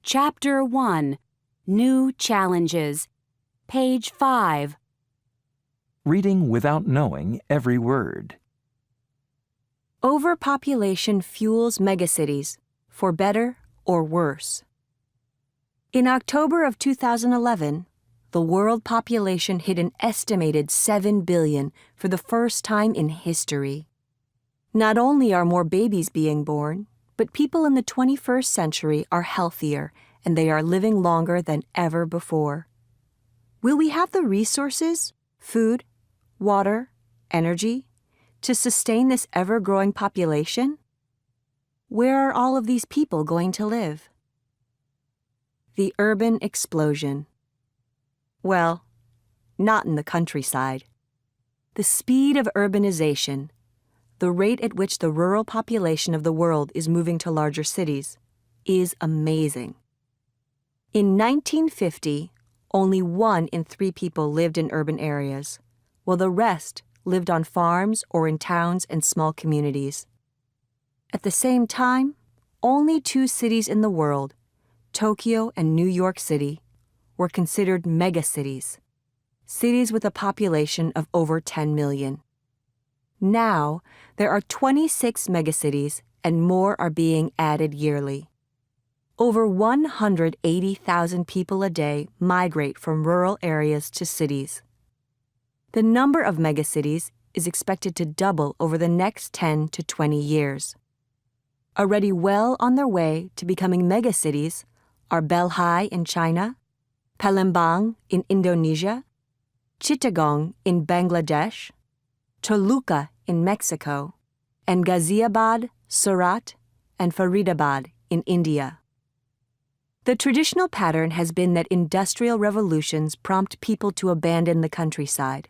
Chapter 1, New Challenges, page 5. Reading without knowing every word. Overpopulation fuels megacities, for better or worse. In October of 2011, the world population hit an estimated 7 billion for the first time in history. Not only are more babies being born, but people in the 21st century are healthier and they are living longer than ever before. Will we have the resources, food, water, energy, to sustain this ever-growing population? Where are all of these people going to live? The urban explosion. Well, not in the countryside. The speed of urbanization, the rate at which the rural population of the world is moving to larger cities, is amazing. In 1950, only 1 in 3 people lived in urban areas, while the rest lived on farms or in towns and small communities. At the same time, only 2 cities in the world, Tokyo and New York City, were considered megacities, cities with a population of over 10 million. Now, there are 26 megacities and more are being added yearly. Over 180,000 people a day migrate from rural areas to cities. The number of megacities is expected to double over the next 10 to 20 years. Already well on their way to becoming megacities are Belhai in China, Palembang in Indonesia, Chittagong in Bangladesh, Toluca in Mexico, and Ghaziabad, Surat, and Faridabad in India. The traditional pattern has been that industrial revolutions prompt people to abandon the countryside.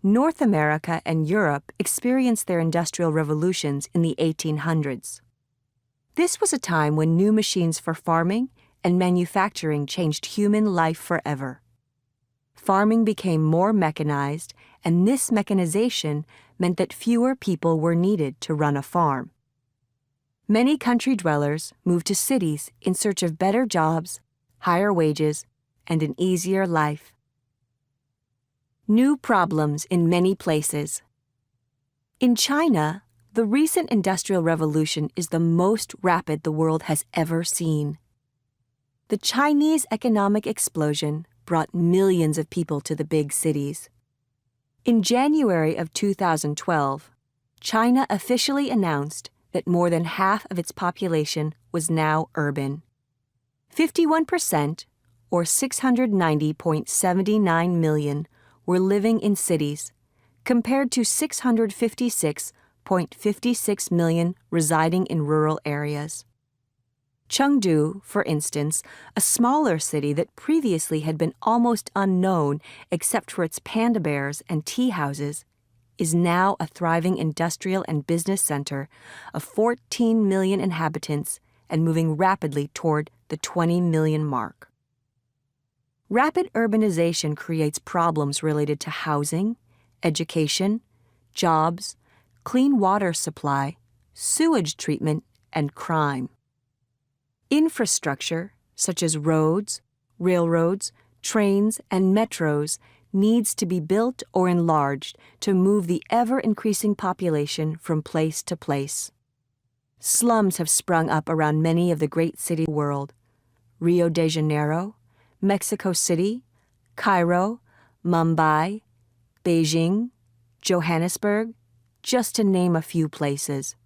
North America and Europe experienced their industrial revolutions in the 1800s. This was a time when new machines for farming and manufacturing changed human life forever. Farming became more mechanized, and this mechanization meant that fewer people were needed to run a farm. Many country dwellers moved to cities in search of better jobs, higher wages, and an easier life. New problems in many places. In China, the recent Industrial Revolution is the most rapid the world has ever seen. The Chinese economic explosion brought millions of people to the big cities. In January of 2012, China officially announced that more than half of its population was now urban. 51%, or 690.79 million, were living in cities, compared to 656.56 million residing in rural areas. Chengdu, for instance, a smaller city that previously had been almost unknown except for its panda bears and tea houses, is now a thriving industrial and business center of 14 million inhabitants and moving rapidly toward the 20 million mark. Rapid urbanization creates problems related to housing, education, jobs, clean water supply, sewage treatment, and crime. Infrastructure, such as roads, railroads, trains, and metros, needs to be built or enlarged to move the ever-increasing population from place to place. Slums have sprung up around many of the great cities of the world: Rio de Janeiro, Mexico City, Cairo, Mumbai, Beijing, Johannesburg, just to name a few places.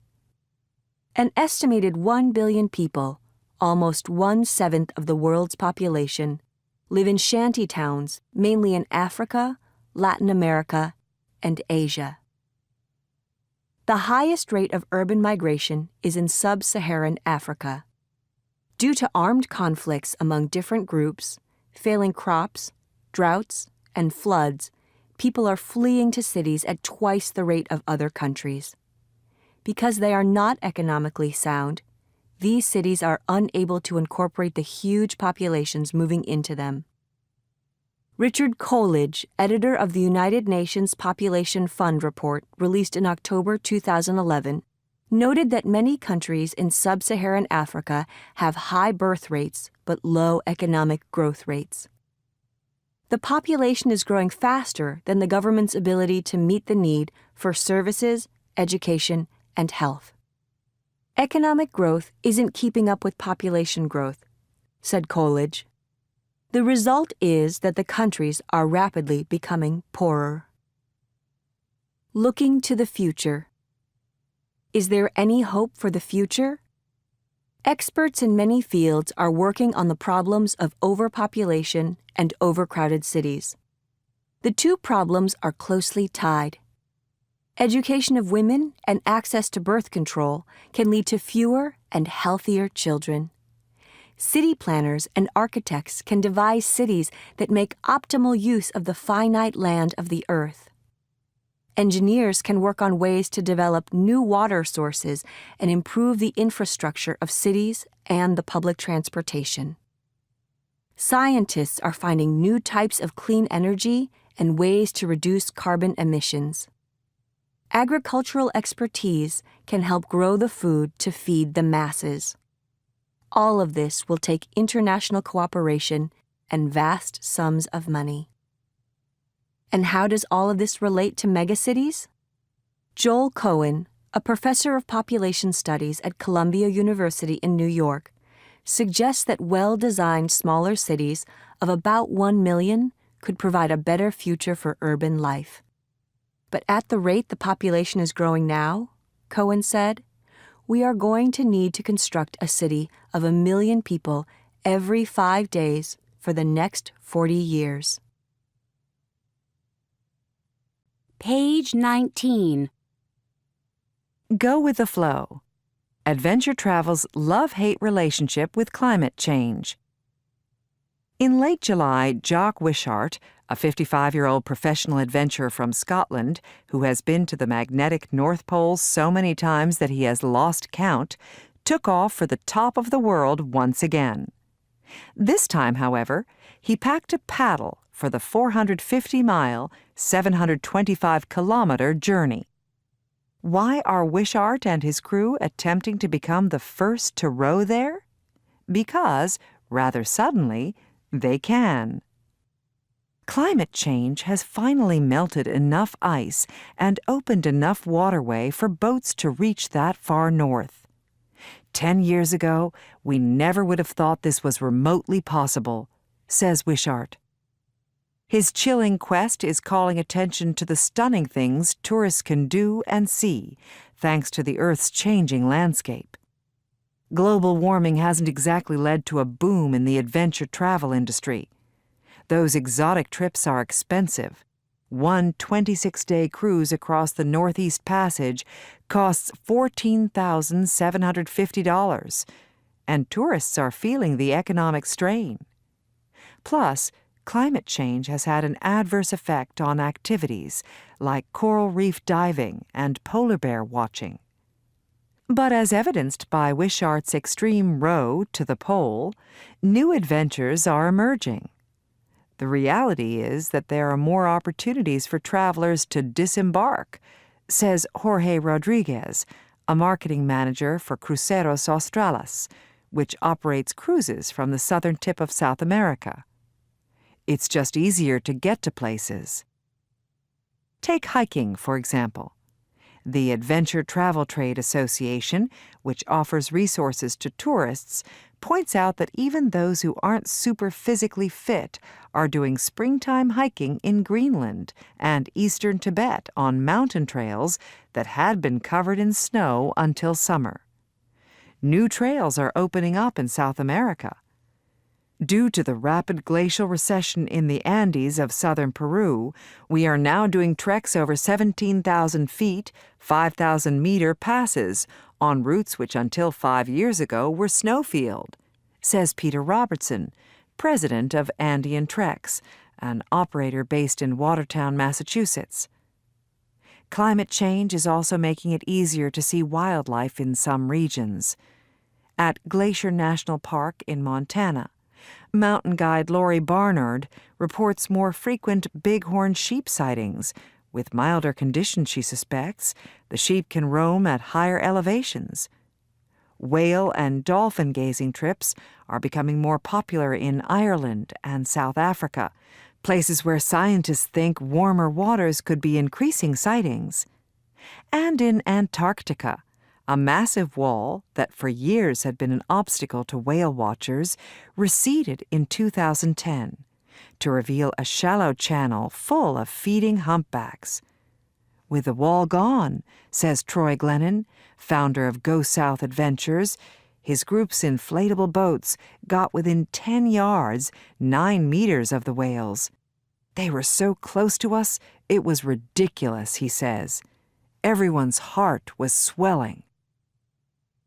An estimated 1 billion people, almost 1/7 of the world's population, live in shanty towns, mainly in Africa, Latin America, and Asia. The highest rate of urban migration is in sub-Saharan Africa. Due to armed conflicts among different groups, failing crops, droughts, and floods, people are fleeing to cities at twice the rate of other countries. Because they are not economically sound, these cities are unable to incorporate the huge populations moving into them. Richard Coolidge, editor of the United Nations Population Fund report released in October 2011, noted that many countries in sub-Saharan Africa have high birth rates but low economic growth rates. The population is growing faster than the government's ability to meet the need for services, education, and health. Economic growth isn't keeping up with population growth, said Coolidge. The result is that the countries are rapidly becoming poorer. Looking to the future. Is there any hope for the future? Experts in many fields are working on the problems of overpopulation and overcrowded cities. The two problems are closely tied. Education of women and access to birth control can lead to fewer and healthier children. City planners and architects can devise cities that make optimal use of the finite land of the earth. Engineers can work on ways to develop new water sources and improve the infrastructure of cities and the public transportation. Scientists are finding new types of clean energy and ways to reduce carbon emissions. Agricultural expertise can help grow the food to feed the masses. All of this will take international cooperation and vast sums of money. And how does all of this relate to megacities? Joel Cohen, a professor of population studies at Columbia University in New York, suggests that well-designed smaller cities of about 1 million could provide a better future for urban life. But at the rate the population is growing now, Cohen said, we are going to need to construct a city of 1 million people every 5 days for the next 40 years. Page 19. Go with the flow. Adventure Travel's love-hate relationship with climate change. In late July, Jock Wishart, a 55-year-old professional adventurer from Scotland who has been to the magnetic North Pole so many times that he has lost count, took off for the top of the world once again. This time, however, he packed a paddle for the 450-mile, 725-kilometer journey. Why are Wishart and his crew attempting to become the first to row there? Because, rather suddenly, they can. Climate change has finally melted enough ice and opened enough waterway for boats to reach that far north. 10 years ago, we never would have thought this was remotely possible, says Wishart. His chilling quest is calling attention to the stunning things tourists can do and see, thanks to the Earth's changing landscape. Global warming hasn't exactly led to a boom in the adventure travel industry. Those exotic trips are expensive. One 26-day cruise across the Northeast Passage costs $14,750, and tourists are feeling the economic strain. Plus, climate change has had an adverse effect on activities like coral reef diving and polar bear watching. But as evidenced by Wishart's extreme row to the pole, new adventures are emerging. The reality is that there are more opportunities for travelers to disembark, says Jorge Rodriguez, a marketing manager for Cruceros Australis, which operates cruises from the southern tip of South America. It's just easier to get to places. Take hiking, for example. The Adventure Travel Trade Association, which offers resources to tourists, points out that even those who aren't super physically fit are doing springtime hiking in Greenland and eastern Tibet on mountain trails that had been covered in snow until summer. New trails are opening up in South America. Due to the rapid glacial recession in the Andes of southern Peru, we are now doing treks over 17,000 feet, 5,000-meter passes on routes which until 5 years ago were snowfield, says Peter Robertson, president of Andean Treks, an operator based in Watertown, Massachusetts. Climate change is also making it easier to see wildlife in some regions. At Glacier National Park in Montana, mountain guide Lori Barnard reports more frequent bighorn sheep sightings, With milder conditions, she suspects, the sheep can roam at higher elevations. Whale and dolphin gazing trips are becoming more popular in Ireland and South Africa, places where scientists think warmer waters could be increasing sightings. And in Antarctica, a massive wall that for years had been an obstacle to whale watchers receded in 2010 to reveal a shallow channel full of feeding humpbacks. With the wall gone, says Troy Glennon, founder of Go South Adventures, his group's inflatable boats got within 10 yards, 9 meters of the whales. They were so close to us, it was ridiculous, he says. Everyone's heart was swelling.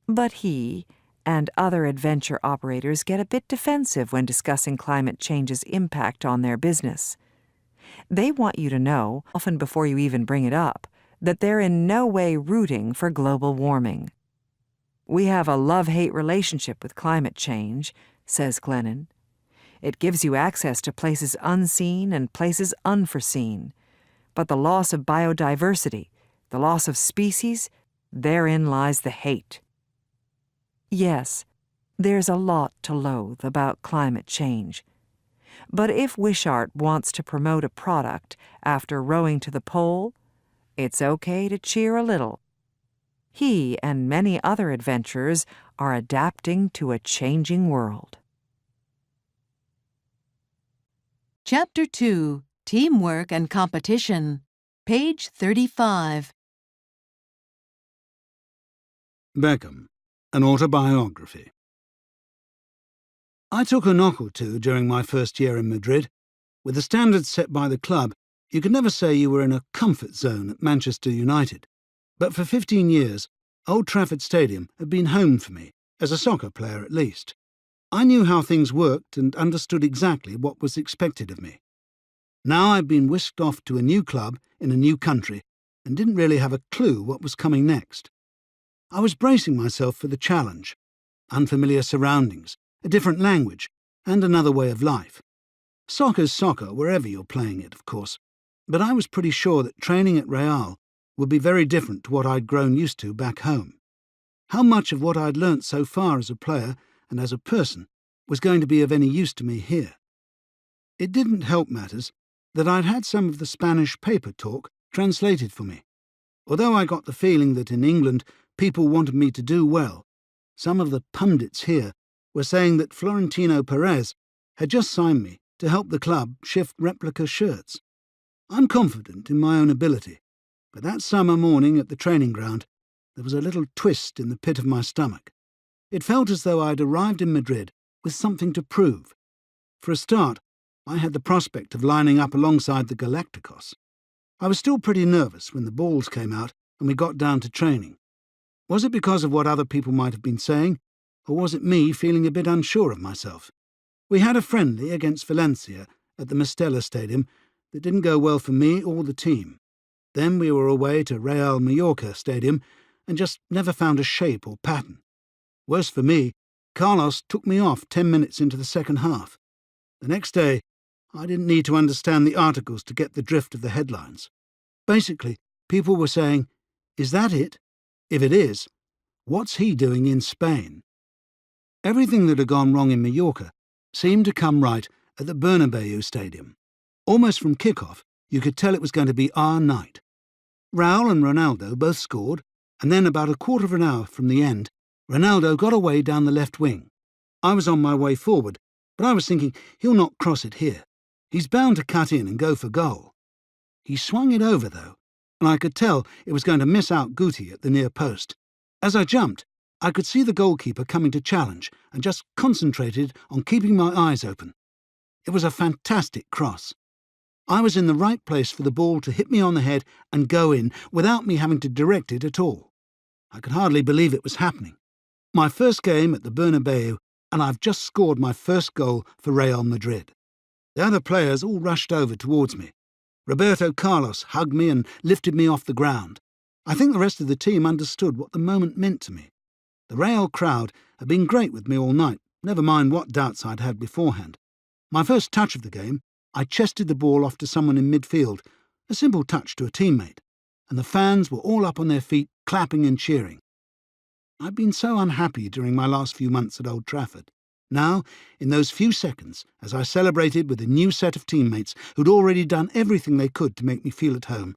But he and other adventure operators get a bit defensive when discussing climate change's impact on their business. They want you to know, often before you even bring it up, that they're in no way rooting for global warming. We have a love-hate relationship with climate change, says Glennon. It gives you access to places unseen and places unforeseen. But the loss of biodiversity, the loss of species, therein lies the hate. Yes, there's a lot to loathe about climate change. But if Wishart wants to promote a product after rowing to the pole, it's okay to cheer a little. He and many other adventurers are adapting to a changing world. Chapter 2, Teamwork and Competition, page 35. Beckham, an autobiography. I took a knock or two during my first year in Madrid. With the standards set by the club, you could never say you were in a comfort zone at Manchester United. But for 15 years, Old Trafford Stadium had been home for me, as a soccer player at least. I knew how things worked and understood exactly what was expected of me. Now I'd been whisked off to a new club in a new country and didn't really have a clue what was coming next. I was bracing myself for the challenge. Unfamiliar surroundings, a different language, and another way of life. Soccer's soccer wherever you're playing it, of course, but I was pretty sure that training at Real would be very different to what I'd grown used to back home. How much of what I'd learnt so far as a player and as a person was going to be of any use to me here? It didn't help matters that I'd had some of the Spanish paper talk translated for me. Although I got the feeling that in England people wanted me to do well, some of the pundits here were saying that Florentino Perez had just signed me to help the club shift replica shirts. I'm confident in my own ability, but that summer morning at the training ground, there was a little twist in the pit of my stomach. It felt as though I'd arrived in Madrid with something to prove. For a start, I had the prospect of lining up alongside the Galacticos. I was still pretty nervous when the balls came out and we got down to training. Was it because of what other people might have been saying, or was it me feeling a bit unsure of myself? We had a friendly against Valencia at the Mestalla Stadium that didn't go well for me or the team. Then we were away to Real Mallorca Stadium and just never found a shape or pattern. Worse for me, Carlos took me off 10 minutes into the second half. The next day, I didn't need to understand the articles to get the drift of the headlines. Basically, people were saying, "Is that it? If it is, what's he doing in Spain?" Everything that had gone wrong in Mallorca seemed to come right at the Bernabeu Stadium. Almost from kick-off, you could tell it was going to be our night. Raul and Ronaldo both scored, and then about a quarter of an hour from the end, Ronaldo got away down the left wing. I was on my way forward, but I was thinking, he'll not cross it here. He's bound to cut in and go for goal. He swung it over, though, and I could tell it was going to miss out Guti at the near post. As I jumped, I could see the goalkeeper coming to challenge and just concentrated on keeping my eyes open. It was a fantastic cross. I was in the right place for the ball to hit me on the head and go in without me having to direct it at all. I could hardly believe it was happening. My first game at the Bernabeu, and I've just scored my first goal for Real Madrid. The other players all rushed over towards me. Roberto Carlos hugged me and lifted me off the ground. I think the rest of the team understood what the moment meant to me. The Real crowd had been great with me all night, never mind what doubts I'd had beforehand. My first touch of the game, I chested the ball off to someone in midfield, A simple touch to a teammate, and the fans were all up on their feet, clapping and cheering. I've been so unhappy during my last few months at Old Trafford. Now, in those few seconds, as I celebrated with a new set of teammates who'd already done everything they could to make me feel at home,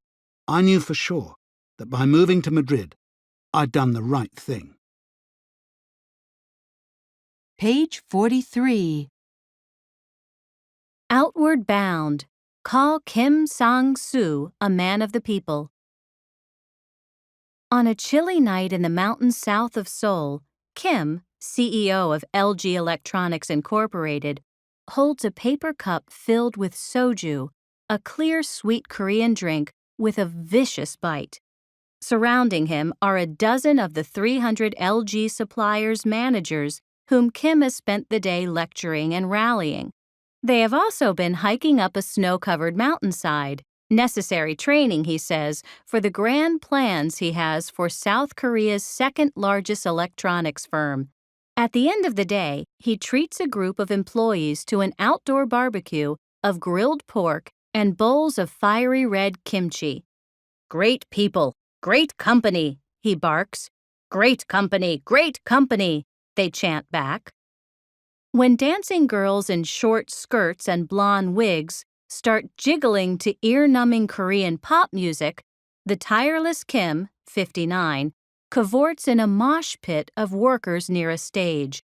I knew for sure that by moving to Madrid, I'd done the right thing. Page 43. Outward Bound. Call Kim Sang-soo a man of the people. On a chilly night in the mountains south of Seoul, Kim, CEO of LG Electronics Incorporated, holds a paper cup filled with soju, a clear, sweet Korean drink with a vicious bite. Surrounding him are a dozen of the 300 LG suppliers' managers whom Kim has spent the day lecturing and rallying. They have also been hiking up a snow-covered mountainside, necessary training, he says, for the grand plans he has for South Korea's second-largest electronics firm. At the end of the day, he treats a group of employees to an outdoor barbecue of grilled pork and bowls of fiery red kimchi. "Great people, great company," he barks. "Great company, great company," they chant back. When dancing girls in short skirts and blonde wigs start jiggling to ear-numbing Korean pop music, the tireless Kim, 59, cavorts in a mosh pit of workers near a stage.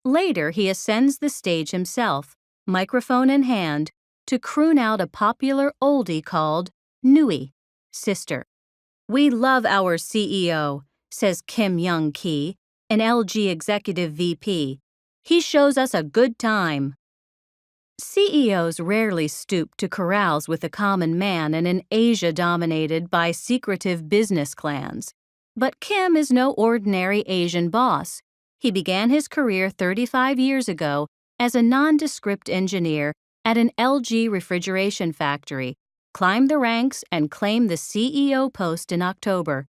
Later, he ascends the stage himself, microphone in hand, to croon out a popular oldie called Nui, Sister. "We love our CEO," says Kim Young-ki, an LG executive VP. "He shows us a good time." CEOs rarely stoop to carouse with the common man in an Asia dominated by secretive business clans. But Kim is no ordinary Asian boss. He began his career 35 years ago as a nondescript engineer at an LG refrigeration factory, climbed the ranks and claimed the CEO post in October.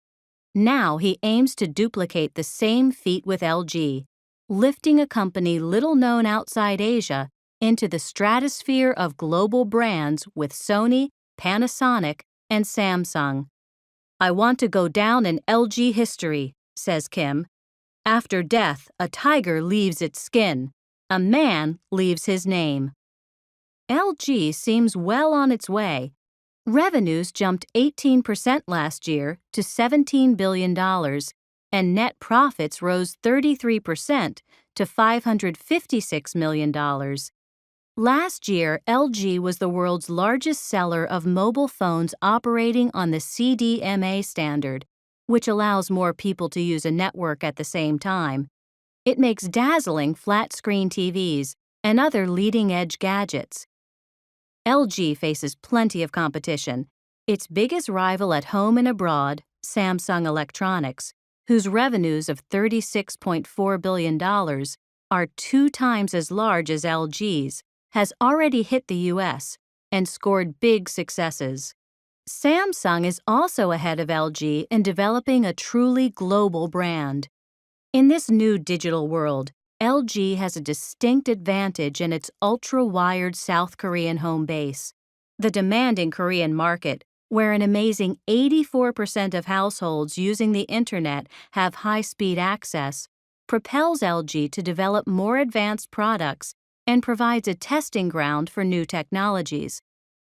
Now he aims to duplicate the same feat with LG, lifting a company little known outside Asia into the stratosphere of global brands with Sony, Panasonic, and Samsung. "I want to go down in LG history," says Kim. "After death, a tiger leaves its skin. A man leaves his name." LG seems well on its way. Revenues jumped 18% last year to $17 billion, and net profits rose 33% to $556 million. Last year, LG was the world's largest seller of mobile phones operating on the CDMA standard, which allows more people to use a network at the same time. It makes dazzling flat-screen TVs and other leading-edge gadgets. LG faces plenty of competition. Its biggest rival at home and abroad, Samsung Electronics, whose revenues of $36.4 billion are 2 times as large as LG's, has already hit the U.S. and scored big successes. Samsung is also ahead of LG in developing a truly global brand. In this new digital world, LG has a distinct advantage in its ultra-wired South Korean home base. The demanding Korean market, where an amazing 84% of households using the internet have high-speed access, propels LG to develop more advanced products and provides a testing ground for new technologies.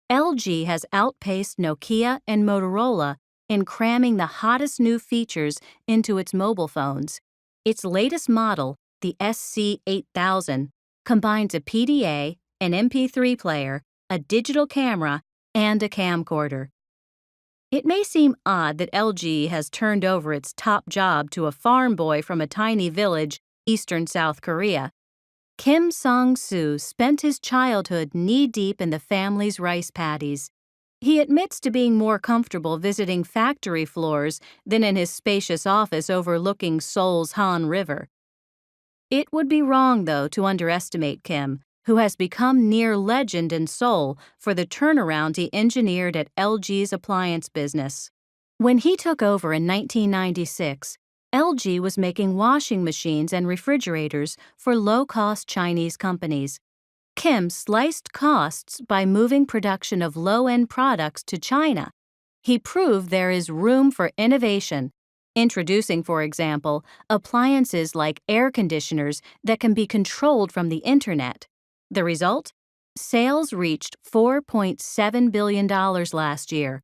LG has outpaced Nokia and Motorola in cramming the hottest new features into its mobile phones. Its latest model, the SC8000, combines a PDA, an MP3 player, a digital camera, and a camcorder. It may seem odd that LG has turned over its top job to a farm boy from a tiny village, eastern South Korea. Kim Sang-soo spent his childhood knee-deep in the family's rice paddies. He admits to being more comfortable visiting factory floors than in his spacious office overlooking Seoul's Han River. It would be wrong, though, to underestimate Kim, who has become near legend in Seoul for the turnaround he engineered at LG's appliance business. When he took over in 1996, LG was making washing machines and refrigerators for low-cost Chinese companies. Kim sliced costs by moving production of low-end products to China. He proved there is room for innovation, introducing, for example, appliances like air conditioners that can be controlled from the internet. The result? Sales reached $4.7 billion last year,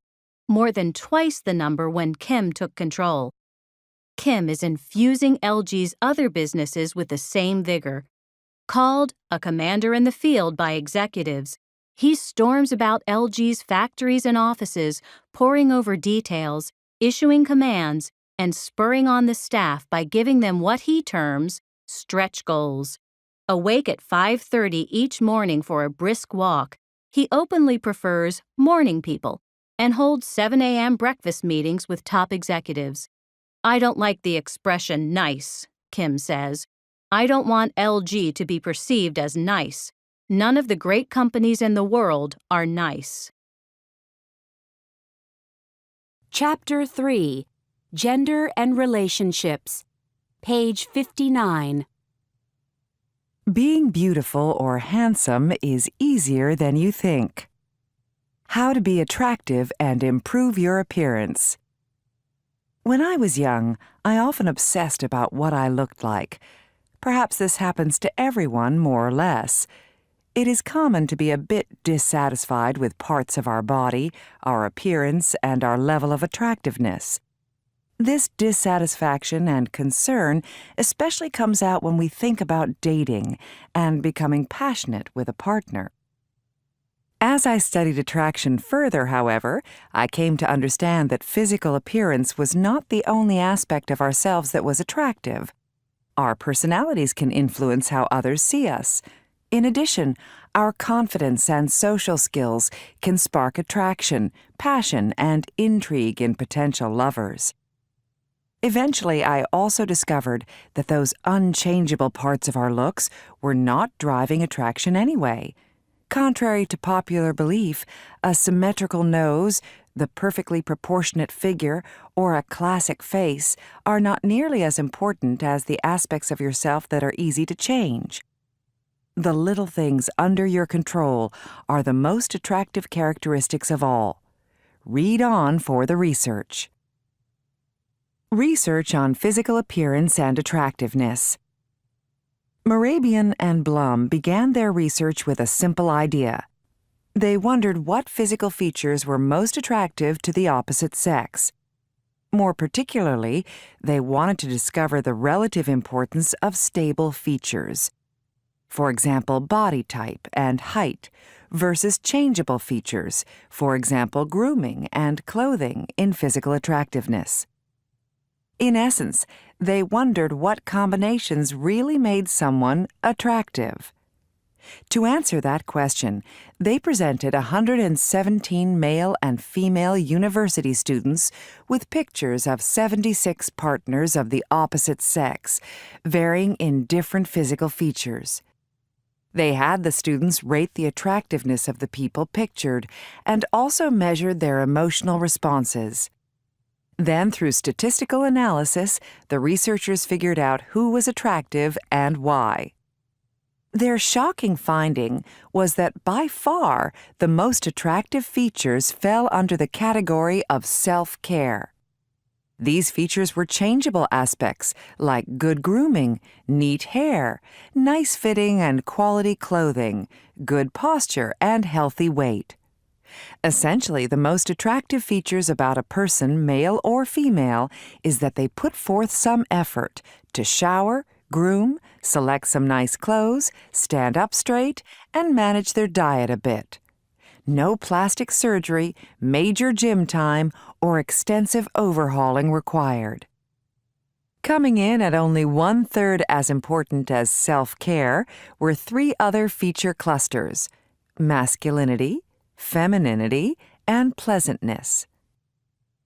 more than twice the number when Kim took control. Kim is infusing LG's other businesses with the same vigor. Called a commander in the field by executives, he storms about LG's factories and offices, poring over details, issuing commands, and spurring on the staff by giving them what he terms stretch goals. Awake at 5:30 each morning for a brisk walk, he openly prefers morning people and holds 7 a.m. breakfast meetings with top executives. "I don't like the expression nice," Kim says. "I don't want LG to be perceived as nice. None of the great companies in the world are nice." Chapter 3. Gender and Relationships. Page 59. Being beautiful or handsome is easier than you think. How to be attractive and improve your appearance. When I was young, I often obsessed about what I looked like. Perhaps this happens to everyone more or less. It is common to be a bit dissatisfied with parts of our body, our appearance, and our level of attractiveness. This dissatisfaction and concern especially comes out when we think about dating and becoming passionate with a partner. As I studied attraction further, however, I came to understand that physical appearance was not the only aspect of ourselves that was attractive. Our personalities can influence how others see us. In addition, our confidence and social skills can spark attraction, passion, and intrigue in potential lovers. Eventually, I also discovered that those unchangeable parts of our looks were not driving attraction anyway. Contrary to popular belief, a symmetrical nose, the perfectly proportionate figure, or a classic face are not nearly as important as the aspects of yourself that are easy to change. The little things under your control are the most attractive characteristics of all. Read on for the research. Research on physical appearance and attractiveness. Mehrabian and Blum began their research with a simple idea. They wondered what physical features were most attractive to the opposite sex. More particularly, they wanted to discover the relative importance of stable features. For example, body type and height, versus changeable features, for example, grooming and clothing in physical attractiveness. In essence, they wondered what combinations really made someone attractive. To answer that question, they presented 117 male and female university students with pictures of 76 partners of the opposite sex, varying in different physical features. They had the students rate the attractiveness of the people pictured and also measured their emotional responses. Then, through statistical analysis, the researchers figured out who was attractive and why. Their shocking finding was that by far the most attractive features fell under the category of self-care. These features were changeable aspects like good grooming, neat hair, nice fitting and quality clothing, good posture, and healthy weight. Essentially, the most attractive features about a person, male or female, is that they put forth some effort to shower, groom, select some nice clothes, stand up straight, and manage their diet a bit. No plastic surgery, major gym time, or extensive overhauling required. Coming in at only 1/3 as important as self-care were 3 other feature clusters: masculinity, femininity, and pleasantness.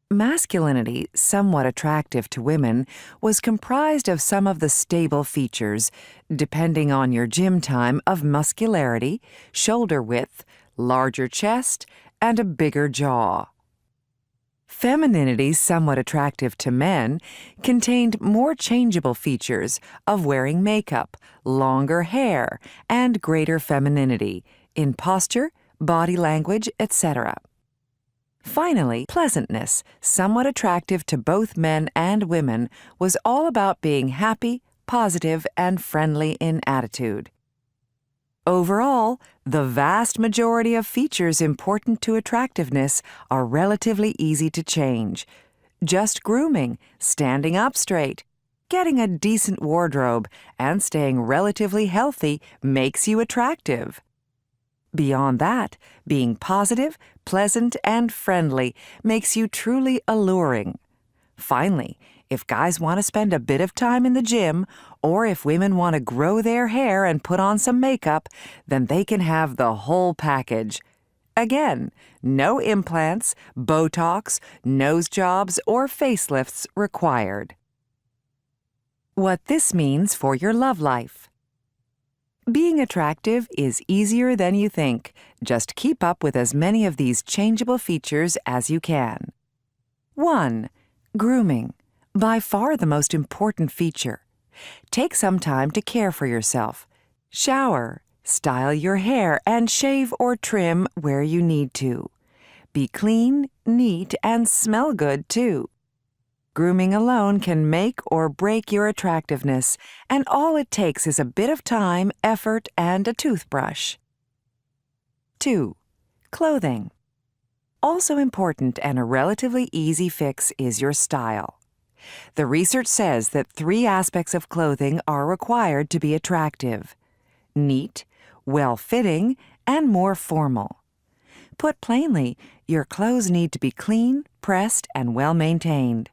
Masculinity, somewhat attractive to women, was comprised of some of the stable features, depending on your gym time, of muscularity, shoulder width, larger chest, and a bigger jaw. Femininity, somewhat attractive to men, contained more changeable features of wearing makeup, longer hair, and greater femininity in posture, body language, etc. Finally, pleasantness, somewhat attractive to both men and women, was all about being happy, positive, and friendly in attitude. Overall, the vast majority of features important to attractiveness are relatively easy to change. Just grooming, standing up straight, getting a decent wardrobe, and staying relatively healthy makes you attractive. Beyond that, being positive, pleasant, and friendly makes you truly alluring. Finally, if guys want to spend a bit of time in the gym, or if women want to grow their hair and put on some makeup, then they can have the whole package. Again, no implants, Botox, nose jobs, or facelifts required. What this means for your love life. Being attractive is easier than you think. Just keep up with as many of these changeable features as you can. 1. Grooming. By far the most important feature. Take some time to care for yourself. Shower, style your hair, and shave or trim where you need to. Be clean, neat, and smell good too. Grooming alone can make or break your attractiveness, and all it takes is a bit of time, effort, and a toothbrush. 2. Clothing. Also important and a relatively easy fix is your style. The research says that 3 aspects of clothing are required to be attractive: neat, well-fitting, and more formal. Put plainly, your clothes need to be clean, pressed, and well-maintained.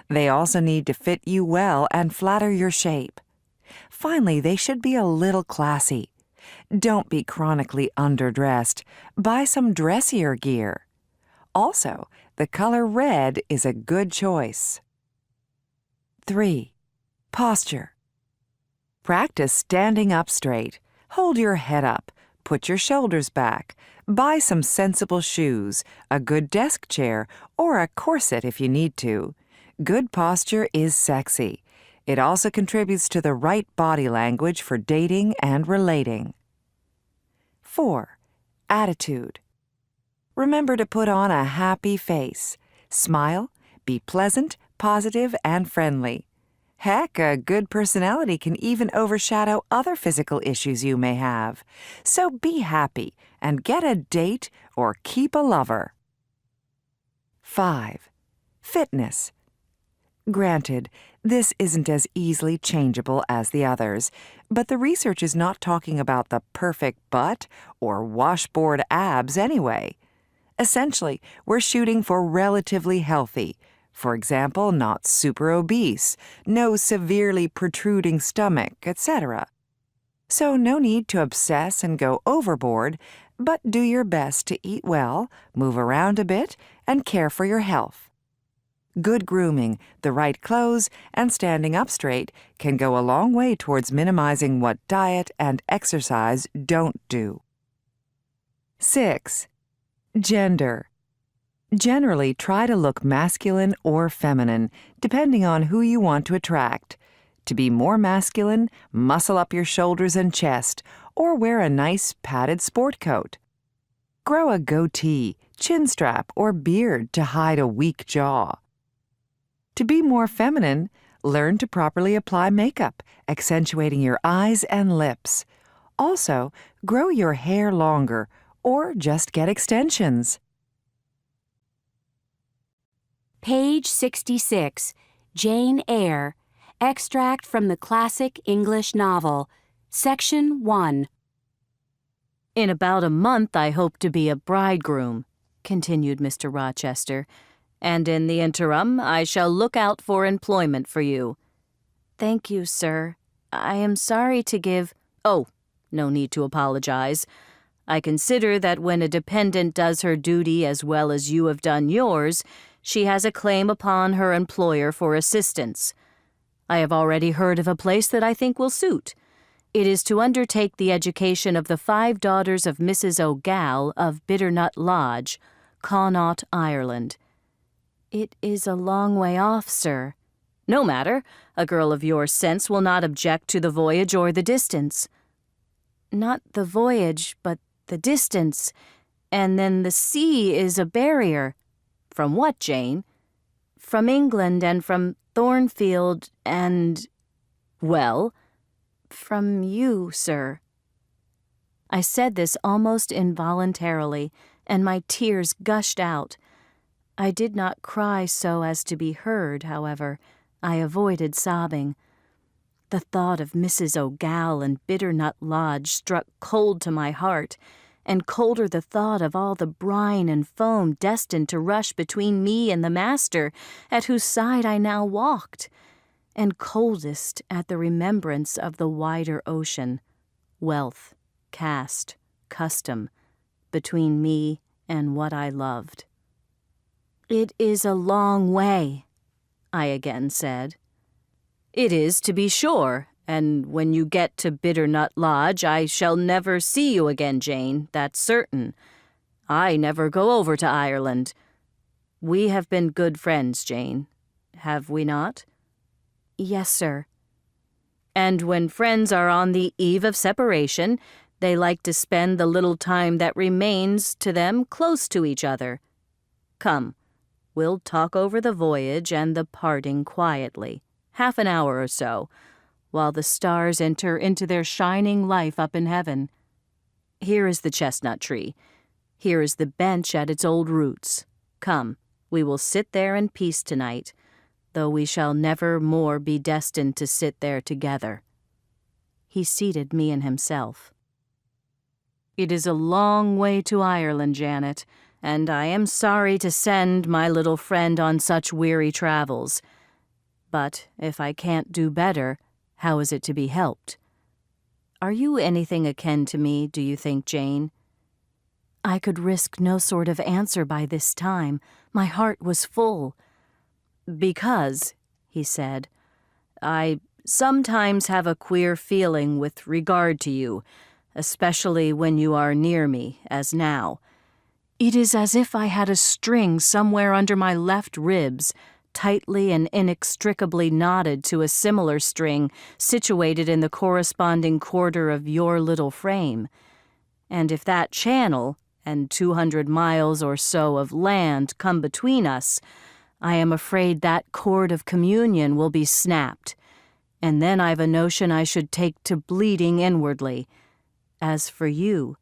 They also need to fit you well and flatter your shape. Finally, they should be a little classy. Don't be chronically underdressed. Buy some dressier gear. Also, the color red is a good choice. 3. Posture. Practice standing up straight. Hold your head up. Put your shoulders back. Buy some sensible shoes, a good desk chair, or a corset if you need to. Good posture is sexy. It also contributes to the right body language for dating and relating. 4. Attitude. Remember to put on a happy face. Smile, be pleasant, positive, and friendly. Heck, a good personality can even overshadow other physical issues you may have. So be happy and get a date or keep a lover. 5. Fitness. Granted, this isn't as easily changeable as the others, but the research is not talking about the perfect butt or washboard abs anyway. Essentially, we're shooting for relatively healthy. For example, not super obese, no severely protruding stomach, etc. So no need to obsess and go overboard, but do your best to eat well, move around a bit, and care for your health. Good grooming, the right clothes, and standing up straight can go a long way towards minimizing what diet and exercise don't do. 6. Gender. Generally, try to look masculine or feminine, depending on who you want to attract. To be more masculine, muscle up your shoulders and chest, or wear a nice padded sport coat. Grow a goatee, chin strap, or beard to hide a weak jaw. To be more feminine, learn to properly apply makeup, accentuating your eyes and lips. Also, grow your hair longer, or just get extensions. Page 66, Jane Eyre, extract from the classic English novel, Section 1. In about a month I hope to be a bridegroom, continued Mr. Rochester, and in the interim I shall look out for employment for you. Thank you, sir. I am sorry to give— Oh, no need to apologize. I consider that when a dependent does her duty as well as you have done yours, she has a claim upon her employer for assistance. I have already heard of a place that I think will suit. It is to undertake the education of the 5 daughters of Mrs. O'Gall of Bitternut Lodge, Connaught, Ireland. It is a long way off, sir. No matter. A girl of your sense will not object to the voyage or the distance. Not the voyage, but the distance. And then the sea is a barrier. From what, Jane? From England and from Thornfield and... Well? From you, sir. I said this almost involuntarily, and my tears gushed out. I did not cry so as to be heard, however. I avoided sobbing. The thought of Mrs. O'Gall and Bitternut Lodge struck cold to my heart, and colder the thought of all the brine and foam destined to rush between me and the master at whose side I now walked, and coldest at the remembrance of the wider ocean, wealth, caste, custom, between me and what I loved. "It is a long way," I again said. "It is, to be sure, and when you get to Bitternut Lodge I shall never see you again, Jane, that's certain. I never go over to Ireland. We have been good friends, Jane, have we not?" "Yes, sir." "And when friends are on the eve of separation, they like to spend the little time that remains to them close to each other. Come, we'll talk over the voyage and the parting quietly, half an hour or so, while the stars enter into their shining life up in heaven. Here is the chestnut tree. Here is the bench at its old roots. Come, we will sit there in peace tonight, though we shall never more be destined to sit there together." He seated me and himself. "It is a long way to Ireland, Janet, and I am sorry to send my little friend on such weary travels. But if I can't do better, how is it to be helped? Are you anything akin to me, do you think, Jane?" I could risk no sort of answer by this time. My heart was full. "Because," he said, "I sometimes have a queer feeling with regard to you, especially when you are near me, as now. It is as if I had a string somewhere under my left ribs, tightly and inextricably knotted to a similar string situated in the corresponding quarter of your little frame. And if that channel, and 200 miles or so of land come between us, I am afraid that cord of communion will be snapped, and then I've a notion I should take to bleeding inwardly. As for you,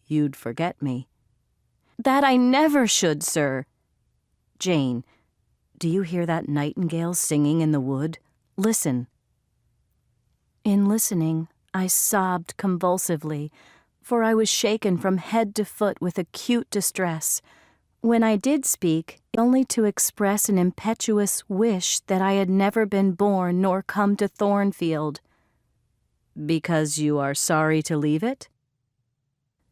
you'd forget me." "That I never should, sir." "Jane, do you hear that nightingale singing in the wood? Listen." In listening, I sobbed convulsively, for I was shaken from head to foot with acute distress. When I did speak, only to express an impetuous wish that I had never been born nor come to Thornfield. "Because you are sorry to leave it?"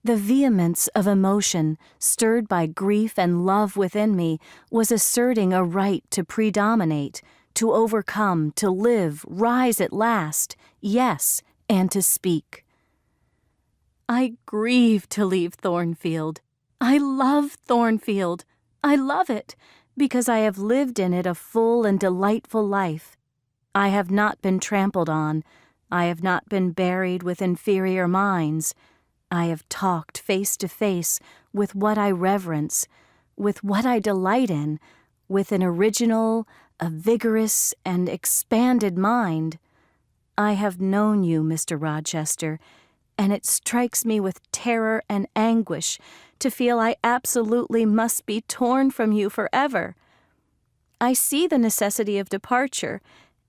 The vehemence of emotion, stirred by grief and love within me, was asserting a right to predominate, to overcome, to live, rise at last, yes, and to speak. "I grieve to leave Thornfield. I love Thornfield. I love it, because I have lived in it a full and delightful life. I have not been trampled on. I have not been buried with inferior minds. I have talked face to face with what I reverence, with what I delight in, with an original, a vigorous, and expanded mind. I have known you, Mr. Rochester, and it strikes me with terror and anguish to feel I absolutely must be torn from you forever. I see the necessity of departure,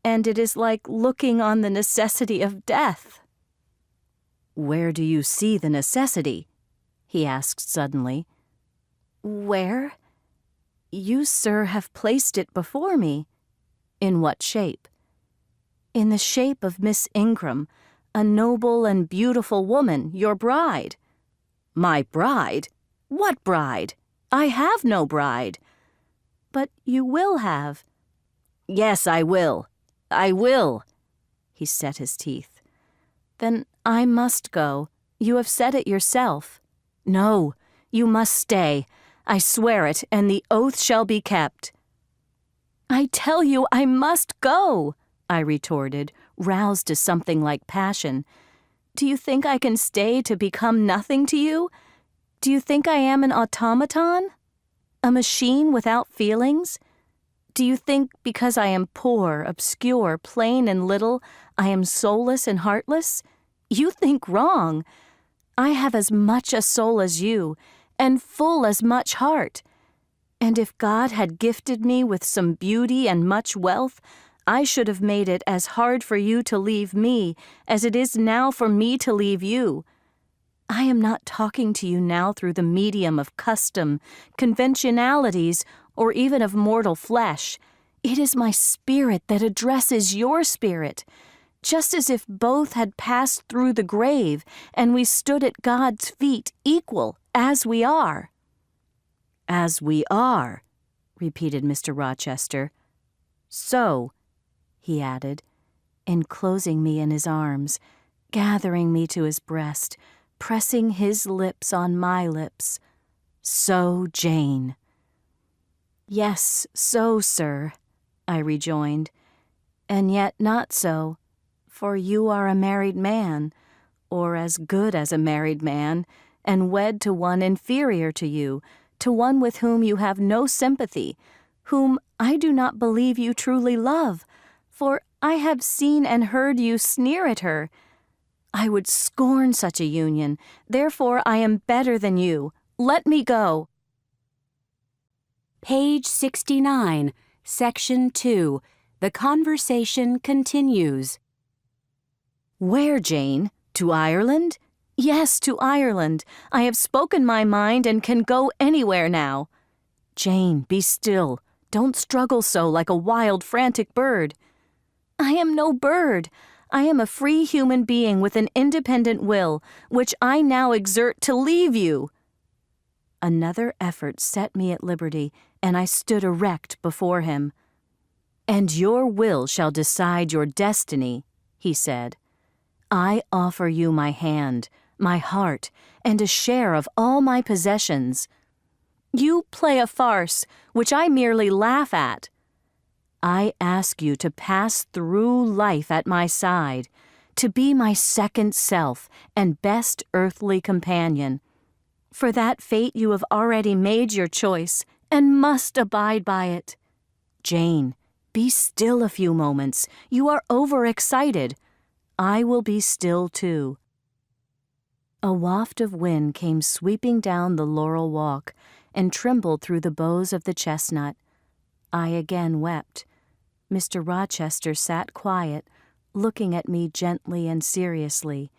and it is like looking on the necessity of death." "Where do you see the necessity?" he asked suddenly. "Where? You, sir, have placed it before me." "In what shape?" "In the shape of Miss Ingram, a noble and beautiful woman, your bride." "My bride? What bride? I have no bride." "But you will have." "Yes, I will. I will." He set his teeth. "Then I must go. You have said it yourself." "No, you must stay. I swear it, and the oath shall be kept." I tell you I must go, I retorted, roused to something like passion. Do you think I can stay to become nothing to you? Do you think I am an automaton? A machine without feelings? Do you think because I am poor, obscure, plain and little, I am soulless and heartless? You think wrong. I have as much a soul as you, and full as much heart. And if God had gifted me with some beauty and much wealth, I should have made it as hard for you to leave me as it is now for me to leave you. I am not talking to you now through the medium of custom, conventionalities, or even of mortal flesh. It is my spirit that addresses your spirit, just as if both had passed through the grave and we stood at God's feet equal, as we are. As we are, repeated Mr. Rochester. So, he added, enclosing me in his arms, gathering me to his breast, pressing his lips on my lips. So, Jane. Yes, so, sir, I rejoined, and yet not so, for you are a married man, or as good as a married man, and wed to one inferior to you, to one with whom you have no sympathy, whom I do not believe you truly love, for I have seen and heard you sneer at her. I would scorn such a union, therefore I am better than you. Let me go. Page 69, Section 2. The conversation continues. Where, Jane? To Ireland? Yes, to Ireland. I have spoken my mind and can go anywhere now. Jane, be still. Don't struggle so like a wild, frantic bird. I am no bird. I am a free human being with an independent will, which I now exert to leave you. Another effort set me at liberty, and I stood erect before him. And your will shall decide your destiny, he said. I offer you my hand, my heart, and a share of all my possessions. You play a farce, which I merely laugh at. I ask you to pass through life at my side, to be my second self and best earthly companion. For that fate you have already made your choice and must abide by it. Jane, be still a few moments. You are overexcited. I will be still too. A waft of wind came sweeping down the laurel walk and trembled through the boughs of the chestnut. I again wept. Mr. Rochester sat quiet, looking at me gently and seriously.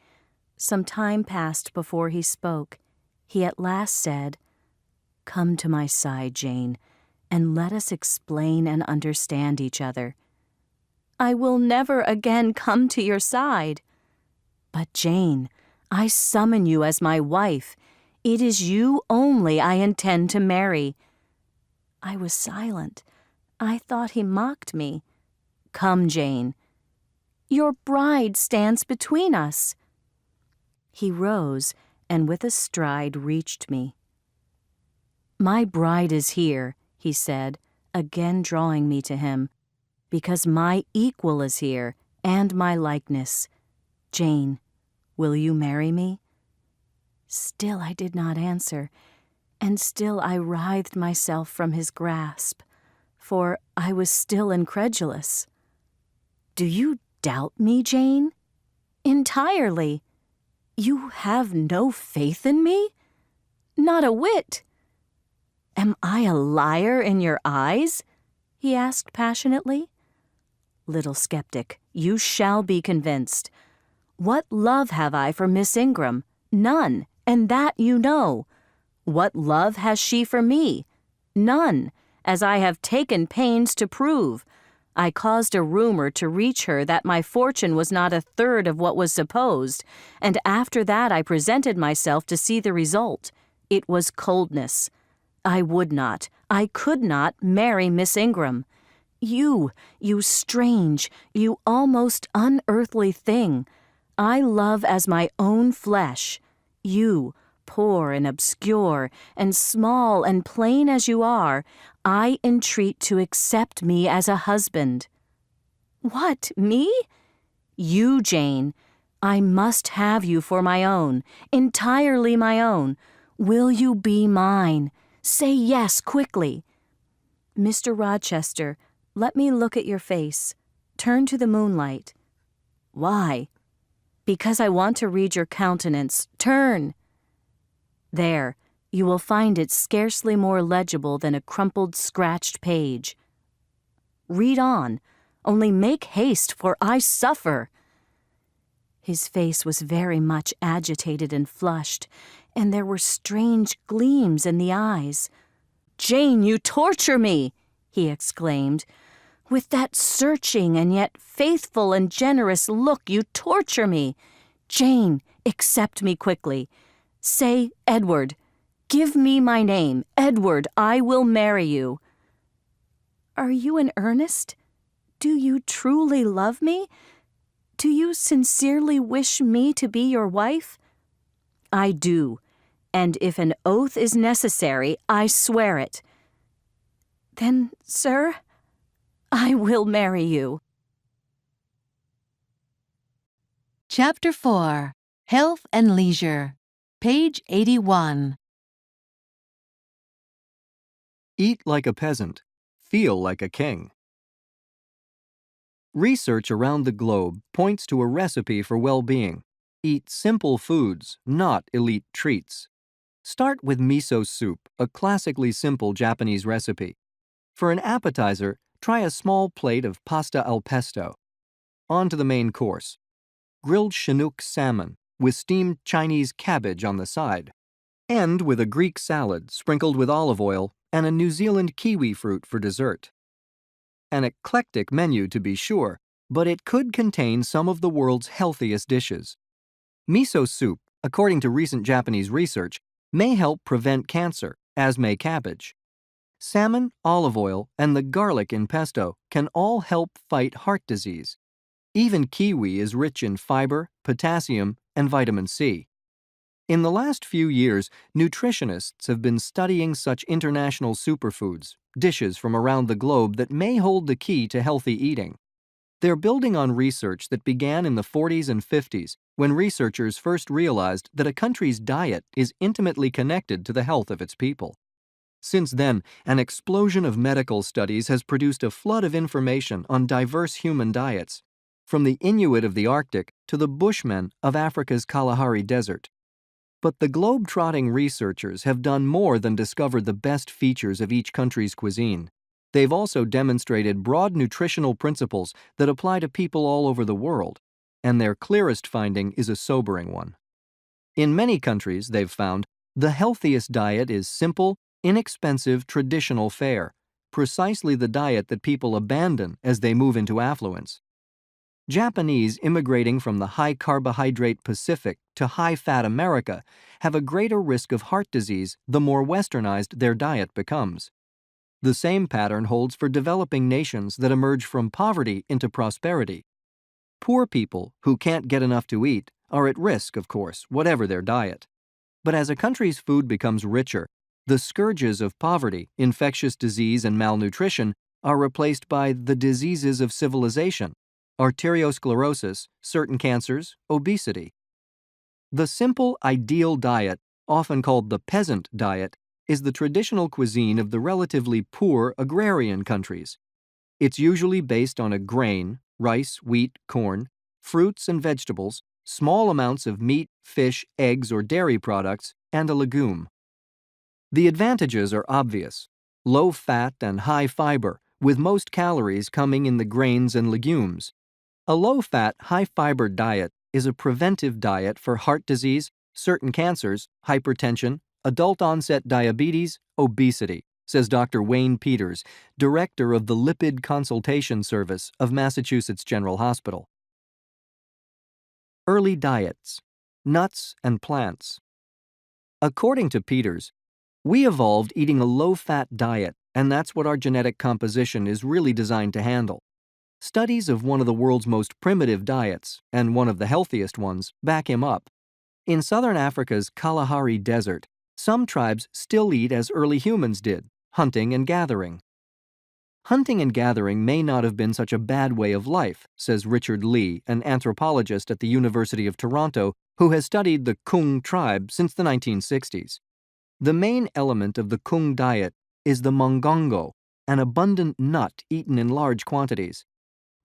Some time passed before he spoke. He at last said, "Come to my side, Jane, and let us explain and understand each other." I will never again come to your side. But, Jane, I summon you as my wife. It is you only I intend to marry. I was silent. I thought he mocked me. Come, Jane. Your bride stands between us. He rose and with a stride reached me. My bride is here, he said, again drawing me to him, because my equal is here and my likeness. Jane, will you marry me? Still I did not answer, and still I writhed myself from his grasp, for I was still incredulous. Do you doubt me, Jane? Entirely. You have no faith in me? Not a whit. Am I a liar in your eyes? He asked passionately. Little skeptic, you shall be convinced. What love have I for Miss Ingram? None, and that you know. What love has she for me? None, as I have taken pains to prove. I caused a rumor to reach her that my fortune was not a third of what was supposed, and after that I presented myself to see the result. It was coldness. I would not, I could not marry Miss Ingram. You strange, you almost unearthly thing, I love as my own flesh. You, poor and obscure and small and plain as you are, I entreat to accept me as a husband." "What, me?" "You, Jane. I must have you for my own, entirely my own. Will you be mine? Say yes quickly." "Mr. Rochester, let me look at your face. Turn to the moonlight." "Why?" "Because I want to read your countenance. Turn." There, you will find it scarcely more legible than a crumpled, scratched page. "Read on, only make haste, for I suffer." His face was very much agitated and flushed, and there were strange gleams in the eyes. "Jane, you torture me!" he exclaimed. "With that searching and yet faithful and generous look, you torture me. Jane, accept me quickly. Say, Edward. Give me my name. Edward, I will marry you." "Are you in earnest? Do you truly love me? Do you sincerely wish me to be your wife?" "I do, and if an oath is necessary, I swear it." "Then, sir, I will marry you." Chapter 4. Health and Leisure. Page 81. Eat like a peasant. Feel like a king. Research around the globe points to a recipe for well-being. Eat simple foods, not elite treats. Start with miso soup, a classically simple Japanese recipe. For an appetizer, try a small plate of pasta al pesto. On to the main course. Grilled Chinook salmon with steamed Chinese cabbage on the side. End with a Greek salad sprinkled with olive oil and a New Zealand kiwi fruit for dessert. An eclectic menu to be sure, but it could contain some of the world's healthiest dishes. Miso soup, according to recent Japanese research, may help prevent cancer, as may cabbage. Salmon, olive oil, and the garlic in pesto can all help fight heart disease. Even kiwi is rich in fiber, potassium, and vitamin C. In the last few years, nutritionists have been studying such international superfoods, dishes from around the globe that may hold the key to healthy eating. They're building on research that began in the 40s and 50s, when researchers first realized that a country's diet is intimately connected to the health of its people. Since then, an explosion of medical studies has produced a flood of information on diverse human diets, from the Inuit of the Arctic to the Bushmen of Africa's Kalahari Desert. But the globe-trotting researchers have done more than discover the best features of each country's cuisine. They've also demonstrated broad nutritional principles that apply to people all over the world, and their clearest finding is a sobering one. In many countries, they've found, the healthiest diet is simple, inexpensive, traditional fare, precisely the diet that people abandon as they move into affluence. Japanese immigrating from the high-carbohydrate Pacific to high-fat America have a greater risk of heart disease the more westernized their diet becomes. The same pattern holds for developing nations that emerge from poverty into prosperity. Poor people who can't get enough to eat are at risk, of course, whatever their diet. But as a country's food becomes richer, the scourges of poverty, infectious disease, and malnutrition are replaced by the diseases of civilization: arteriosclerosis, certain cancers, obesity. The simple, ideal diet, often called the peasant diet, is the traditional cuisine of the relatively poor agrarian countries. It's usually based on a grain, rice, wheat, corn, fruits and vegetables, small amounts of meat, fish, eggs, or dairy products, and a legume. The advantages are obvious: low fat and high fiber, with most calories coming in the grains and legumes. A low-fat, high-fiber diet is a preventive diet for heart disease, certain cancers, hypertension, adult-onset diabetes, obesity, says Dr. Wayne Peters, director of the Lipid Consultation Service of Massachusetts General Hospital. Early diets: nuts and plants. According to Peters, we evolved eating a low-fat diet, and that's what our genetic composition is really designed to handle. Studies of one of the world's most primitive diets, and one of the healthiest ones, back him up. In southern Africa's Kalahari Desert, some tribes still eat as early humans did, hunting and gathering. Hunting and gathering may not have been such a bad way of life, says Richard Lee, an anthropologist at the University of Toronto who has studied the Kung tribe since the 1960s. The main element of the Kung diet is the mongongo, an abundant nut eaten in large quantities.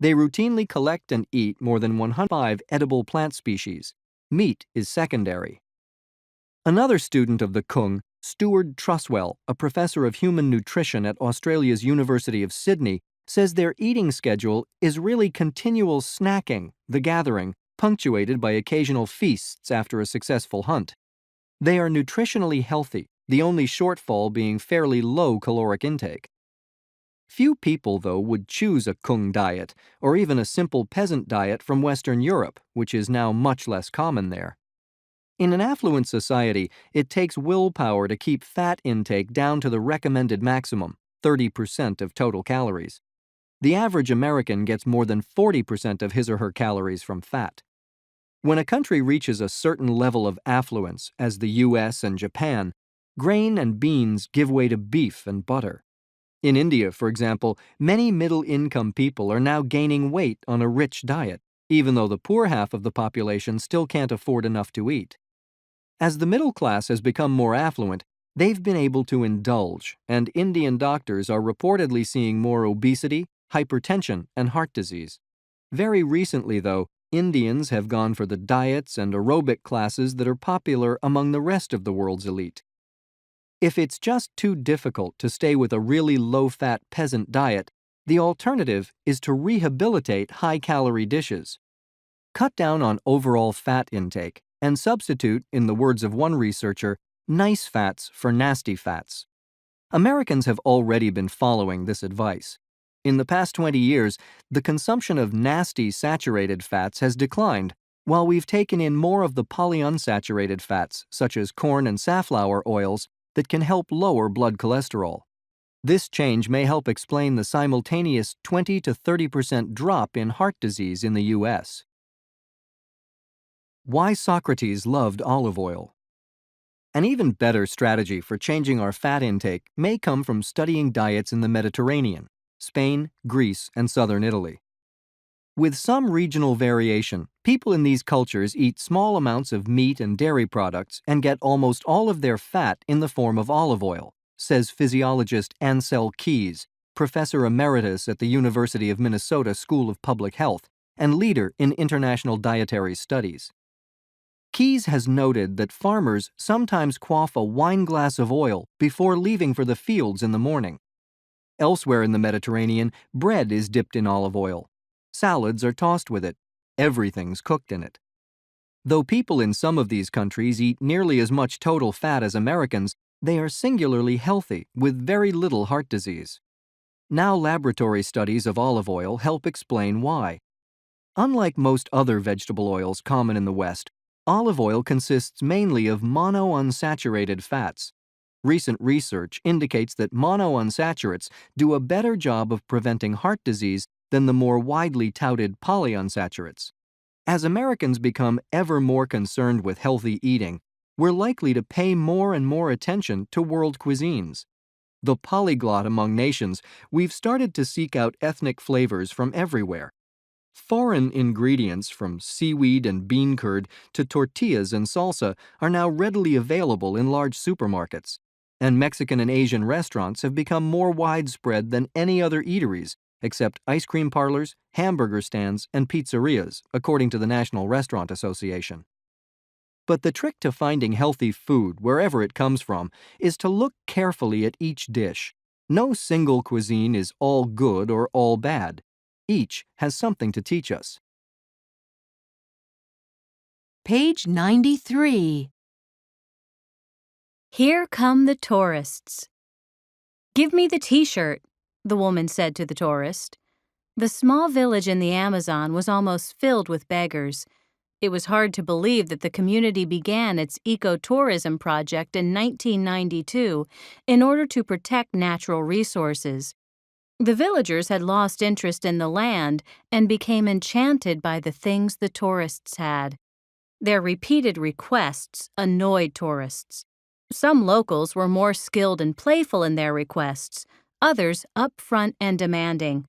They routinely collect and eat more than 105 edible plant species. Meat is secondary. Another student of the Kung, Stuart Truswell, a professor of human nutrition at Australia's University of Sydney, says their eating schedule is really continual snacking, the gathering, punctuated by occasional feasts after a successful hunt. They are nutritionally healthy, the only shortfall being fairly low caloric intake. Few people, though, would choose a Kung diet, or even a simple peasant diet from Western Europe, which is now much less common there. In an affluent society, it takes willpower to keep fat intake down to the recommended maximum, 30% of total calories. The average American gets more than 40% of his or her calories from fat. When a country reaches a certain level of affluence, as the US and Japan, grain and beans give way to beef and butter. In India, for example, many middle-income people are now gaining weight on a rich diet, even though the poor half of the population still can't afford enough to eat. As the middle class has become more affluent, they've been able to indulge, and Indian doctors are reportedly seeing more obesity, hypertension, and heart disease. Very recently, though, Indians have gone for the diets and aerobic classes that are popular among the rest of the world's elite. If it's just too difficult to stay with a really low-fat peasant diet, the alternative is to rehabilitate high-calorie dishes. Cut down on overall fat intake and substitute, in the words of one researcher, nice fats for nasty fats. Americans have already been following this advice. In the past 20 years, the consumption of nasty saturated fats has declined, while we've taken in more of the polyunsaturated fats, such as corn and safflower oils, that can help lower blood cholesterol. This change may help explain the simultaneous 20 to 30% drop in heart disease in the U.S. Why Socrates loved olive oil. An even better strategy for changing our fat intake may come from studying diets in the Mediterranean, Spain, Greece, and southern Italy. With some regional variation, people in these cultures eat small amounts of meat and dairy products and get almost all of their fat in the form of olive oil, says physiologist Ansel Keys, professor emeritus at the University of Minnesota School of Public Health and leader in international dietary studies. Keys has noted that farmers sometimes quaff a wine glass of oil before leaving for the fields in the morning. Elsewhere in the Mediterranean, bread is dipped in olive oil. Salads are tossed with it. Everything's cooked in it. Though people in some of these countries eat nearly as much total fat as Americans, they are singularly healthy with very little heart disease. Now laboratory studies of olive oil help explain why. Unlike most other vegetable oils common in the West, olive oil consists mainly of monounsaturated fats. Recent research indicates that monounsaturates do a better job of preventing heart disease than the more widely touted polyunsaturates. As Americans become ever more concerned with healthy eating, we're likely to pay more and more attention to world cuisines. The polyglot among nations, we've started to seek out ethnic flavors from everywhere. Foreign ingredients from seaweed and bean curd to tortillas and salsa are now readily available in large supermarkets, and Mexican and Asian restaurants have become more widespread than any other eateries, except ice cream parlors, hamburger stands, and pizzerias, according to the National Restaurant Association. But the trick to finding healthy food, wherever it comes from, is to look carefully at each dish. No single cuisine is all good or all bad. Each has something to teach us. Page 93. Here come the tourists. Give me the t-shirt, the woman said to the tourist. The small village in the Amazon was almost filled with beggars. It was hard to believe that the community began its ecotourism project in 1992 in order to protect natural resources. The villagers had lost interest in the land and became enchanted by the things the tourists had. Their repeated requests annoyed tourists. Some locals were more skilled and playful in their requests, others upfront and demanding.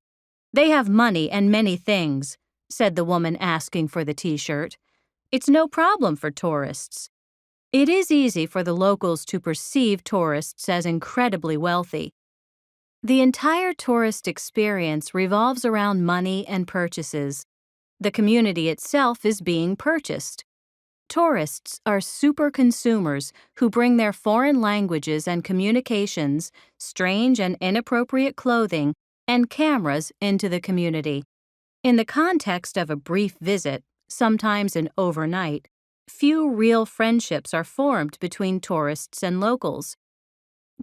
"They have money and many things," said the woman asking for the t-shirt. "It's no problem for tourists." It is easy for the locals to perceive tourists as incredibly wealthy. The entire tourist experience revolves around money and purchases. The community itself is being purchased. Tourists are super consumers who bring their foreign languages and communications, strange and inappropriate clothing, and cameras into the community. In the context of a brief visit, sometimes an overnight, few real friendships are formed between tourists and locals.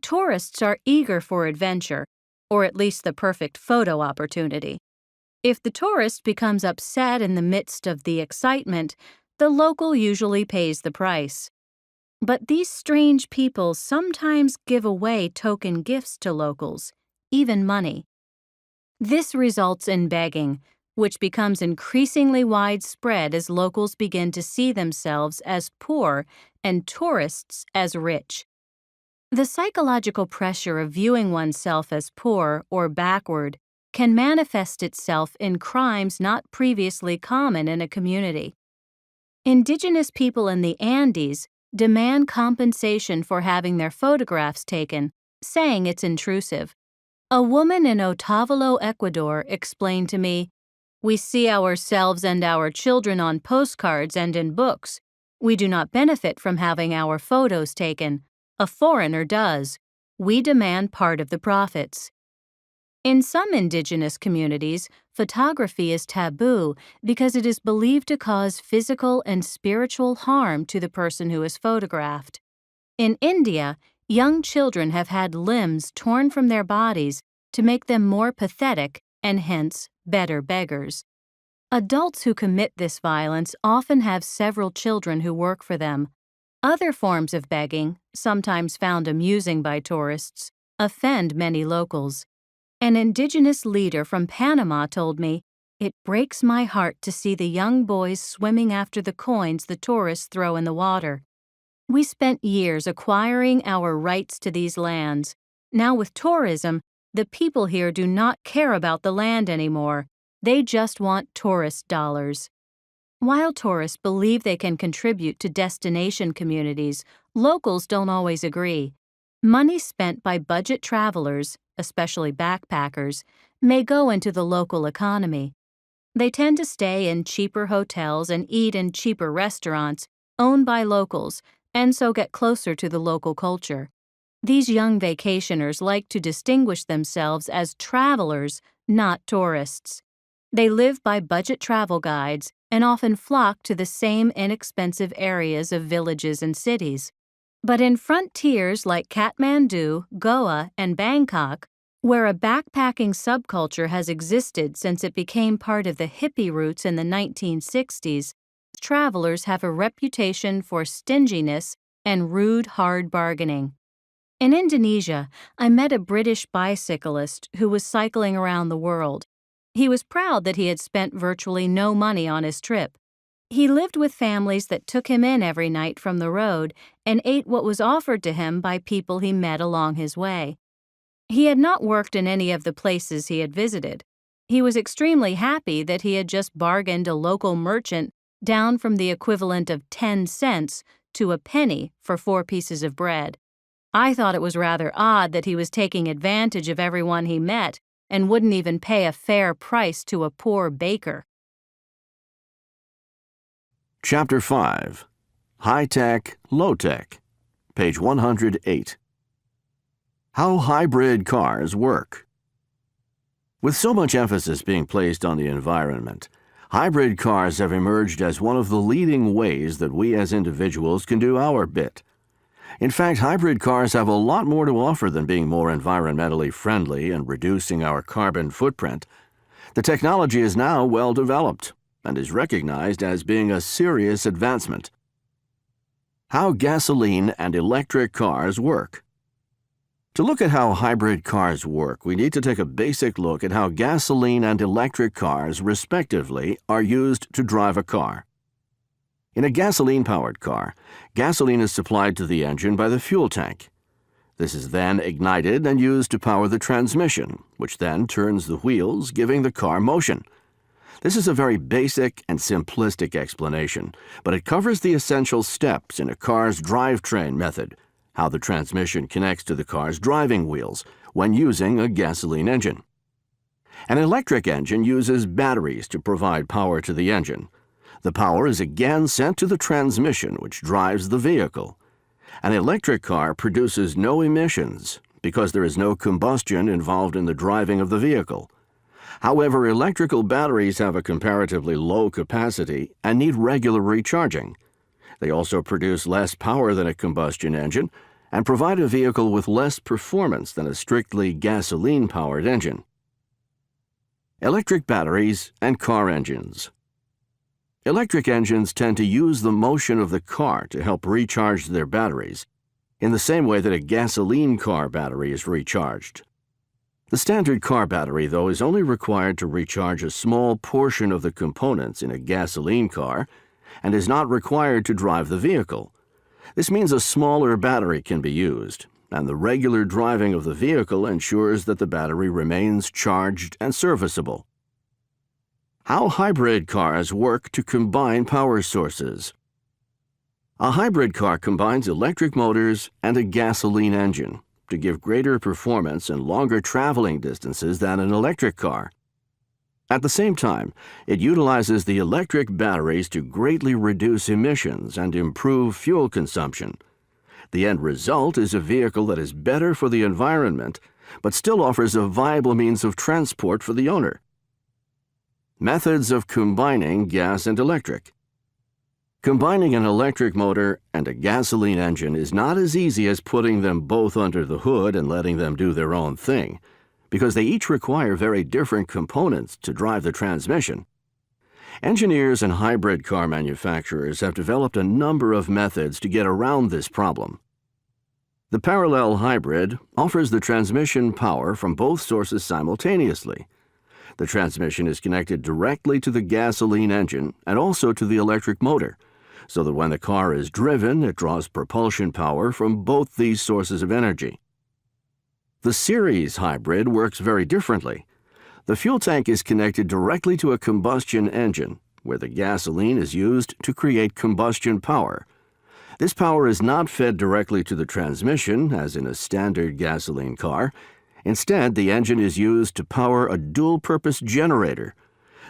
Tourists are eager for adventure, or at least the perfect photo opportunity. If the tourist becomes upset in the midst of the excitement, the local usually pays the price. But these strange people sometimes give away token gifts to locals, even money. This results in begging, which becomes increasingly widespread as locals begin to see themselves as poor and tourists as rich. The psychological pressure of viewing oneself as poor or backward can manifest itself in crimes not previously common in a community. Indigenous people in the Andes demand compensation for having their photographs taken, saying it's intrusive. A woman in Otavalo, Ecuador, explained to me, "We see ourselves and our children on postcards and in books. We do not benefit from having our photos taken. A foreigner does. We demand part of the profits." In some indigenous communities, photography is taboo because it is believed to cause physical and spiritual harm to the person who is photographed. In India, young children have had limbs torn from their bodies to make them more pathetic and hence better beggars. Adults who commit this violence often have several children who work for them. Other forms of begging, sometimes found amusing by tourists, offend many locals. An indigenous leader from Panama told me, "It breaks my heart to see the young boys swimming after the coins the tourists throw in the water. We spent years acquiring our rights to these lands. Now with tourism, the people here do not care about the land anymore. They just want tourist dollars." While tourists believe they can contribute to destination communities, locals don't always agree. Money spent by budget travelers, especially backpackers, may go into the local economy. They tend to stay in cheaper hotels and eat in cheaper restaurants owned by locals, and so get closer to the local culture. These young vacationers like to distinguish themselves as travelers, not tourists. They live by budget travel guides and often flock to the same inexpensive areas of villages and cities. But in frontiers like Kathmandu, Goa, and Bangkok, where a backpacking subculture has existed since it became part of the hippie roots in the 1960s, travelers have a reputation for stinginess and rude, hard bargaining. In Indonesia, I met a British bicyclist who was cycling around the world. He was proud that he had spent virtually no money on his trip. He lived with families that took him in every night from the road and ate what was offered to him by people he met along his way. He had not worked in any of the places he had visited. He was extremely happy that he had just bargained a local merchant down from the equivalent of 10 cents to a penny for 4 pieces of bread. I thought it was rather odd that he was taking advantage of everyone he met and wouldn't even pay a fair price to a poor baker. Chapter 5. High-Tech, Low-Tech, page 108. How hybrid cars work. With so much emphasis being placed on the environment, hybrid cars have emerged as one of the leading ways that we as individuals can do our bit. In fact, hybrid cars have a lot more to offer than being more environmentally friendly and reducing our carbon footprint. The technology is now well developed and is recognized as being a serious advancement. How gasoline and electric cars work. To look at how hybrid cars work, we need to take a basic look at how gasoline and electric cars, respectively, are used to drive a car. In a gasoline-powered car, gasoline is supplied to the engine by the fuel tank. This is then ignited and used to power the transmission, which then turns the wheels, giving the car motion. This is a very basic and simplistic explanation, but it covers the essential steps in a car's drivetrain method, how the transmission connects to the car's driving wheels when using a gasoline engine. An electric engine uses batteries to provide power to the engine. The power is again sent to the transmission, which drives the vehicle. An electric car produces no emissions because there is no combustion involved in the driving of the vehicle. However, electrical batteries have a comparatively low capacity and need regular recharging. They also produce less power than a combustion engine and provide a vehicle with less performance than a strictly gasoline-powered engine. Electric batteries and car engines. Electric engines tend to use the motion of the car to help recharge their batteries, in the same way that a gasoline car battery is recharged. The standard car battery, though, is only required to recharge a small portion of the components in a gasoline car and is not required to drive the vehicle. This means a smaller battery can be used, and the regular driving of the vehicle ensures that the battery remains charged and serviceable. How hybrid cars work to combine power sources. A hybrid car combines electric motors and a gasoline engine to give greater performance and longer traveling distances than an electric car. At the same time, it utilizes the electric batteries to greatly reduce emissions and improve fuel consumption. The end result is a vehicle that is better for the environment, but still offers a viable means of transport for the owner. Methods of combining gas and electric. Combining an electric motor and a gasoline engine is not as easy as putting them both under the hood and letting them do their own thing, because they each require very different components to drive the transmission. Engineers and hybrid car manufacturers have developed a number of methods to get around this problem. The parallel hybrid offers the transmission power from both sources simultaneously. The transmission is connected directly to the gasoline engine and also to the electric motor, so that when the car is driven, it draws propulsion power from both these sources of energy. The series hybrid works very differently. The fuel tank is connected directly to a combustion engine, where the gasoline is used to create combustion power. This power is not fed directly to the transmission, as in a standard gasoline car. Instead, the engine is used to power a dual-purpose generator.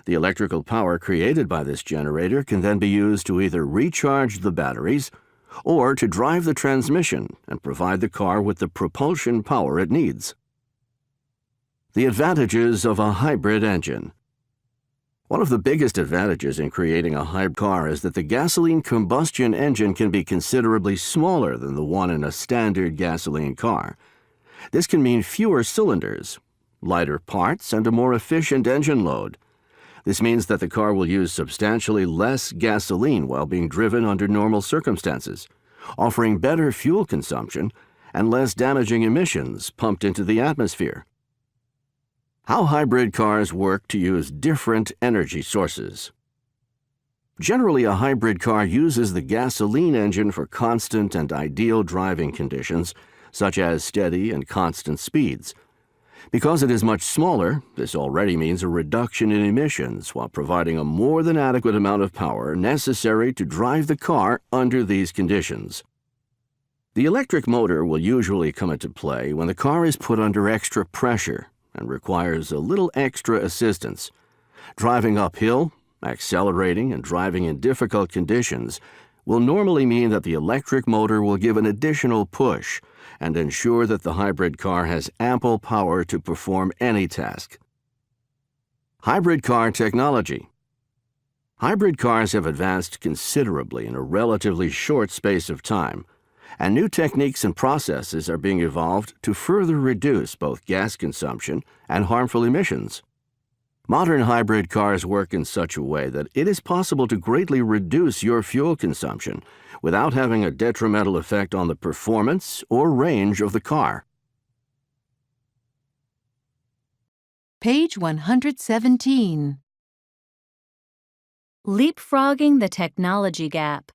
The electrical power created by this generator can then be used to either recharge the batteries or to drive the transmission and provide the car with the propulsion power it needs. The advantages of a hybrid engine. One of the biggest advantages in creating a hybrid car is that the gasoline combustion engine can be considerably smaller than the one in a standard gasoline car. This can mean fewer cylinders, lighter parts, and a more efficient engine load. This means that the car will use substantially less gasoline while being driven under normal circumstances, offering better fuel consumption and less damaging emissions pumped into the atmosphere. How hybrid cars work to use different energy sources. Generally, a hybrid car uses the gasoline engine for constant and ideal driving conditions, such as steady and constant speeds. Because it is much smaller, this already means a reduction in emissions while providing a more than adequate amount of power necessary to drive the car under these conditions. The electric motor will usually come into play when the car is put under extra pressure and requires a little extra assistance. Driving uphill, accelerating, and driving in difficult conditions will normally mean that the electric motor will give an additional push and ensure that the hybrid car has ample power to perform any task. Hybrid car technology. Hybrid cars have advanced considerably in a relatively short space of time, and new techniques and processes are being evolved to further reduce both gas consumption and harmful emissions. Modern hybrid cars work in such a way that it is possible to greatly reduce your fuel consumption without having a detrimental effect on the performance or range of the car. Page 117. Leapfrogging the technology gap.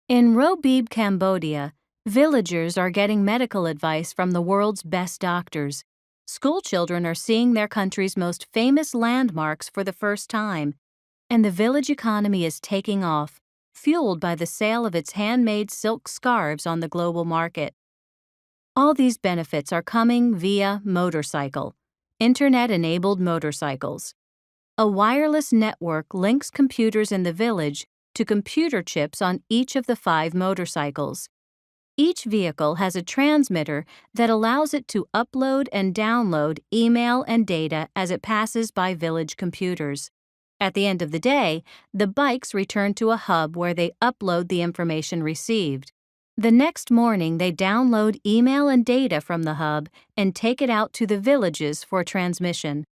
In Robib, Cambodia, villagers are getting medical advice from the world's best doctors. School children are seeing their country's most famous landmarks for the first time, and the village economy is taking off, fueled by the sale of its handmade silk scarves on the global market. All these benefits are coming via motorcycle, internet-enabled motorcycles. A wireless network links computers in the village to computer chips on each of the 5 motorcycles. Each vehicle has a transmitter that allows it to upload and download email and data as it passes by village computers. At the end of the day, the bikes return to a hub where they upload the information received. The next morning, they download email and data from the hub and take it out to the villages for transmission.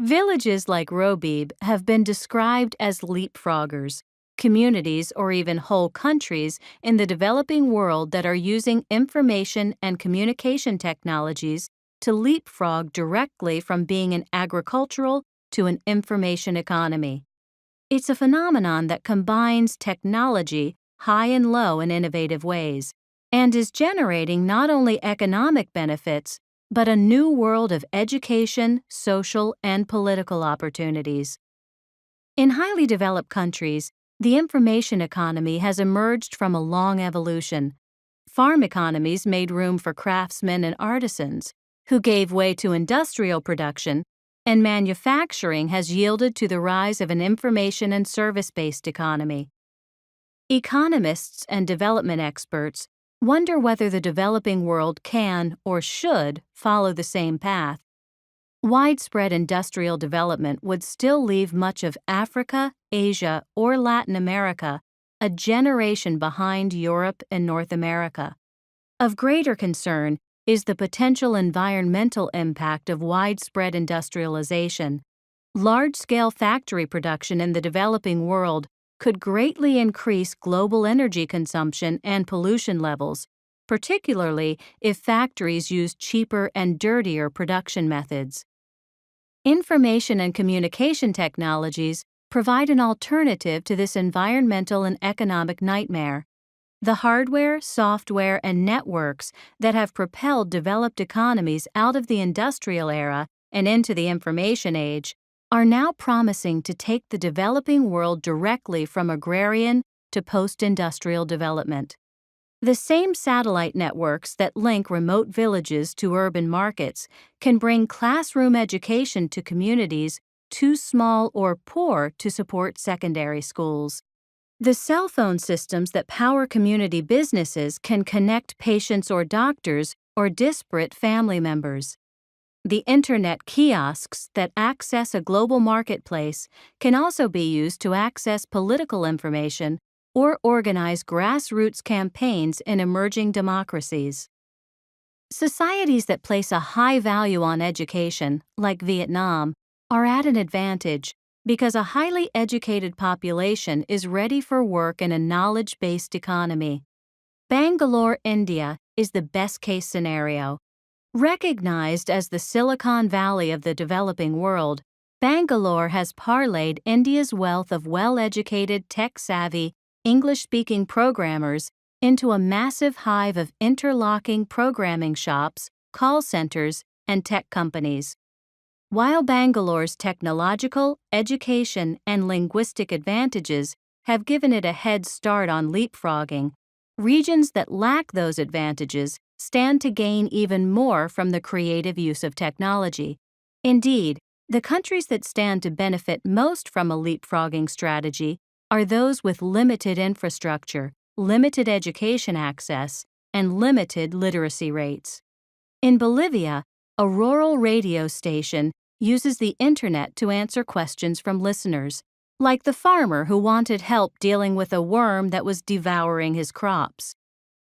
Villages like Robib have been described as leapfroggers, communities or even whole countries in the developing world that are using information and communication technologies to leapfrog directly from being an agricultural to an information economy. It's a phenomenon that combines technology, high and low in innovative ways, and is generating not only economic benefits, but a new world of education, social, and political opportunities. In highly developed countries, the information economy has emerged from a long evolution. Farm economies made room for craftsmen and artisans, who gave way to industrial production, and manufacturing has yielded to the rise of an information and service-based economy. Economists and development experts wonder whether the developing world can or should follow the same path. Widespread industrial development would still leave much of Africa, Asia, or Latin America a generation behind Europe and North America. Of greater concern is the potential environmental impact of widespread industrialization. Large-scale factory production in the developing world could greatly increase global energy consumption and pollution levels, particularly if factories use cheaper and dirtier production methods. Information and communication technologies provide an alternative to this environmental and economic nightmare. The hardware, software, and networks that have propelled developed economies out of the industrial era and into the information age are now promising to take the developing world directly from agrarian to post-industrial development. The same satellite networks that link remote villages to urban markets can bring classroom education to communities too small or poor to support secondary schools. The cell phone systems that power community businesses can connect patients or doctors or disparate family members. The internet kiosks that access a global marketplace can also be used to access political information or organize grassroots campaigns in emerging democracies. Societies that place a high value on education, like Vietnam, are at an advantage because a highly educated population is ready for work in a knowledge-based economy. Bangalore, India, is the best-case scenario. Recognized as the Silicon Valley of the developing world, Bangalore has parlayed India's wealth of well-educated, tech-savvy, English-speaking programmers into a massive hive of interlocking programming shops, call centers, and tech companies. While Bangalore's technological, education, and linguistic advantages have given it a head start on leapfrogging, regions that lack those advantages stand to gain even more from the creative use of technology. Indeed, the countries that stand to benefit most from a leapfrogging strategy are those with limited infrastructure, limited education access, and limited literacy rates. In Bolivia, a rural radio station uses the internet to answer questions from listeners, like the farmer who wanted help dealing with a worm that was devouring his crops.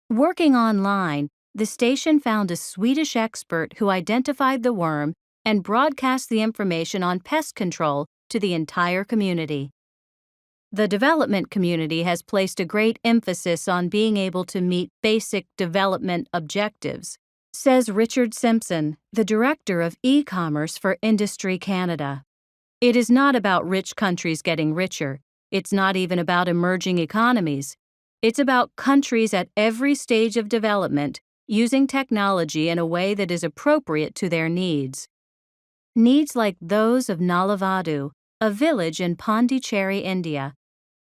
Working online, the station found a Swedish expert who identified the worm and broadcast the information on pest control to the entire community. The development community has placed a great emphasis on being able to meet basic development objectives, says Richard Simpson, the director of e-commerce for Industry Canada. It is not about rich countries getting richer. It's not even about emerging economies. It's about countries at every stage of development using technology in a way that is appropriate to their needs. Needs like those of Nalavadu, a village in Pondicherry, India,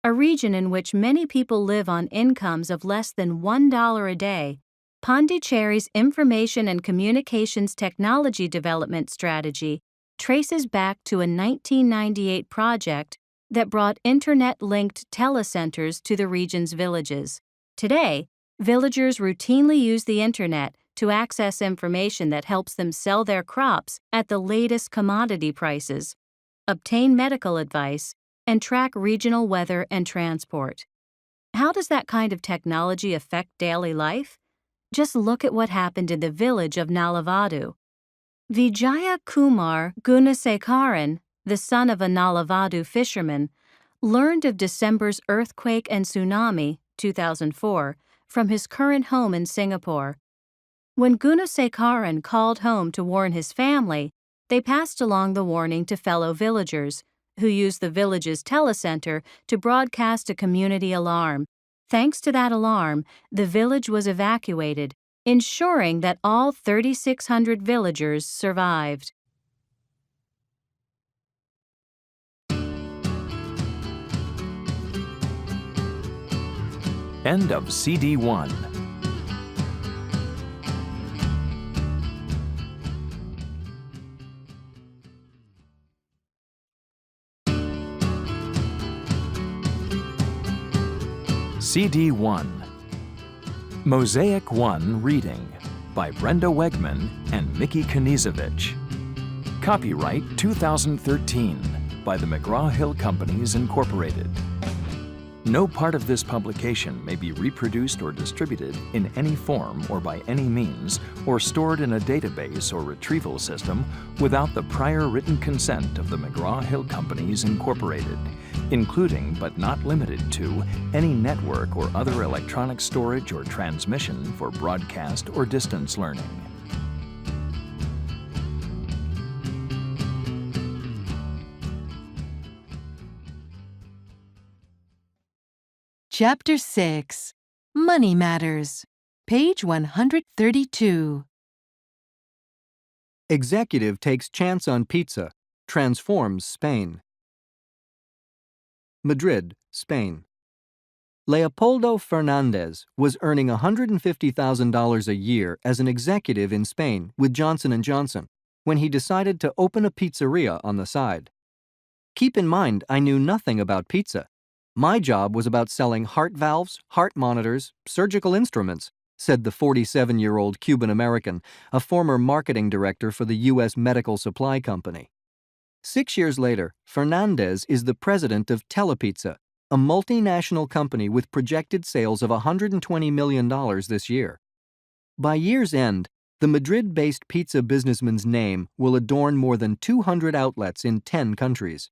a region in which many people live on incomes of less than $1 a day. Pondicherry's information and communications technology development strategy traces back to a 1998 project that brought internet-linked telecenters to the region's villages. Today, villagers routinely use the internet to access information that helps them sell their crops at the latest commodity prices, obtain medical advice, and track regional weather and transport. How does that kind of technology affect daily life? Just look at what happened in the village of Nalavadu. Vijaya Kumar Gunasekaran, the son of a Nalavadu fisherman, learned of December's earthquake and tsunami, 2004, from his current home in Singapore. When Gunasekaran called home to warn his family, they passed along the warning to fellow villagers, who used the village's telecenter to broadcast a community alarm. Thanks to that alarm, the village was evacuated, ensuring that all 3,600 villagers survived. End of CD 1. CD 1. Mosaic 1 Reading by Brenda Wegman and Mickey Kniezevich. Copyright 2013 by the McGraw-Hill Companies, Incorporated. No part of this publication may be reproduced or distributed in any form or by any means, or stored in a database or retrieval system without the prior written consent of the McGraw-Hill Companies, Incorporated, including but not limited to any network or other electronic storage or transmission for broadcast or distance learning. Chapter 6. Money Matters. Page 132. Executive takes chance on pizza, transforms Spain. Madrid, Spain. Leopoldo Fernandez was earning $150,000 a year as an executive in Spain with Johnson & Johnson when he decided to open a pizzeria on the side. Keep in mind, I knew nothing about pizza. My job was about selling heart valves, heart monitors, surgical instruments, said the 47-year-old Cuban-American, a former marketing director for the U.S. Medical Supply Company. 6 years later, Fernandez is the president of Telepizza, a multinational company with projected sales of $120 million this year. By year's end, the Madrid-based pizza businessman's name will adorn more than 200 outlets in 10 countries.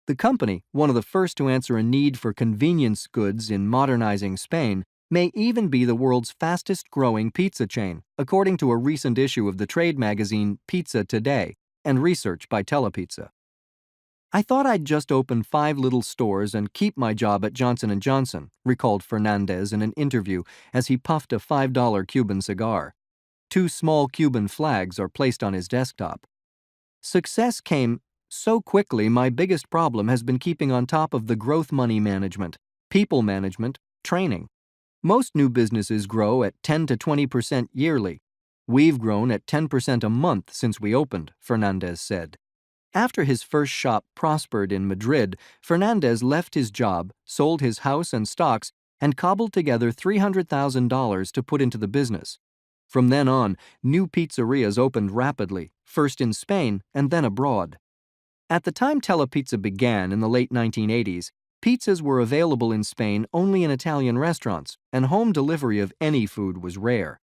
The company, one of the first to answer a need for convenience goods in modernizing Spain, may even be the world's fastest-growing pizza chain, according to a recent issue of the trade magazine Pizza Today and research by Telepizza. I thought I'd just open 5 little stores and keep my job at Johnson & Johnson, recalled Fernandez in an interview as he puffed a $5 Cuban cigar. 2 small Cuban flags are placed on his desktop. Success came so quickly. My biggest problem has been keeping on top of the growth money management, people management, training. Most new businesses grow at 10 to 20% yearly. We've grown at 10% a month since we opened, Fernandez said. After his first shop prospered in Madrid, Fernandez left his job, sold his house and stocks, and cobbled together $300,000 to put into the business. From then on, new pizzerias opened rapidly, first in Spain and then abroad. At the time Telepizza began in the late 1980s, pizzas were available in Spain only in Italian restaurants, and home delivery of any food was rare.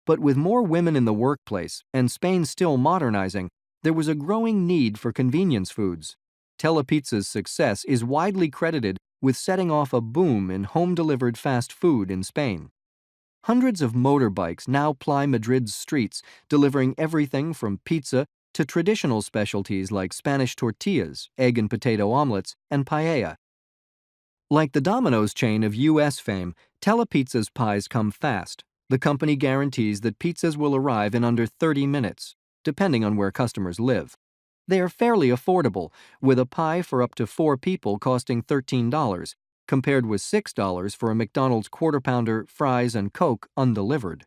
But with more women in the workplace and Spain still modernizing, there was a growing need for convenience foods. Telepizza's success is widely credited with setting off a boom in home-delivered fast food in Spain. Hundreds of motorbikes now ply Madrid's streets, delivering everything from pizza to traditional specialties like Spanish tortillas, egg and potato omelets, and paella. Like the Domino's chain of U.S. fame, Telepizza's pies come fast. The company guarantees that pizzas will arrive in under 30 minutes, depending on where customers live. They are fairly affordable, with a pie for up to 4 people costing $13, compared with $6 for a McDonald's Quarter Pounder, fries, and Coke undelivered.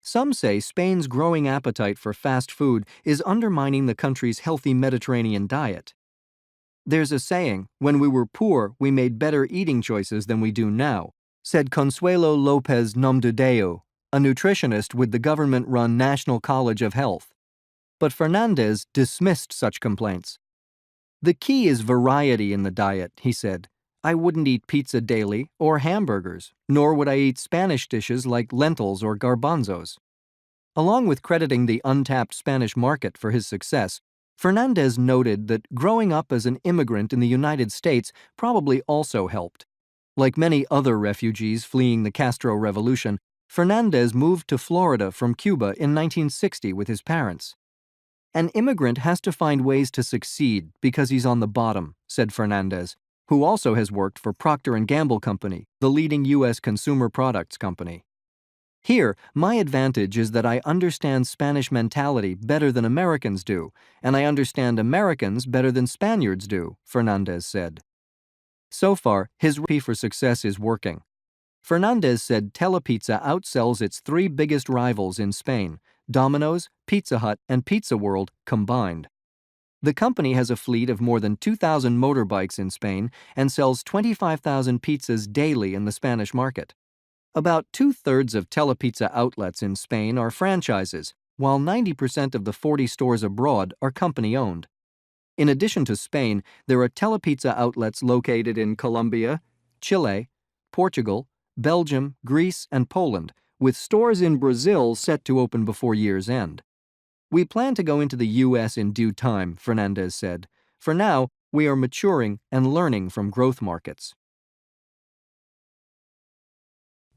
Some say Spain's growing appetite for fast food is undermining the country's healthy Mediterranean diet. There's a saying, when we were poor, we made better eating choices than we do now, said Consuelo Lopez Nomdedeu, a nutritionist with the government-run National College of Health. But Fernandez dismissed such complaints. The key is variety in the diet, he said. I wouldn't eat pizza daily or hamburgers, nor would I eat Spanish dishes like lentils or garbanzos. Along with crediting the untapped Spanish market for his success, Fernandez noted that growing up as an immigrant in the United States probably also helped. Like many other refugees fleeing the Castro Revolution, Fernandez moved to Florida from Cuba in 1960 with his parents. An immigrant has to find ways to succeed because he's on the bottom, said Fernandez, who also has worked for Procter & Gamble Company, the leading U.S. consumer products company. Here, my advantage is that I understand Spanish mentality better than Americans do, and I understand Americans better than Spaniards do, Fernandez said. So far, his recipe for success is working. Fernandez said Telepizza outsells its 3 biggest rivals in Spain, Domino's, Pizza Hut, and Pizza World combined. The company has a fleet of more than 2,000 motorbikes in Spain and sells 25,000 pizzas daily in the Spanish market. About 2/3 of Telepizza outlets in Spain are franchises, while 90% of the 40 stores abroad are company-owned. In addition to Spain, there are Telepizza outlets located in Colombia, Chile, Portugal, Belgium, Greece, and Poland, with stores in Brazil set to open before year's end. We plan to go into the U.S. in due time, Fernandez said. For now, we are maturing and learning from growth markets.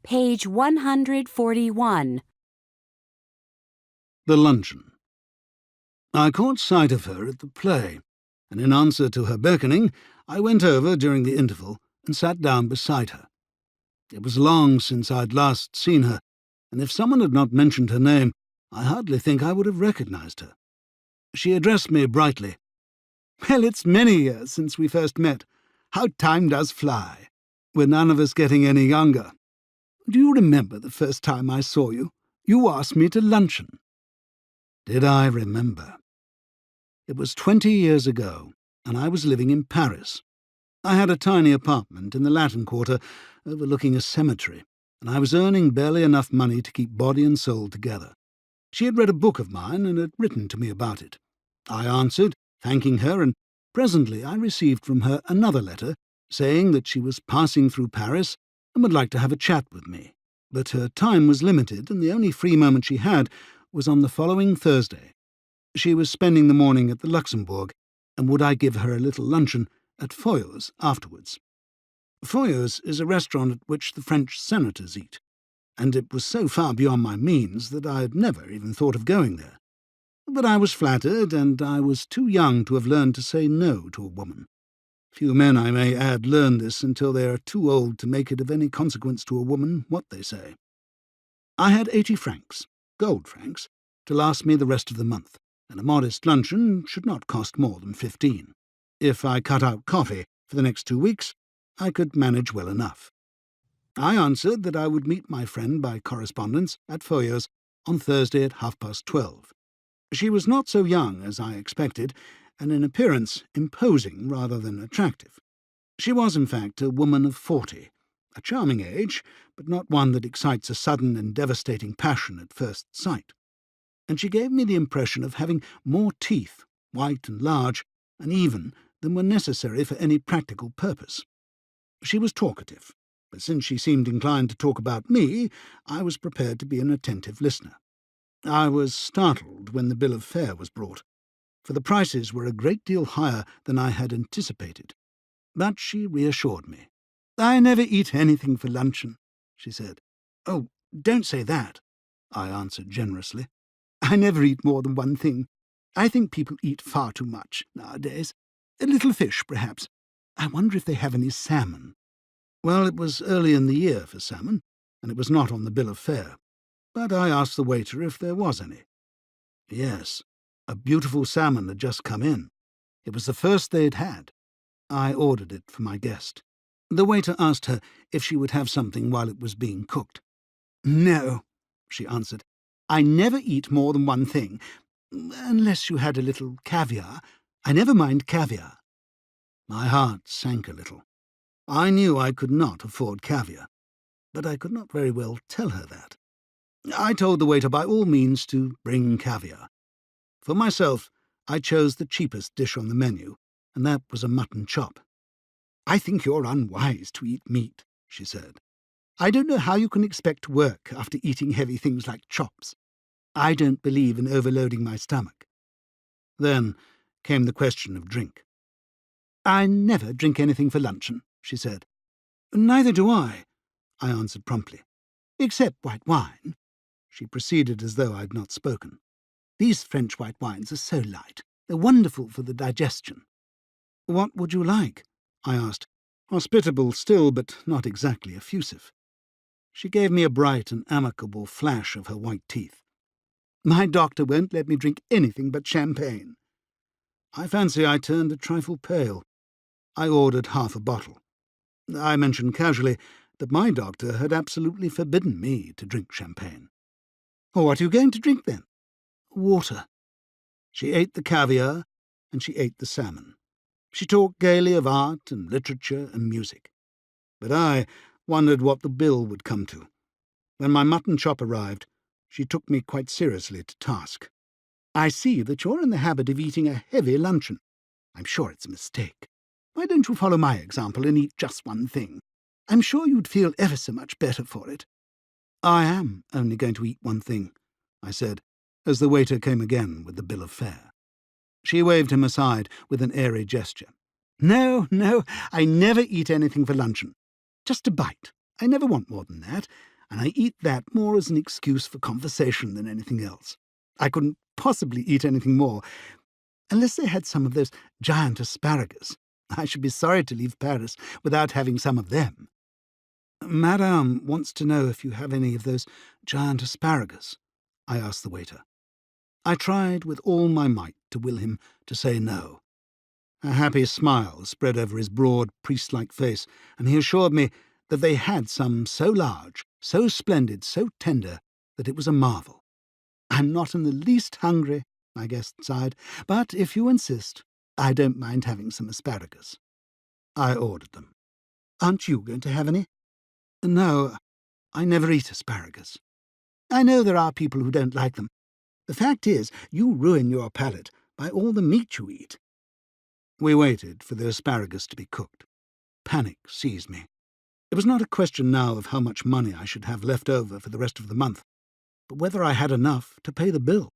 Page 141. The luncheon. I caught sight of her at the play, and in answer to her beckoning, I went over during the interval and sat down beside her. It was long since I'd last seen her, and if someone had not mentioned her name, I hardly think I would have recognized her. She addressed me brightly. "Well, it's many years since we first met. How time does fly. We're none of us getting any younger. Do you remember the first time I saw you? You asked me to luncheon." Did I remember? It was 20 years ago, and I was living in Paris. I had a tiny apartment in the Latin Quarter overlooking a cemetery, and I was earning barely enough money to keep body and soul together. She had read a book of mine and had written to me about it. I answered, thanking her, and presently I received from her another letter saying that she was passing through Paris and would like to have a chat with me. But her time was limited, and the only free moment she had was on the following Thursday. She was spending the morning at the Luxembourg, and would I give her a little luncheon at Foyot's afterwards. Foyot's is a restaurant at which the French senators eat, and it was so far beyond my means that I had never even thought of going there. But I was flattered, and I was too young to have learned to say no to a woman. Few men, I may add, learn this until they are too old to make it of any consequence to a woman what they say. I had 80 francs, gold francs, to last me the rest of the month, and a modest luncheon should not cost more than 15. If I cut out coffee for the next 2 weeks, I could manage well enough. I answered that I would meet my friend by correspondence at Foyot's on Thursday at 12:30. She was not so young as I expected, and in appearance imposing rather than attractive. She was, in fact, a woman of 40, a charming age, but not one that excites a sudden and devastating passion at first sight. And she gave me the impression of having more teeth, white and large, and even, than were necessary for any practical purpose. She was talkative, but since she seemed inclined to talk about me, I was prepared to be an attentive listener. I was startled when the bill of fare was brought, for the prices were a great deal higher than I had anticipated. But she reassured me. "I never eat anything for luncheon," she said. "Oh, don't say that," I answered generously. "I never eat more than one thing. I think people eat far too much nowadays. A little fish, perhaps. I wonder if they have any salmon." Well, it was early in the year for salmon, and it was not on the bill of fare, but I asked the waiter if there was any. Yes, a beautiful salmon had just come in. It was the first they'd had. I ordered it for my guest. The waiter asked her if she would have something while it was being cooked. "No," she answered. "I never eat more than one thing, unless you had a little caviar. I never mind caviar." My heart sank a little. I knew I could not afford caviar, but I could not very well tell her that. I told the waiter by all means to bring caviar. For myself, I chose the cheapest dish on the menu, and that was a mutton chop. "I think you're unwise to eat meat," she said. "I don't know how you can expect to work after eating heavy things like chops. I don't believe in overloading my stomach." Then came the question of drink. "I never drink anything for luncheon," she said. "Neither do I," I answered promptly. "Except white wine." She proceeded as though I had not spoken. "These French white wines are so light. They're wonderful for the digestion." "What would you like?" I asked, hospitable still, but not exactly effusive. She gave me a bright and amicable flash of her white teeth. "My doctor won't let me drink anything but champagne." I fancy I turned a trifle pale. I ordered half a bottle. I mentioned casually that my doctor had absolutely forbidden me to drink champagne. "What are you going to drink, then?" "Water." She ate the caviar, and she ate the salmon. She talked gaily of art and literature and music. But I wondered what the bill would come to. When my mutton chop arrived, she took me quite seriously to task. "I see that you're in the habit of eating a heavy luncheon. I'm sure it's a mistake. Why don't you follow my example and eat just one thing? I'm sure you'd feel ever so much better for it." "I am only going to eat one thing," I said, as the waiter came again with the bill of fare. She waved him aside with an airy gesture. No, I never eat anything for luncheon. Just a bite. I never want more than that, and I eat that more as an excuse for conversation than anything else. I couldn't possibly eat anything more, unless they had some of those giant asparagus. I should be sorry to leave Paris without having some of them." "Madame wants to know if you have any of those giant asparagus," I asked the waiter. I tried with all my might to will him to say no. A happy smile spread over his broad, priest-like face, and he assured me that they had some so large, so splendid, so tender, that it was a marvel. "I'm not in the least hungry," my guest sighed, "but if you insist, I don't mind having some asparagus." I ordered them. "Aren't you going to have any?" "No, I never eat asparagus." "I know there are people who don't like them. The fact is, you ruin your palate by all the meat you eat." We waited for the asparagus to be cooked. Panic seized me. It was not a question now of how much money I should have left over for the rest of the month, but whether I had enough to pay the bill.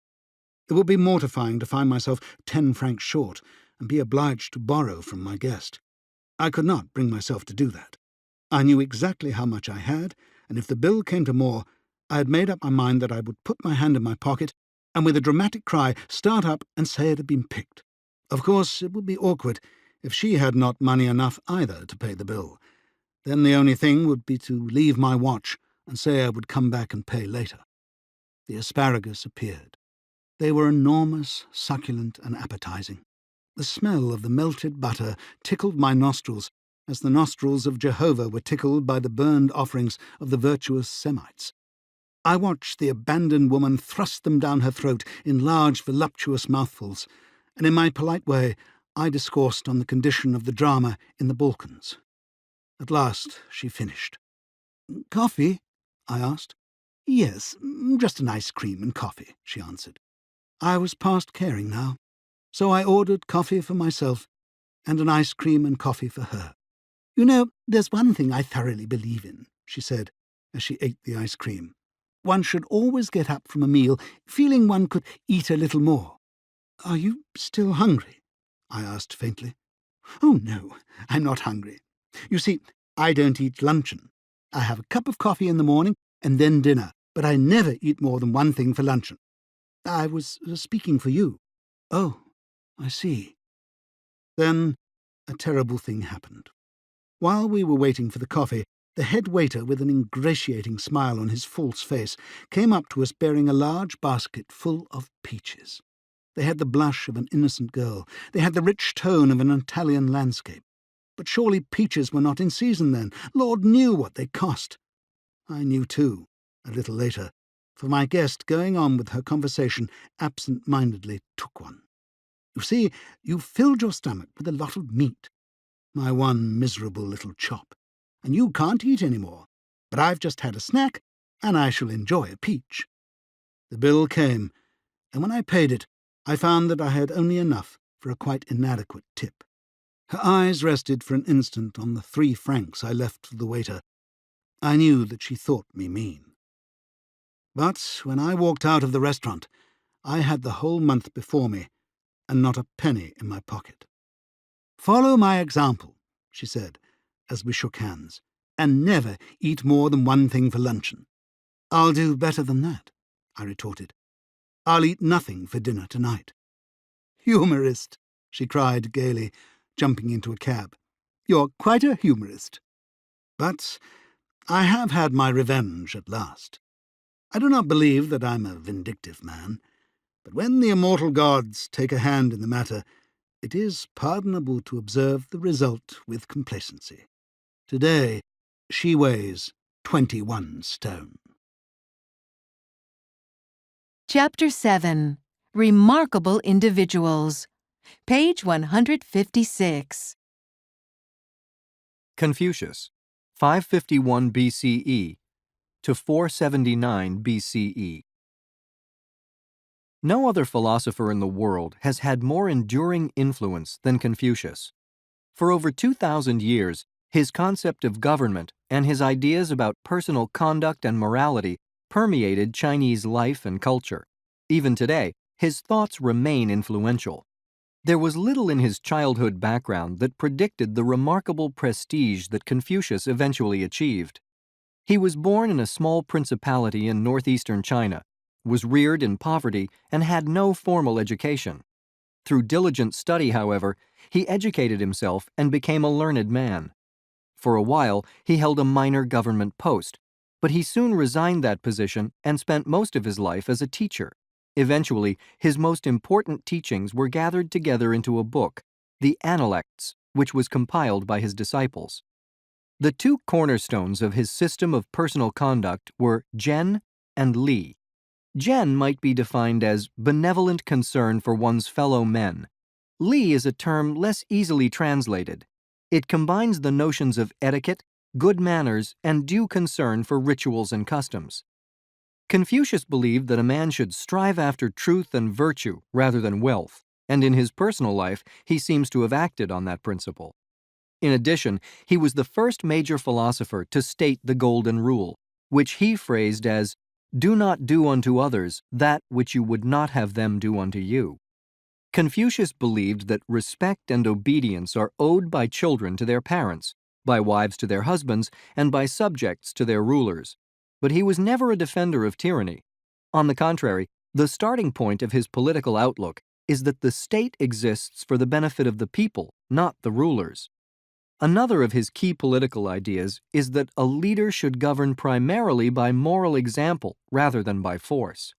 It would be mortifying to find myself 10 francs short and be obliged to borrow from my guest. I could not bring myself to do that. I knew exactly how much I had, and if the bill came to more, I had made up my mind that I would put my hand in my pocket and with a dramatic cry start up and say it had been picked. Of course, it would be awkward if she had not money enough either to pay the bill. Then the only thing would be to leave my watch and say I would come back and pay later. The asparagus appeared. They were enormous, succulent, and appetizing. The smell of the melted butter tickled my nostrils as the nostrils of Jehovah were tickled by the burned offerings of the virtuous Semites. I watched the abandoned woman thrust them down her throat in large, voluptuous mouthfuls, and in my polite way I discoursed on the condition of the drama in the Balkans. At last she finished. "Coffee?" I asked. "Yes, just an ice cream and coffee," she answered. I was past caring now, so I ordered coffee for myself and an ice cream and coffee for her. "You know, there's one thing I thoroughly believe in," she said as she ate the ice cream. "One should always get up from a meal feeling one could eat a little more." "Are you still hungry?" I asked faintly. "Oh, no, I'm not hungry. You see, I don't eat luncheon. I have a cup of coffee in the morning and then dinner, but I never eat more than one thing for luncheon. I was speaking for you." "Oh, I see." Then a terrible thing happened. While we were waiting for the coffee, the head waiter, with an ingratiating smile on his false face, came up to us bearing a large basket full of peaches. They had the blush of an innocent girl. They had the rich tone of an Italian landscape. But surely peaches were not in season then. Lord knew what they cost. I knew too, a little later, for my guest, going on with her conversation, absent-mindedly took one. You see, you've filled your stomach with a lot of meat, my one miserable little chop, and you can't eat any more. But I've just had a snack, and I shall enjoy a peach. The bill came, and when I paid it, I found that I had only enough for a quite inadequate tip. Her eyes rested for an instant on the 3 francs I left for the waiter. I knew that she thought me mean. But when I walked out of the restaurant, I had the whole month before me, and not a penny in my pocket. "Follow my example," she said, as we shook hands, "and never eat more than one thing for luncheon." "I'll do better than that," I retorted. "I'll eat nothing for dinner tonight." "Humorist," she cried gaily, jumping into a cab. "You're quite a humorist." But I have had my revenge at last. I do not believe that I'm a vindictive man, but when the immortal gods take a hand in the matter, it is pardonable to observe the result with complacency. Today, she weighs 21 stone. Chapter 7. Remarkable Individuals. Page 156. Confucius, 551 BCE to 479 BCE. No other philosopher in the world has had more enduring influence than Confucius. For over 2,000 years, his concept of government and his ideas about personal conduct and morality permeated Chinese life and culture. Even today, his thoughts remain influential. There was little in his childhood background that predicted the remarkable prestige that Confucius eventually achieved. He was born in a small principality in northeastern China, was reared in poverty, and had no formal education. Through diligent study, however, he educated himself and became a learned man. For a while, he held a minor government post, but he soon resigned that position and spent most of his life as a teacher. Eventually, his most important teachings were gathered together into a book, the Analects, which was compiled by his disciples. The 2 cornerstones of his system of personal conduct were Zhen and Li. Zhen might be defined as benevolent concern for one's fellow men. Li is a term less easily translated. It combines the notions of etiquette, good manners, and due concern for rituals and customs. Confucius believed that a man should strive after truth and virtue rather than wealth, and in his personal life he seems to have acted on that principle. In addition, he was the first major philosopher to state the Golden Rule, which he phrased as, "Do not do unto others that which you would not have them do unto you." Confucius believed that respect and obedience are owed by children to their parents, by wives to their husbands, and by subjects to their rulers. But he was never a defender of tyranny. On the contrary, the starting point of his political outlook is that the state exists for the benefit of the people, not the rulers. Another of his key political ideas is that a leader should govern primarily by moral example rather than by force.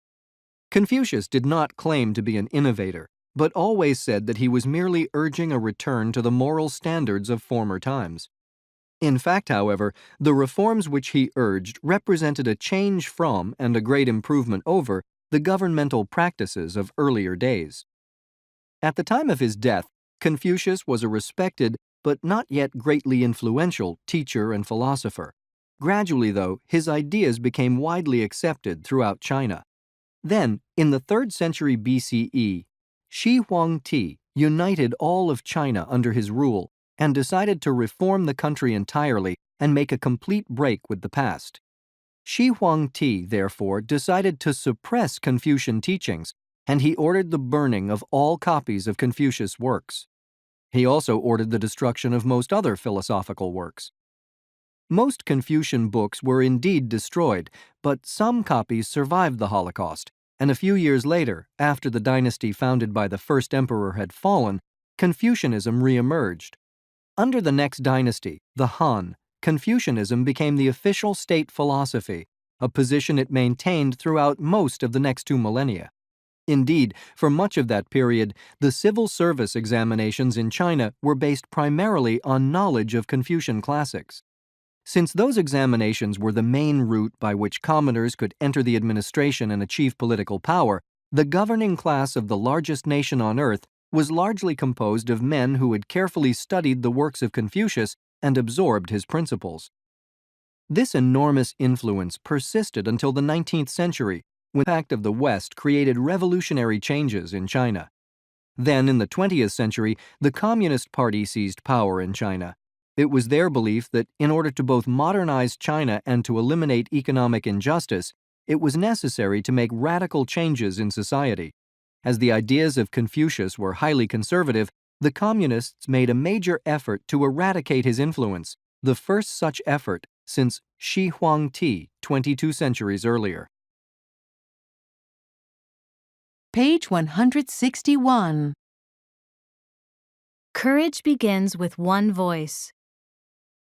Confucius did not claim to be an innovator, but always said that he was merely urging a return to the moral standards of former times. In fact, however, the reforms which he urged represented a change from and a great improvement over the governmental practices of earlier days. At the time of his death, Confucius was a respected but not yet greatly influential teacher and philosopher. Gradually, though, his ideas became widely accepted throughout China. Then, in the 3rd century BCE, Shi Huangti united all of China under his rule and decided to reform the country entirely and make a complete break with the past. Shi Huangti, therefore, decided to suppress Confucian teachings, and he ordered the burning of all copies of Confucius' works. He also ordered the destruction of most other philosophical works. Most Confucian books were indeed destroyed, but some copies survived the Holocaust, and a few years later, after the dynasty founded by the first emperor had fallen, Confucianism re-emerged. Under the next dynasty, the Han, Confucianism became the official state philosophy, a position it maintained throughout most of the next 2 millennia. Indeed, for much of that period, the civil service examinations in China were based primarily on knowledge of Confucian classics. Since those examinations were the main route by which commoners could enter the administration and achieve political power, the governing class of the largest nation on earth was largely composed of men who had carefully studied the works of Confucius and absorbed his principles. This enormous influence persisted until the 19th century, when the impact of the West created revolutionary changes in China. Then, in the 20th century, the Communist Party seized power in China. It was their belief that in order to both modernize China and to eliminate economic injustice, it was necessary to make radical changes in society. As the ideas of Confucius were highly conservative, the Communists made a major effort to eradicate his influence, the first such effort since Shi Huangti 22 centuries earlier. Page 161. Courage begins with one voice.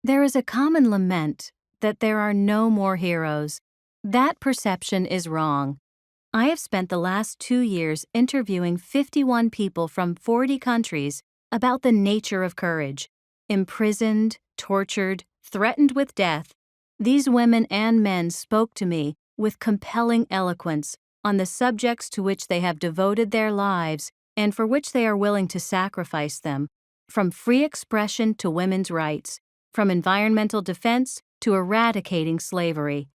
There is a common lament that there are no more heroes. That perception is wrong. I have spent the last 2 years interviewing 51 people from 40 countries about the nature of courage. Imprisoned, tortured, threatened with death, these women and men spoke to me with compelling eloquence on the subjects to which they have devoted their lives and for which they are willing to sacrifice them, from free expression to women's rights, from environmental defense to eradicating slavery.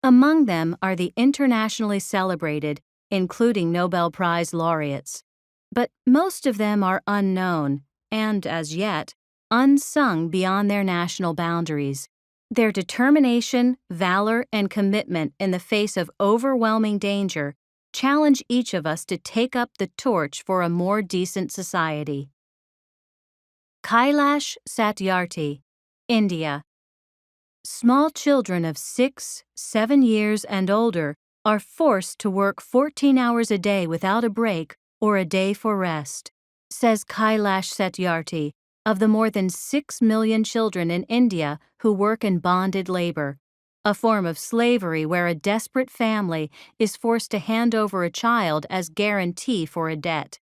Among them are the internationally celebrated, including Nobel Prize laureates. But most of them are unknown and, as yet, unsung beyond their national boundaries. Their determination, valor, and commitment in the face of overwhelming danger challenge each of us to take up the torch for a more decent society. Kailash Satyarthi, India. Small children of 6, 7 years and older are forced to work 14 hours a day without a break or a day for rest, says Kailash Satyarthi, of the more than 6 million children in India who work in bonded labor, a form of slavery where a desperate family is forced to hand over a child as guarantee for a debt.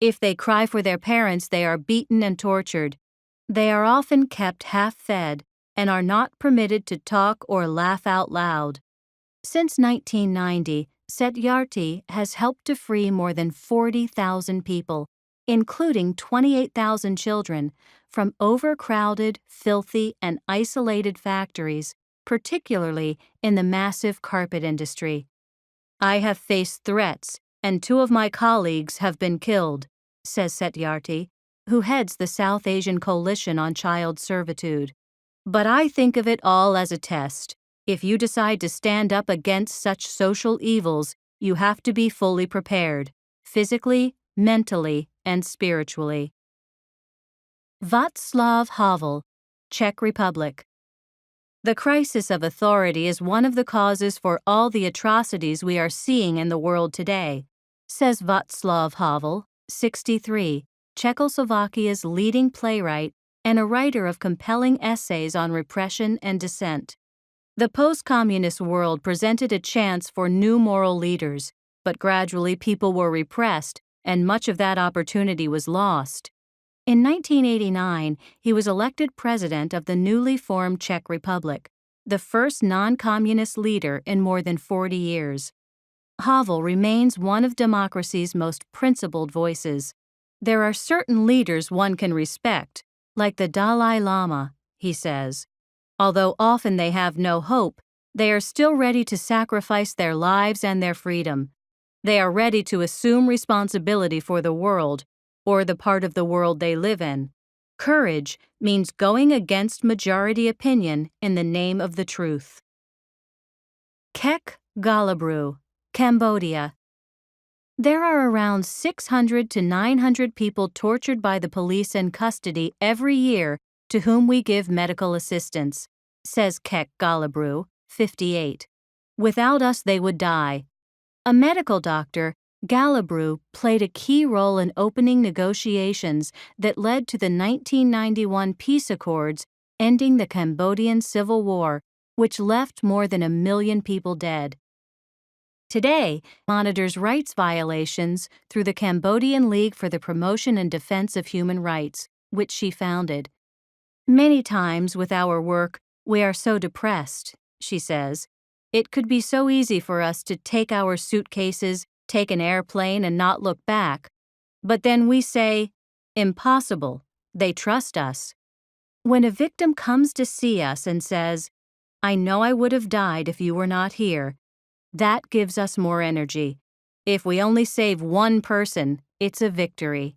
If they cry for their parents, they are beaten and tortured. They are often kept half-fed and are not permitted to talk or laugh out loud. Since 1990, Satyarthi has helped to free more than 40,000 people, including 28,000 children, from overcrowded, filthy, and isolated factories, particularly in the massive carpet industry. I have faced threats, and 2 of my colleagues have been killed, says Satyarthi, who heads the South Asian Coalition on Child Servitude. But I think of it all as a test. If you decide to stand up against such social evils, you have to be fully prepared, physically, mentally, and spiritually. Václav Havel, Czech Republic. The crisis of authority is one of the causes for all the atrocities we are seeing in the world today, says Václav Havel, 63, Czechoslovakia's leading playwright and a writer of compelling essays on repression and dissent. The post-communist world presented a chance for new moral leaders, but gradually people were repressed and much of that opportunity was lost. In 1989, he was elected president of the newly formed Czech Republic, the first non-communist leader in more than 40 years. Havel remains one of democracy's most principled voices. There are certain leaders one can respect, like the Dalai Lama, he says. Although often they have no hope, they are still ready to sacrifice their lives and their freedom. They are ready to assume responsibility for the world, or the part of the world they live in. Courage means going against majority opinion in the name of the truth. Kek Galabru, Cambodia. There are around 600 to 900 people tortured by the police in custody every year to whom we give medical assistance, says Kek Galabru, 58. Without us, they would die. A medical doctor Galabru played a key role in opening negotiations that led to the 1991 peace accords ending the Cambodian Civil War, which left more than 1 million people dead. Today, monitors rights violations through the Cambodian League for the Promotion and Defense of Human Rights, which she founded. Many times with our work, we are so depressed, she says. It could be so easy for us to take our suitcases, take an airplane, and not look back. But then we say, impossible, they trust us. When a victim comes to see us and says, I know I would have died if you were not here, that gives us more energy. If we only save one person, it's a victory.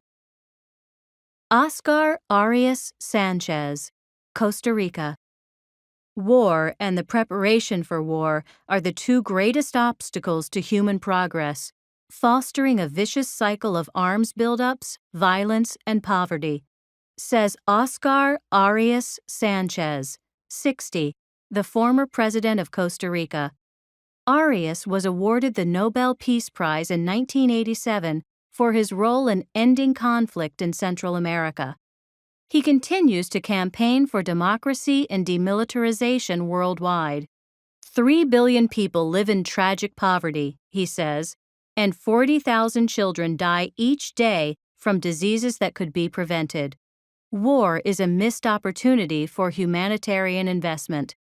Oscar Arias Sanchez, Costa Rica. War and the preparation for war are the two greatest obstacles to human progress, fostering a vicious cycle of arms buildups, violence, and poverty, says Oscar Arias Sanchez, 60, the former president of Costa Rica. Arias was awarded the Nobel Peace Prize in 1987 for his role in ending conflict in Central America. He continues to campaign for democracy and demilitarization worldwide. 3 billion people live in tragic poverty, he says, and 40,000 children die each day from diseases that could be prevented. War is a missed opportunity for humanitarian investment.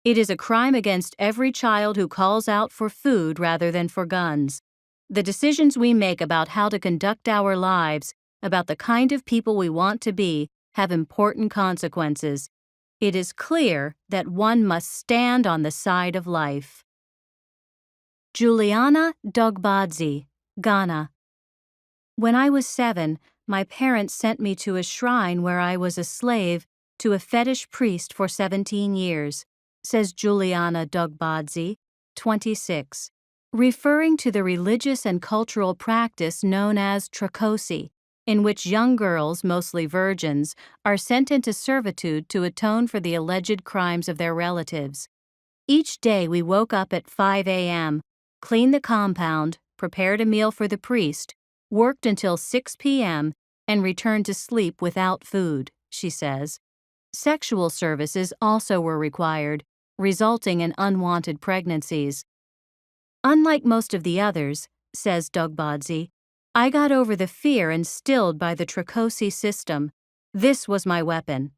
It is a crime against every child who calls out for food rather than for guns. The decisions we make about how to conduct our lives, about the kind of people we want to be, have important consequences. It is clear that one must stand on the side of life. Juliana Dogbadzi, Ghana. When I was 7, my parents sent me to a shrine where I was a slave to a fetish priest for 17 years, says Juliana Dogbadzi, 26, referring to the religious and cultural practice known as Trakosi, in which young girls, mostly virgins, are sent into servitude to atone for the alleged crimes of their relatives. Each day we woke up at 5 a.m., cleaned the compound, prepared a meal for the priest, worked until 6 p.m., and returned to sleep without food, she says. Sexual services also were required, resulting in unwanted pregnancies. Unlike most of the others, says Dogbadzi, I got over the fear instilled by the Trakosi system. This was my weapon.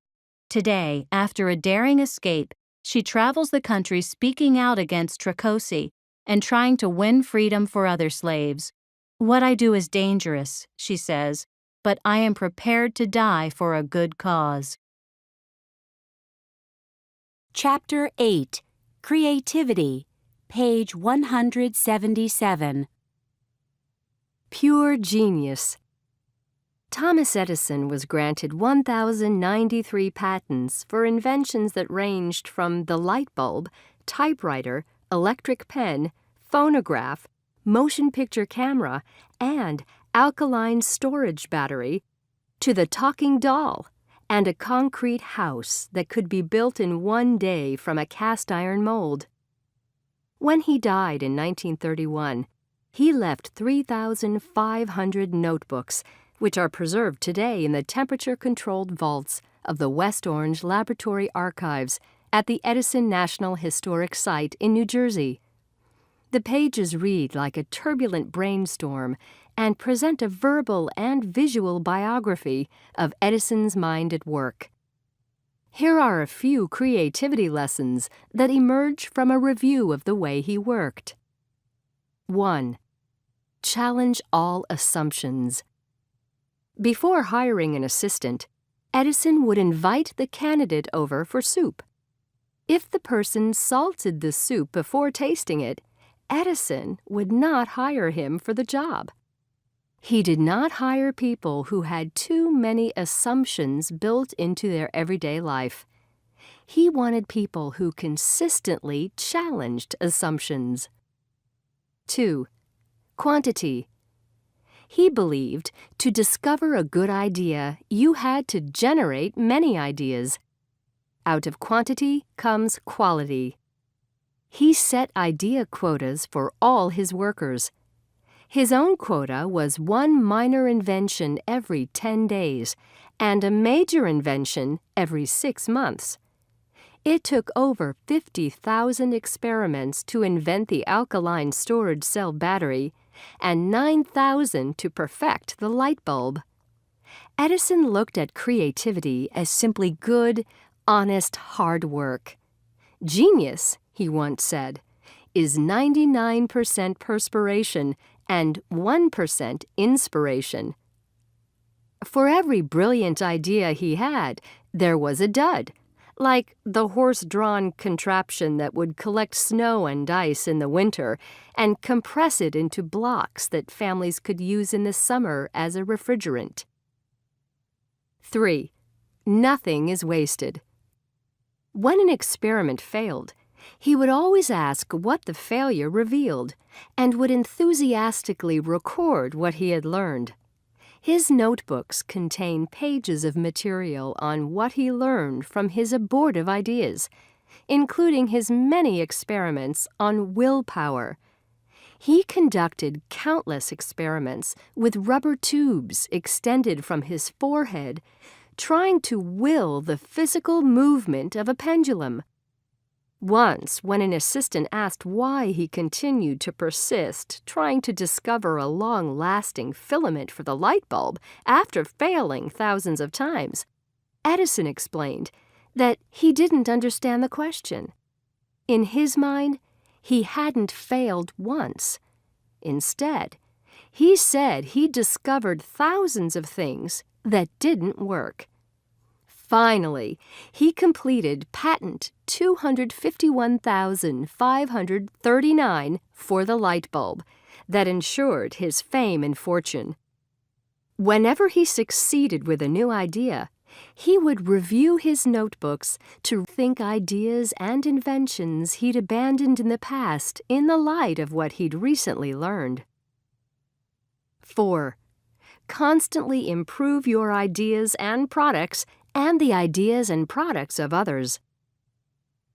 Today, after a daring escape, she travels the country speaking out against Trakosi and trying to win freedom for other slaves. What I do is dangerous, she says, but I am prepared to die for a good cause. Chapter 8, Creativity, page 177. Pure genius. Thomas Edison was granted 1,093 patents for inventions that ranged from the light bulb, typewriter, electric pen, phonograph, motion picture camera, and alkaline storage battery, to the talking doll and a concrete house that could be built in one day from a cast iron mold. When he died in 1931, he left 3,500 notebooks, which are preserved today in the temperature-controlled vaults of the West Orange Laboratory Archives at the Edison National Historic Site in New Jersey. The pages read like a turbulent brainstorm and present a verbal and visual biography of Edison's mind at work. Here are a few creativity lessons that emerge from a review of the way he worked. 1. Challenge all assumptions. Before hiring an assistant, Edison would invite the candidate over for soup. If the person salted the soup before tasting it, Edison would not hire him for the job. He did not hire people who had too many assumptions built into their everyday life. He wanted people who consistently challenged assumptions. 2. Quantity. He believed to discover a good idea, you had to generate many ideas. Out of quantity comes quality. He set idea quotas for all his workers. His own quota was one minor invention every 10 days and a major invention every 6 months. It took over 50,000 experiments to invent the alkaline storage cell battery and 9,000 to perfect the light bulb. Edison looked at creativity as simply good, honest, hard work. Genius, he once said, is 99% perspiration and 1% inspiration. For every brilliant idea he had, there was a dud, like the horse-drawn contraption that would collect snow and ice in the winter and compress it into blocks that families could use in the summer as a refrigerant. 3. Nothing is wasted. When an experiment failed, he would always ask what the failure revealed and would enthusiastically record what he had learned. His notebooks contain pages of material on what he learned from his abortive ideas, including his many experiments on willpower. He conducted countless experiments with rubber tubes extended from his forehead, trying to will the physical movement of a pendulum. Once, when an assistant asked why he continued to persist trying to discover a long-lasting filament for the light bulb after failing thousands of times, Edison explained that he didn't understand the question. In his mind, he hadn't failed once. Instead, he said he'd discovered thousands of things that didn't work. Finally, he completed patent 251,539 for the light bulb that ensured his fame and fortune. Whenever he succeeded with a new idea, he would review his notebooks to think ideas and inventions he'd abandoned in the past in the light of what he'd recently learned. 4. Constantly improve your ideas and products and the ideas and products of others.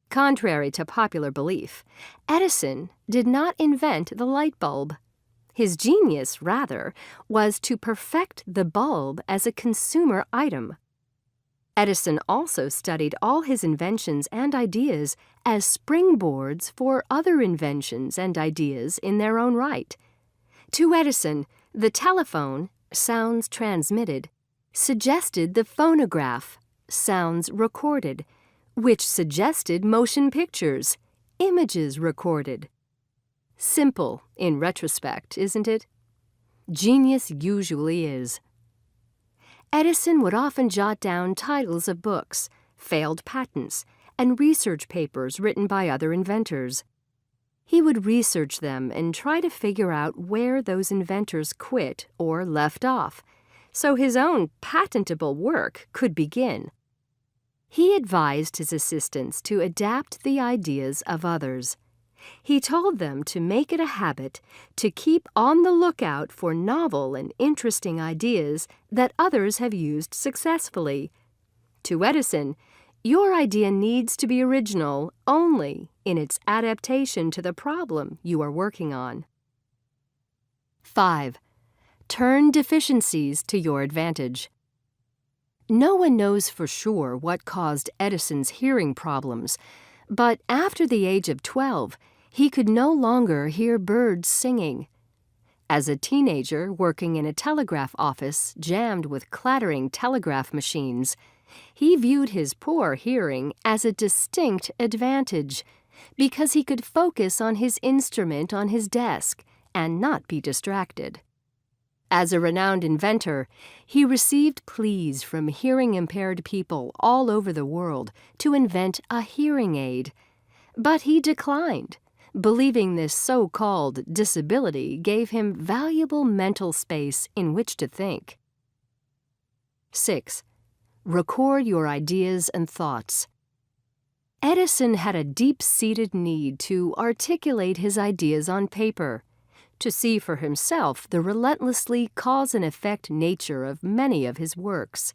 Contrary to popular belief, Edison did not invent the light bulb. His genius, rather, was to perfect the bulb as a consumer item. Edison also studied all his inventions and ideas as springboards for other inventions and ideas in their own right. To Edison, the telephone, sounds transmitted, suggested the phonograph, sounds recorded, which suggested motion pictures, images recorded. Simple, in retrospect, isn't it? Genius usually is. Edison would often jot down titles of books, failed patents, and research papers written by other inventors. He would research them and try to figure out where those inventors quit or left off, so his own patentable work could begin. He advised his assistants to adapt the ideas of others. He told them to make it a habit to keep on the lookout for novel and interesting ideas that others have used successfully. To Edison, your idea needs to be original only in its adaptation to the problem you are working on. 5. Turn deficiencies to your advantage. No one knows for sure what caused Edison's hearing problems, but after the age of 12, he could no longer hear birds singing. As a teenager working in a telegraph office jammed with clattering telegraph machines, he viewed his poor hearing as a distinct advantage because he could focus on his instrument on his desk and not be distracted. As a renowned inventor, he received pleas from hearing-impaired people all over the world to invent a hearing aid. But he declined, believing this so-called disability gave him valuable mental space in which to think. 6. Record your ideas and thoughts. Edison had a deep-seated need to articulate his ideas on paper, to see for himself the relentlessly cause-and-effect nature of many of his works.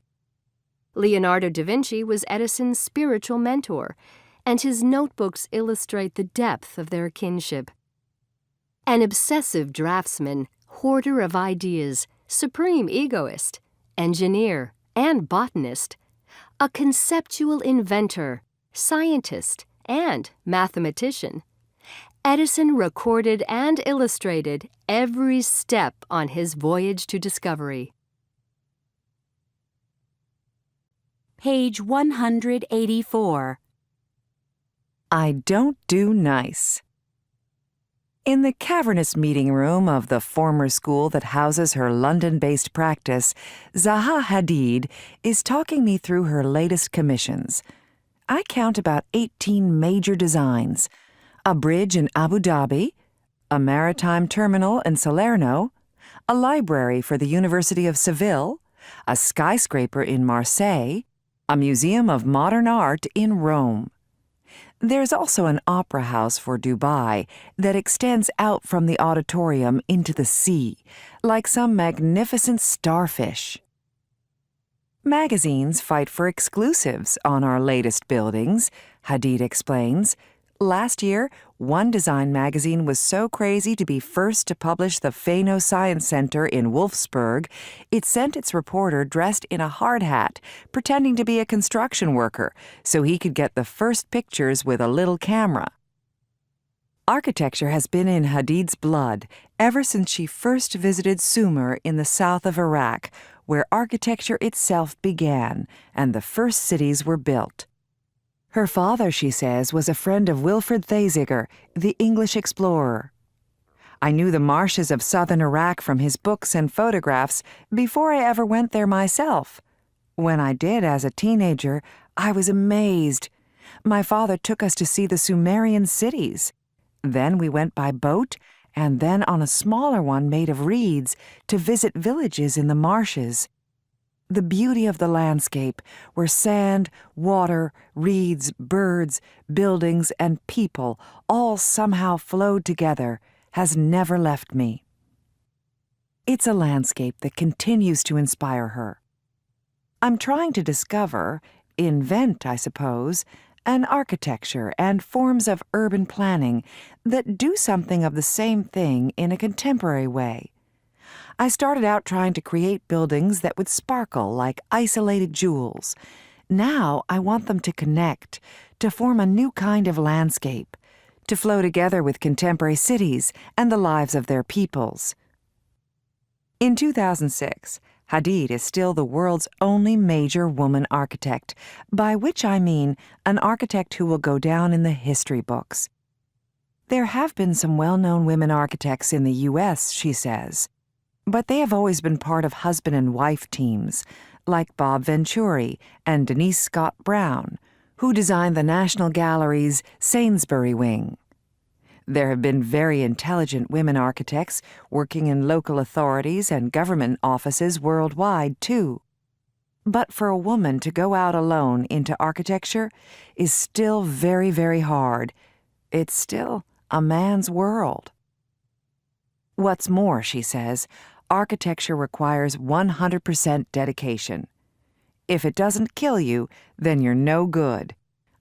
Leonardo da Vinci was Edison's spiritual mentor, and his notebooks illustrate the depth of their kinship. An obsessive draftsman, hoarder of ideas, supreme egoist, engineer, and botanist, a conceptual inventor, scientist, and mathematician. Edison recorded and illustrated every step on his voyage to discovery. Page 184. I don't do nice. In the cavernous meeting room of the former school that houses her London-based practice, Zaha Hadid is talking me through her latest commissions. I count about 18 major designs: a bridge in Abu Dhabi, a maritime terminal in Salerno, a library for the University of Seville, a skyscraper in Marseille, a museum of modern art in Rome. There's also an opera house for Dubai that extends out from the auditorium into the sea, like some magnificent starfish. Magazines fight for exclusives on our latest buildings, Hadid explains. Last year, one design magazine was so crazy to be first to publish the Fano Science Center in Wolfsburg, it sent its reporter dressed in a hard hat, pretending to be a construction worker, so he could get the first pictures with a little camera. Architecture has been in Hadid's blood ever since she first visited Sumer in the south of Iraq, where architecture itself began and the first cities were built. Her father, she says, was a friend of Wilfred Thesiger, the English explorer. I knew the marshes of southern Iraq from his books and photographs before I ever went there myself. When I did as a teenager, I was amazed. My father took us to see the Sumerian cities. Then we went by boat, and then on a smaller one made of reeds to visit villages in the marshes. The beauty of the landscape, where sand, water, reeds, birds, buildings, and people all somehow flowed together, has never left me. It's a landscape that continues to inspire her. I'm trying to discover, invent, I suppose, an architecture and forms of urban planning that do something of the same thing in a contemporary way. I started out trying to create buildings that would sparkle like isolated jewels. Now I want them to connect, to form a new kind of landscape, to flow together with contemporary cities and the lives of their peoples. In 2006, Hadid is still the world's only major woman architect, by which I mean an architect who will go down in the history books. There have been some well-known women architects in the U.S., she says, but they have always been part of husband and wife teams, like Bob Venturi and Denise Scott Brown, who designed the National Gallery's Sainsbury Wing. There have been very intelligent women architects working in local authorities and government offices worldwide, too. But for a woman to go out alone into architecture is still very, very hard. It's still a man's world. What's more, she says, architecture requires 100% dedication. If it doesn't kill you, then you're no good.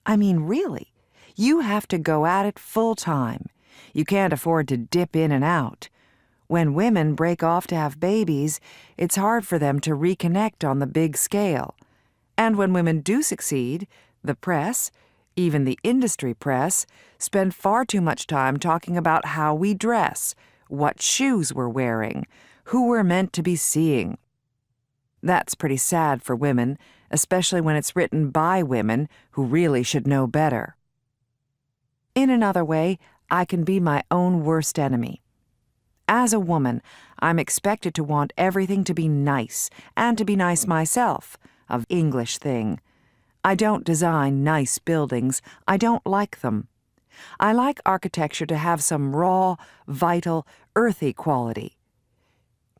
I mean, really, you have to go at it full time. You can't afford to dip in and out. When women break off to have babies, it's hard for them to reconnect on the big scale. And when women do succeed, the press, even the industry press, spend far too much time talking about how we dress, what shoes we're wearing, who we're meant to be seeing. That's pretty sad for women, especially when it's written by women who really should know better. In another way, I can be my own worst enemy. As a woman, I'm expected to want everything to be nice, and to be nice myself, an English thing. I don't design nice buildings. I don't like them. I like architecture to have some raw, vital, earthy quality.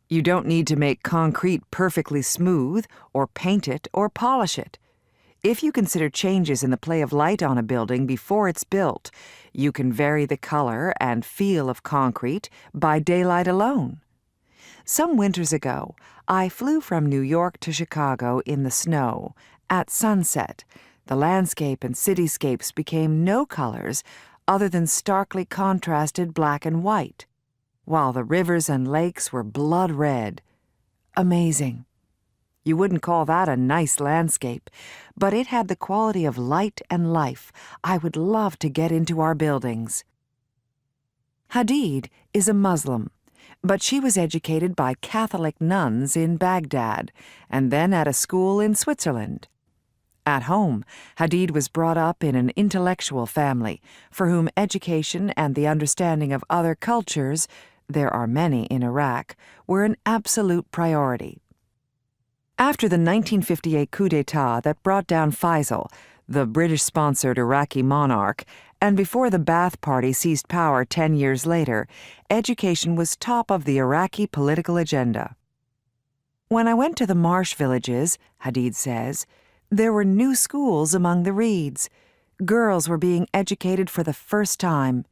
You don't need to make concrete perfectly smooth, or paint it, or polish it. If you consider changes in the play of light on a building before it's built, you can vary the color and feel of concrete by daylight alone. Some winters ago, I flew from New York to Chicago in the snow. At sunset, the landscape and cityscapes became no colors other than starkly contrasted black and white. while the rivers and lakes were blood red. Amazing. You wouldn't call that a nice landscape, but it had the quality of light and life I would love to get into our buildings. Hadid is a Muslim, but she was educated by Catholic nuns in Baghdad and then at a school in Switzerland. At home, Hadid was brought up in an intellectual family for whom education and the understanding of other cultures, there are many in Iraq, were an absolute priority. After the 1958 coup d'etat that brought down Faisal, the British-sponsored Iraqi monarch, and before the Ba'ath Party seized power 10 years later, education was top of the Iraqi political agenda. When I went to the marsh villages, Hadid says, there were new schools among the reeds. Girls were being educated for the first time.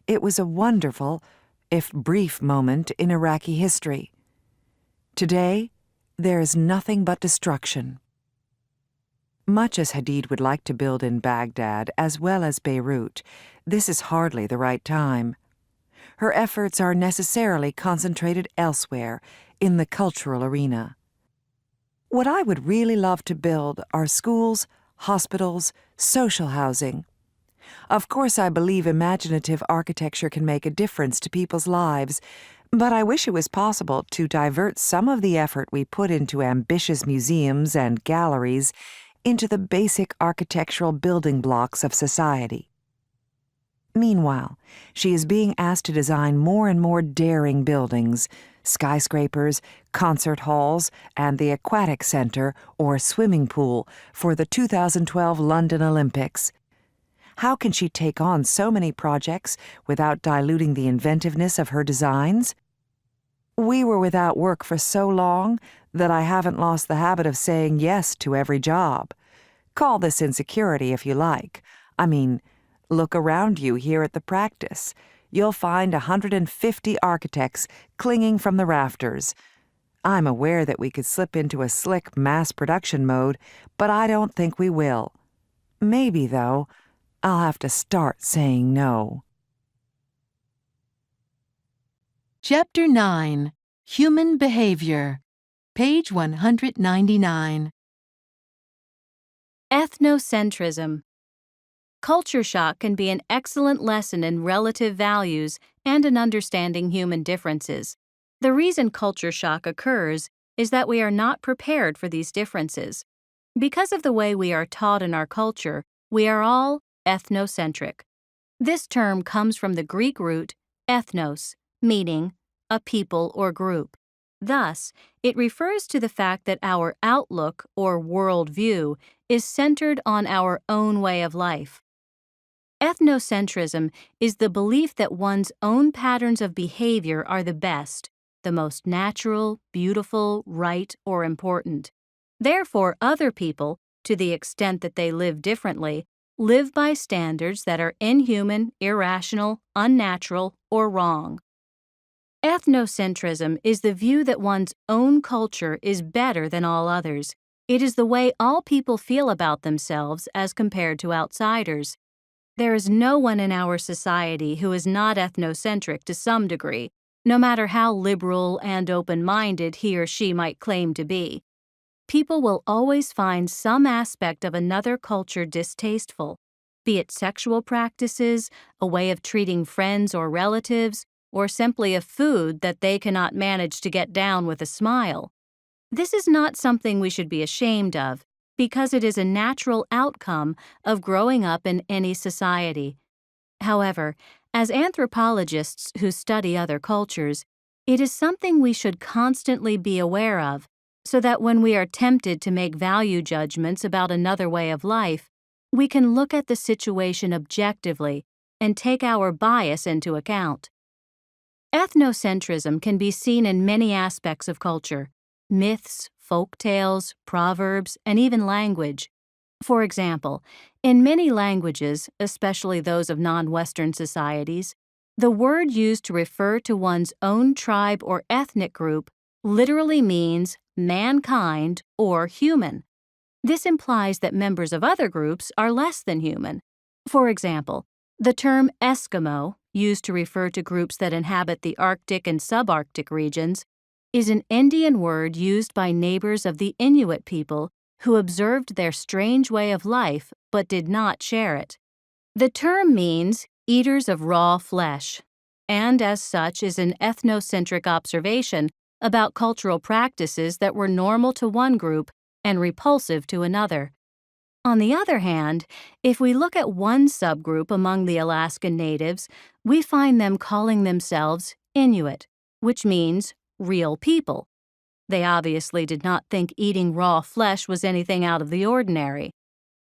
It was a wonderful, if brief, moment in Iraqi history. Today, there is nothing but destruction. Much as Hadid would like to build in Baghdad as well as Beirut, this is hardly the right time. Her efforts are necessarily concentrated elsewhere, in the cultural arena. What I would really love to build are schools, hospitals, social housing. Of course, I believe imaginative architecture can make a difference to people's lives, but I wish it was possible to divert some of the effort we put into ambitious museums and galleries into the basic architectural building blocks of society. Meanwhile, she is being asked to design more and more daring buildings, skyscrapers, concert halls, and the aquatic center or swimming pool for the 2012 London Olympics. How can she take on so many projects without diluting the inventiveness of her designs? We were without work for so long that I haven't lost the habit of saying yes to every job. Call this insecurity if you like. I mean, look around you here at the practice. You'll find 150 architects clinging from the rafters. I'm aware that we could slip into a slick mass production mode, but I don't think we will. Maybe, though, I'll have to start saying no. Chapter 9. Human Behavior. Page 199. Ethnocentrism. Culture shock can be an excellent lesson in relative values and in understanding human differences. The reason culture shock occurs is that we are not prepared for these differences. Because of the way we are taught in our culture, we are all ethnocentric. This term comes from the Greek root ethnos, meaning a people or group. Thus, it refers to the fact that our outlook or worldview is centered on our own way of life. Ethnocentrism is the belief that one's own patterns of behavior are the best, the most natural, beautiful, right, or important. Therefore, other people, to the extent that they live differently, live by standards that are inhuman, irrational, unnatural, or wrong. Ethnocentrism is the view that one's own culture is better than all others. It is the way all people feel about themselves as compared to outsiders. There is no one in our society who is not ethnocentric to some degree, no matter how liberal and open-minded he or she might claim to be. People will always find some aspect of another culture distasteful, be it sexual practices, a way of treating friends or relatives, or simply a food that they cannot manage to get down with a smile. This is not something we should be ashamed of, because it is a natural outcome of growing up in any society. However, as anthropologists who study other cultures, it is something we should constantly be aware of, so that when we are tempted to make value judgments about another way of life, we can look at the situation objectively and take our bias into account. Ethnocentrism can be seen in many aspects of culture: myths, folk tales, proverbs, and even language. For example, in many languages, especially those of non-Western societies, the word used to refer to one's own tribe or ethnic group literally means mankind or human. This implies that members of other groups are less than human. For example, the term Eskimo used to refer to groups that inhabit the Arctic and subarctic regions, is an Indian word used by neighbors of the Inuit people who observed their strange way of life but did not share it. The term means eaters of raw flesh, and as such is an ethnocentric observation about cultural practices that were normal to one group and repulsive to another. On the other hand, if we look at one subgroup among the Alaskan natives, we find them calling themselves Inuit, which means real people. They obviously did not think eating raw flesh was anything out of the ordinary.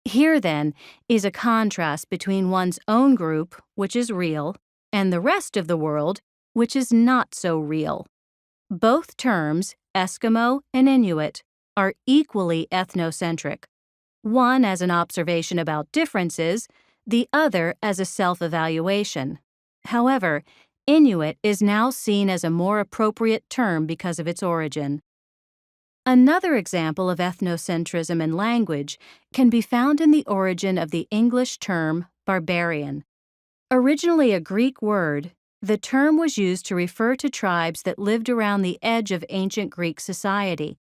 Here, then, is a contrast between one's own group, which is real, and the rest of the world, which is not so real. Both terms, Eskimo and Inuit, are equally ethnocentric. One as an observation about differences, the other as a self-evaluation. However, Inuit is now seen as a more appropriate term because of its origin. Another example of ethnocentrism in language can be found in the origin of the English term barbarian. Originally a Greek word, the term was used to refer to tribes that lived around the edge of ancient Greek society.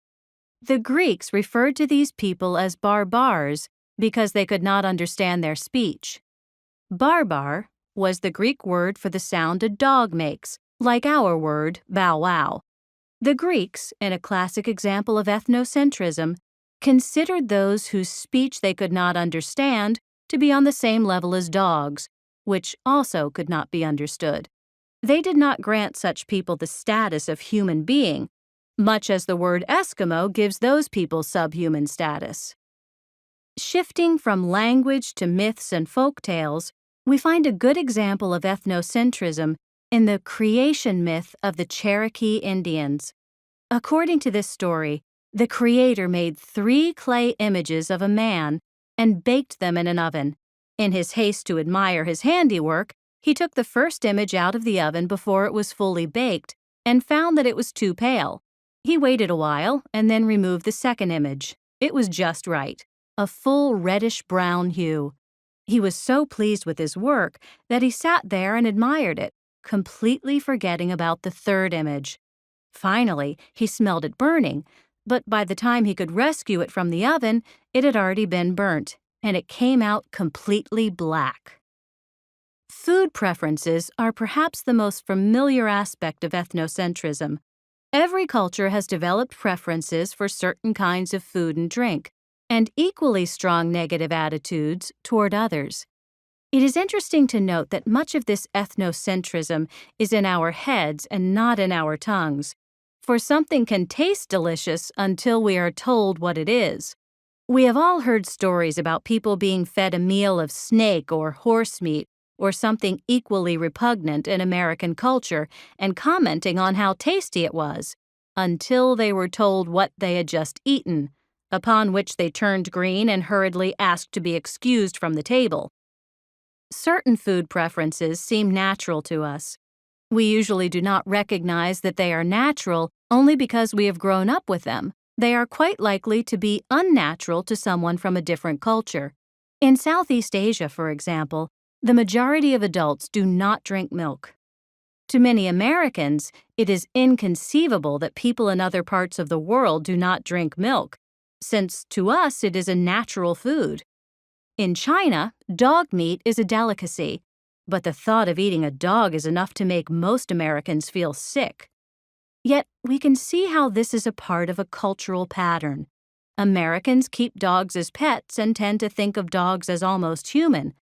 The Greeks referred to these people as barbars because they could not understand their speech. Barbar was the Greek word for the sound a dog makes, like our word bow wow. The Greeks, in a classic example of ethnocentrism, considered those whose speech they could not understand to be on the same level as dogs, which also could not be understood. They did not grant such people the status of human being, much as the word Eskimo gives those people subhuman status. Shifting from language to myths and folk tales, we find a good example of ethnocentrism in the creation myth of the Cherokee Indians. According to this story, the Creator made 3 clay images of a man and baked them in an oven. In his haste to admire his handiwork, he took the first image out of the oven before it was fully baked and found that it was too pale. He waited a while and then removed the second image. It was just right, a full reddish-brown hue. He was so pleased with his work that he sat there and admired it, completely forgetting about the third image. Finally, he smelled it burning, but by the time he could rescue it from the oven, it had already been burnt, and it came out completely black. Food preferences are perhaps the most familiar aspect of ethnocentrism. Every culture has developed preferences for certain kinds of food and drink, and equally strong negative attitudes toward others. It is interesting to note that much of this ethnocentrism is in our heads and not in our tongues, for something can taste delicious until we are told what it is. We have all heard stories about people being fed a meal of snake or horse meat or something equally repugnant in American culture and commenting on how tasty it was, until they were told what they had just eaten, upon which they turned green and hurriedly asked to be excused from the table. Certain food preferences seem natural to us. We usually do not recognize that they are natural only because we have grown up with them. They are quite likely to be unnatural to someone from a different culture. In Southeast Asia, for example, the majority of adults do not drink milk. To many Americans, it is inconceivable that people in other parts of the world do not drink milk, since to us it is a natural food. In China, dog meat is a delicacy, but the thought of eating a dog is enough to make most Americans feel sick. Yet we can see how this is a part of a cultural pattern. Americans keep dogs as pets and tend to think of dogs as almost human.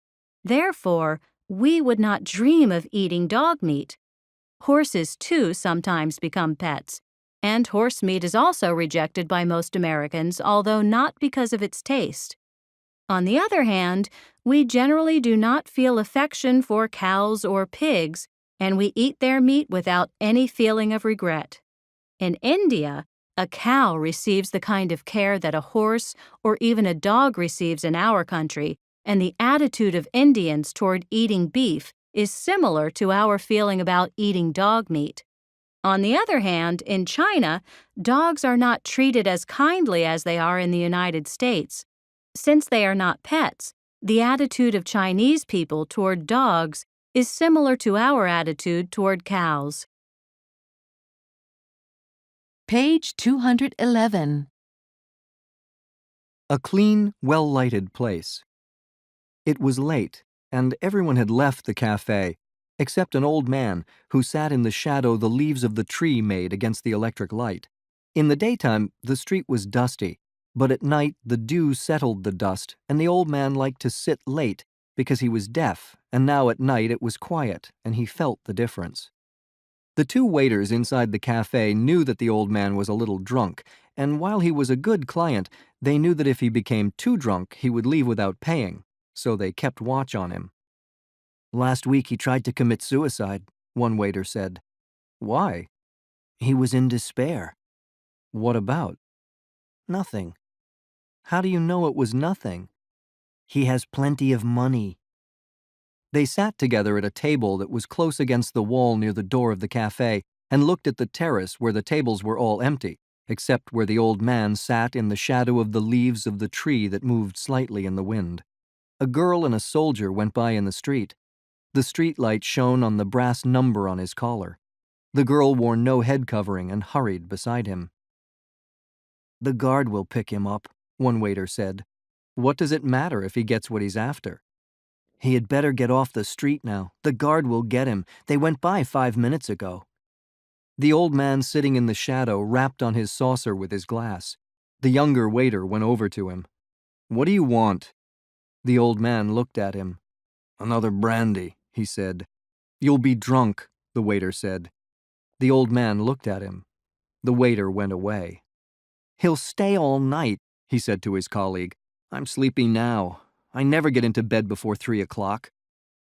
Therefore, we would not dream of eating dog meat. Horses, too, sometimes become pets, and horse meat is also rejected by most Americans, although not because of its taste. On the other hand, we generally do not feel affection for cows or pigs, and we eat their meat without any feeling of regret. In India, a cow receives the kind of care that a horse or even a dog receives in our country, and the attitude of Indians toward eating beef is similar to our feeling about eating dog meat. On the other hand, in China, dogs are not treated as kindly as they are in the United States. Since they are not pets, the attitude of Chinese people toward dogs is similar to our attitude toward cows. Page 211. A clean, well-lighted place. It was late, and everyone had left the cafe, except an old man who sat in the shadow the leaves of the tree made against the electric light. In the daytime, the street was dusty, but at night the dew settled the dust, and the old man liked to sit late because he was deaf, and now at night it was quiet, and he felt the difference. The two waiters inside the cafe knew that the old man was a little drunk, and while he was a good client, they knew that if he became too drunk, he would leave without paying, so they kept watch on him. "Last week he tried to commit suicide," one waiter said. "Why?" "He was in despair." "What about?" "Nothing." "How do you know it was nothing?" "He has plenty of money." They sat together at a table that was close against the wall near the door of the cafe and looked at the terrace where the tables were all empty, except where the old man sat in the shadow of the leaves of the tree that moved slightly in the wind. A girl and a soldier went by in the street. The street light shone on the brass number on his collar. The girl wore no head covering and hurried beside him. "The guard will pick him up," one waiter said. "What does it matter if he gets what he's after?" "He had better get off the street now. The guard will get him. They went by 5 minutes ago." The old man sitting in the shadow rapped on his saucer with his glass. The younger waiter went over to him. "What do you want?" The old man looked at him. "Another brandy," he said. "You'll be drunk," the waiter said. The old man looked at him. The waiter went away. "He'll stay all night," he said to his colleague. "I'm sleepy now. I never get into bed before 3 o'clock.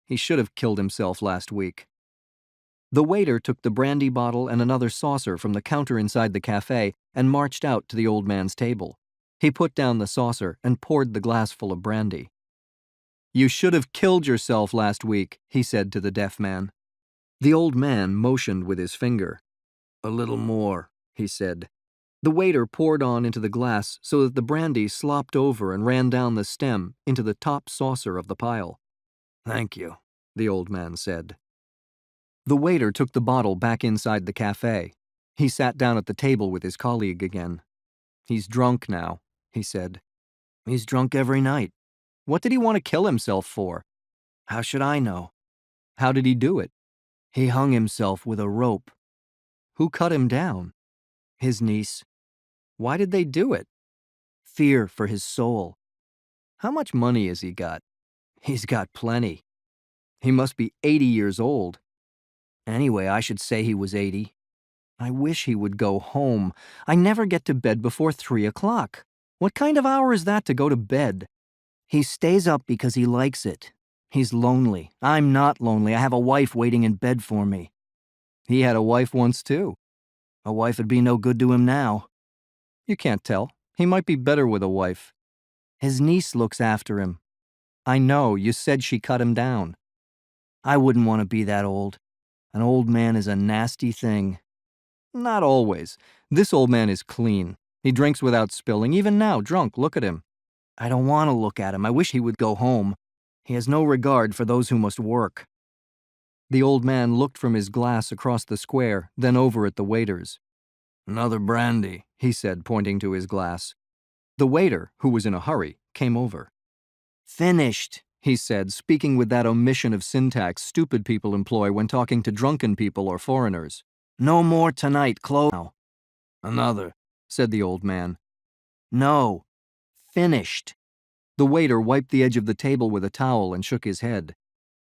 He should have killed himself last week." The waiter took the brandy bottle and another saucer from the counter inside the cafe and marched out to the old man's table. He put down the saucer and poured the glass full of brandy. "You should have killed yourself last week," he said to the deaf man. The old man motioned with his finger. "A little more," he said. The waiter poured on into the glass so that the brandy slopped over and ran down the stem into the top saucer of the pile. "Thank you," the old man said. The waiter took the bottle back inside the cafe. He sat down at the table with his colleague again. "He's drunk now," he said. "He's drunk every night." "What did he want to kill himself for?" "How should I know?" "How did he do it?" "He hung himself with a rope." "Who cut him down?" "His niece." "Why did they do it?" "Fear for his soul." "How much money has he got?" "He's got plenty." "He must be 80 years old." "Anyway, I should say he was 80. I wish he would go home. I never get to bed before 3 o'clock. What kind of hour is that to go to bed?" "He stays up because he likes it. He's lonely. I'm not lonely. I have a wife waiting in bed for me." "He had a wife once, too." "A wife would be no good to him now." "You can't tell. He might be better with a wife." "His niece looks after him." "I know. You said she cut him down." "I wouldn't want to be that old. An old man is a nasty thing." "Not always. This old man is clean. He drinks without spilling. Even now, drunk, look at him." "I don't want to look at him. I wish he would go home. He has no regard for those who must work." The old man looked from his glass across the square, then over at the waiters. "Another brandy," he said, pointing to his glass. The waiter, who was in a hurry, came over. "Finished," he said, speaking with that omission of syntax stupid people employ when talking to drunken people or foreigners. "No more tonight, close now." "Another," said the old man. "No. Finished." The waiter wiped the edge of the table with a towel and shook his head.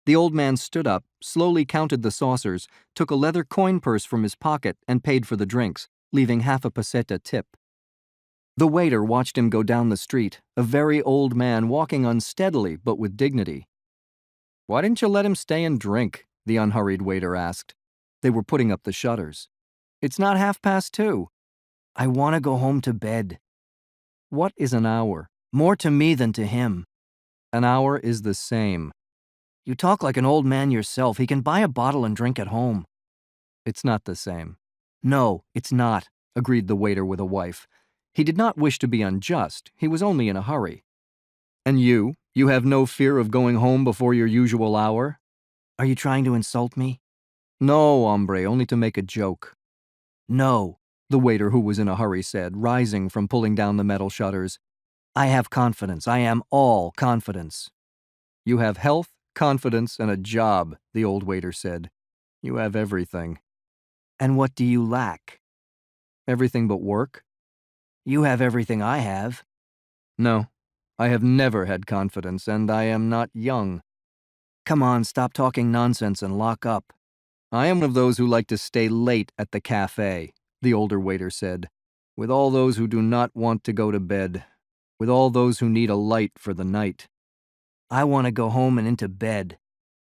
The old man stood up, slowly counted the saucers, took a leather coin purse from his pocket and paid for the drinks, leaving half a peseta tip. The waiter watched him go down the street, a very old man walking unsteadily but with dignity. "Why didn't you let him stay and drink?" the unhurried waiter asked. They were putting up the shutters. "It's not 2:30. "I want to go home to bed." "What is an hour?" "More to me than to him." "An hour is the same." "You talk like an old man yourself. He can buy a bottle and drink at home." "It's not the same." "No, it's not," agreed the waiter with a wife. He did not wish to be unjust. He was only in a hurry. "And you have no fear of going home before your usual hour?" Are you trying to insult me? No, hombre, only to make a joke. No, the waiter who was in a hurry said, rising from pulling down the metal shutters. I have confidence. I am all confidence. You have health, confidence, and a job, the old waiter said. You have everything. And what do you lack? Everything but work? You have everything I have. No, I have never had confidence, and I am not young. Come on, stop talking nonsense and lock up. I am one of those who like to stay late at the cafe, the older waiter said, with all those who do not want to go to bed, with all those who need a light for the night. I want to go home and into bed.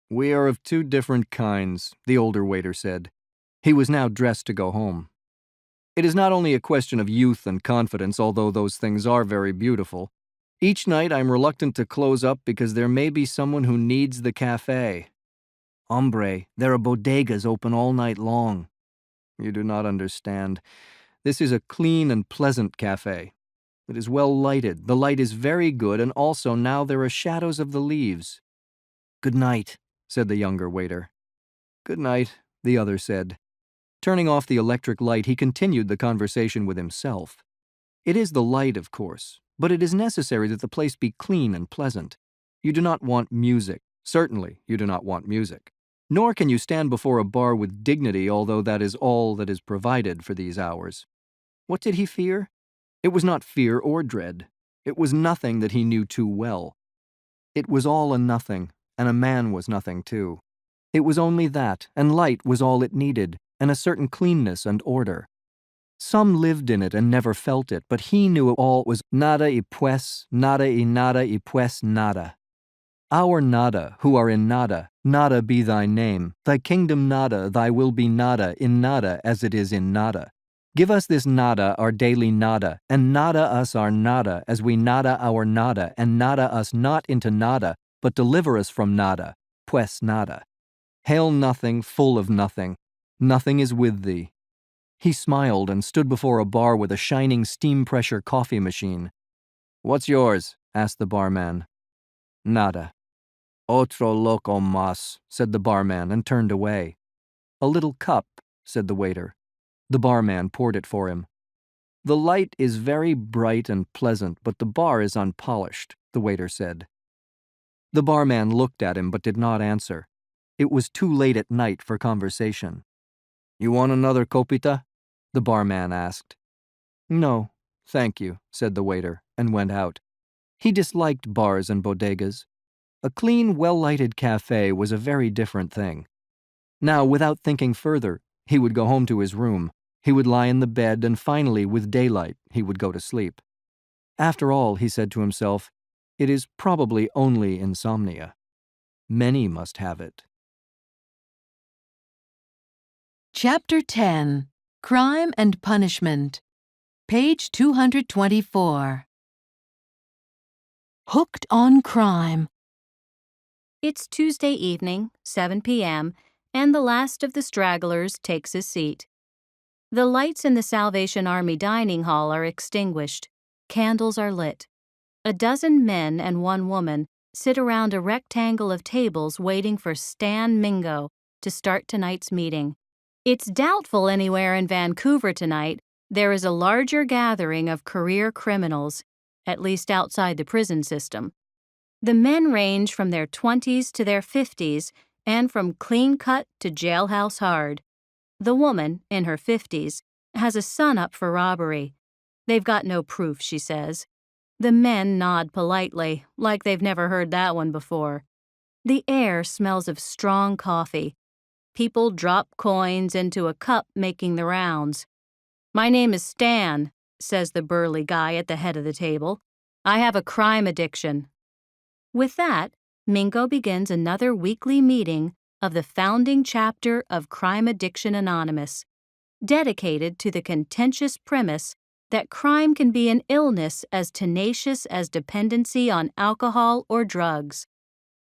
We are of two different kinds, the older waiter said. He was now dressed to go home. It is not only a question of youth and confidence, although those things are very beautiful. Each night I'm reluctant to close up because there may be someone who needs the cafe. Hombre, there are bodegas open all night long. You do not understand. This is a clean and pleasant cafe. It is well lighted. The light is very good, and also now there are shadows of the leaves. Good night, said the younger waiter. Good night, the other said. Turning off the electric light, he continued the conversation with himself. It is the light, of course, but it is necessary that the place be clean and pleasant. You do not want music. Certainly, you do not want music. Nor can you stand before a bar with dignity, although that is all that is provided for these hours. What did he fear? It was not fear or dread. It was nothing that he knew too well. It was all a nothing, and a man was nothing too. It was only that, and light was all it needed, and a certain cleanness and order. Some lived in it and never felt it, but he knew it all was nada y pues, nada y nada y pues nada. Our nada, who are in nada, nada be thy name. Thy kingdom nada, thy will be nada, in nada as it is in nada. Give us this nada, our daily nada, and nada us our nada, as we nada our nada, and nada us not into nada, but deliver us from nada, pues nada. Hail nothing, full of nothing. Nothing is with thee. He smiled and stood before a bar with a shining steam-pressure coffee machine. What's yours? Asked the barman. Nada. Otro loco mas, said the barman and turned away. A little cup, said the waiter. The barman poured it for him. The light is very bright and pleasant, but the bar is unpolished, the waiter said. The barman looked at him but did not answer. It was too late at night for conversation. You want another copita? The barman asked. No, thank you, said the waiter, and went out. He disliked bars and bodegas. A clean, well-lighted cafe was a very different thing. Now, without thinking further, he would go home to his room. He would lie in the bed, and finally, with daylight, he would go to sleep. After all, he said to himself, it is probably only insomnia. Many must have it. Chapter 10. Crime and Punishment. Page 224. Hooked on Crime. It's Tuesday evening, 7 p.m., and the last of the stragglers takes his seat. The lights in the Salvation Army dining hall are extinguished. Candles are lit. A dozen men and one woman sit around a rectangle of tables waiting for Stan Mingo to start tonight's meeting. It's doubtful anywhere in Vancouver tonight there is a larger gathering of career criminals, at least outside the prison system. The men range from their 20s to their 50s and from clean-cut to jailhouse hard. The woman, in her 50s, has a son up for robbery. They've got no proof, she says. The men nod politely, like they've never heard that one before. The air smells of strong coffee. People drop coins into a cup making the rounds. My name is Stan, says the burly guy at the head of the table. I have a crime addiction. With that, Mingo begins another weekly meeting of the founding chapter of Crime Addiction Anonymous, dedicated to the contentious premise that crime can be an illness as tenacious as dependency on alcohol or drugs.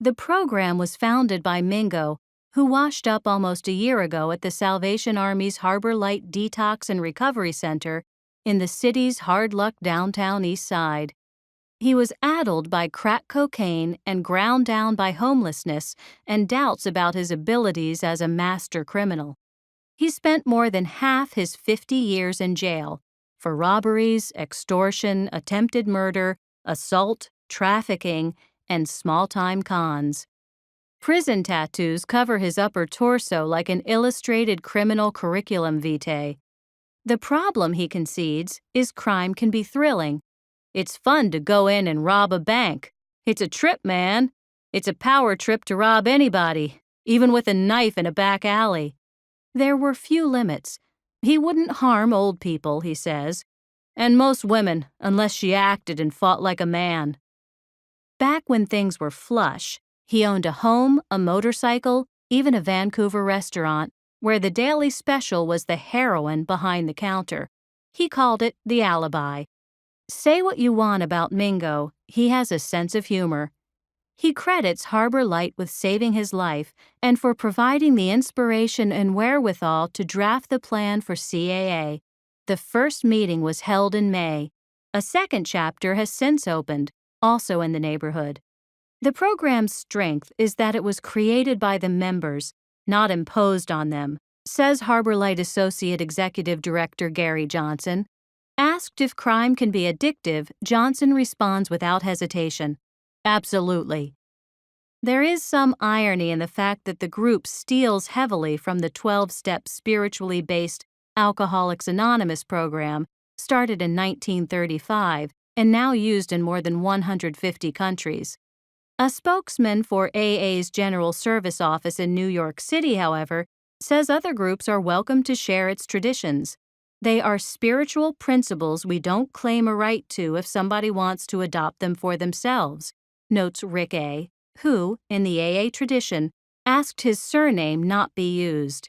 The program was founded by Mingo, who washed up almost a year ago at the Salvation Army's Harbor Light Detox and Recovery Center in the city's hard-luck downtown east side. He was addled by crack cocaine and ground down by homelessness and doubts about his abilities as a master criminal. He spent more than half his 50 years in jail for robberies, extortion, attempted murder, assault, trafficking, and small-time cons. Prison tattoos cover his upper torso like an illustrated criminal curriculum vitae. The problem, he concedes, is crime can be thrilling. It's fun to go in and rob a bank. It's a trip, man. It's a power trip to rob anybody, even with a knife in a back alley. There were few limits. He wouldn't harm old people, he says, and most women, unless she acted and fought like a man. Back when things were flush, he owned a home, a motorcycle, even a Vancouver restaurant, where the daily special was the heroin behind the counter. He called it the alibi. Say what you want about Mingo, he has a sense of humor. He credits Harbor Light with saving his life and for providing the inspiration and wherewithal to draft the plan for CAA. The first meeting was held in May. A second chapter has since opened, also in the neighborhood. The program's strength is that it was created by the members, not imposed on them, says Harbor Light Associate Executive Director Gary Johnson. Asked if crime can be addictive, Johnson responds without hesitation, "Absolutely." There is some irony in the fact that the group steals heavily from the 12-step spiritually based Alcoholics Anonymous program, started in 1935 and now used in more than 150 countries. A spokesman for AA's General Service Office in New York City, however, says other groups are welcome to share its traditions. They are spiritual principles we don't claim a right to if somebody wants to adopt them for themselves, notes Rick A., who, in the AA tradition, asked his surname not be used.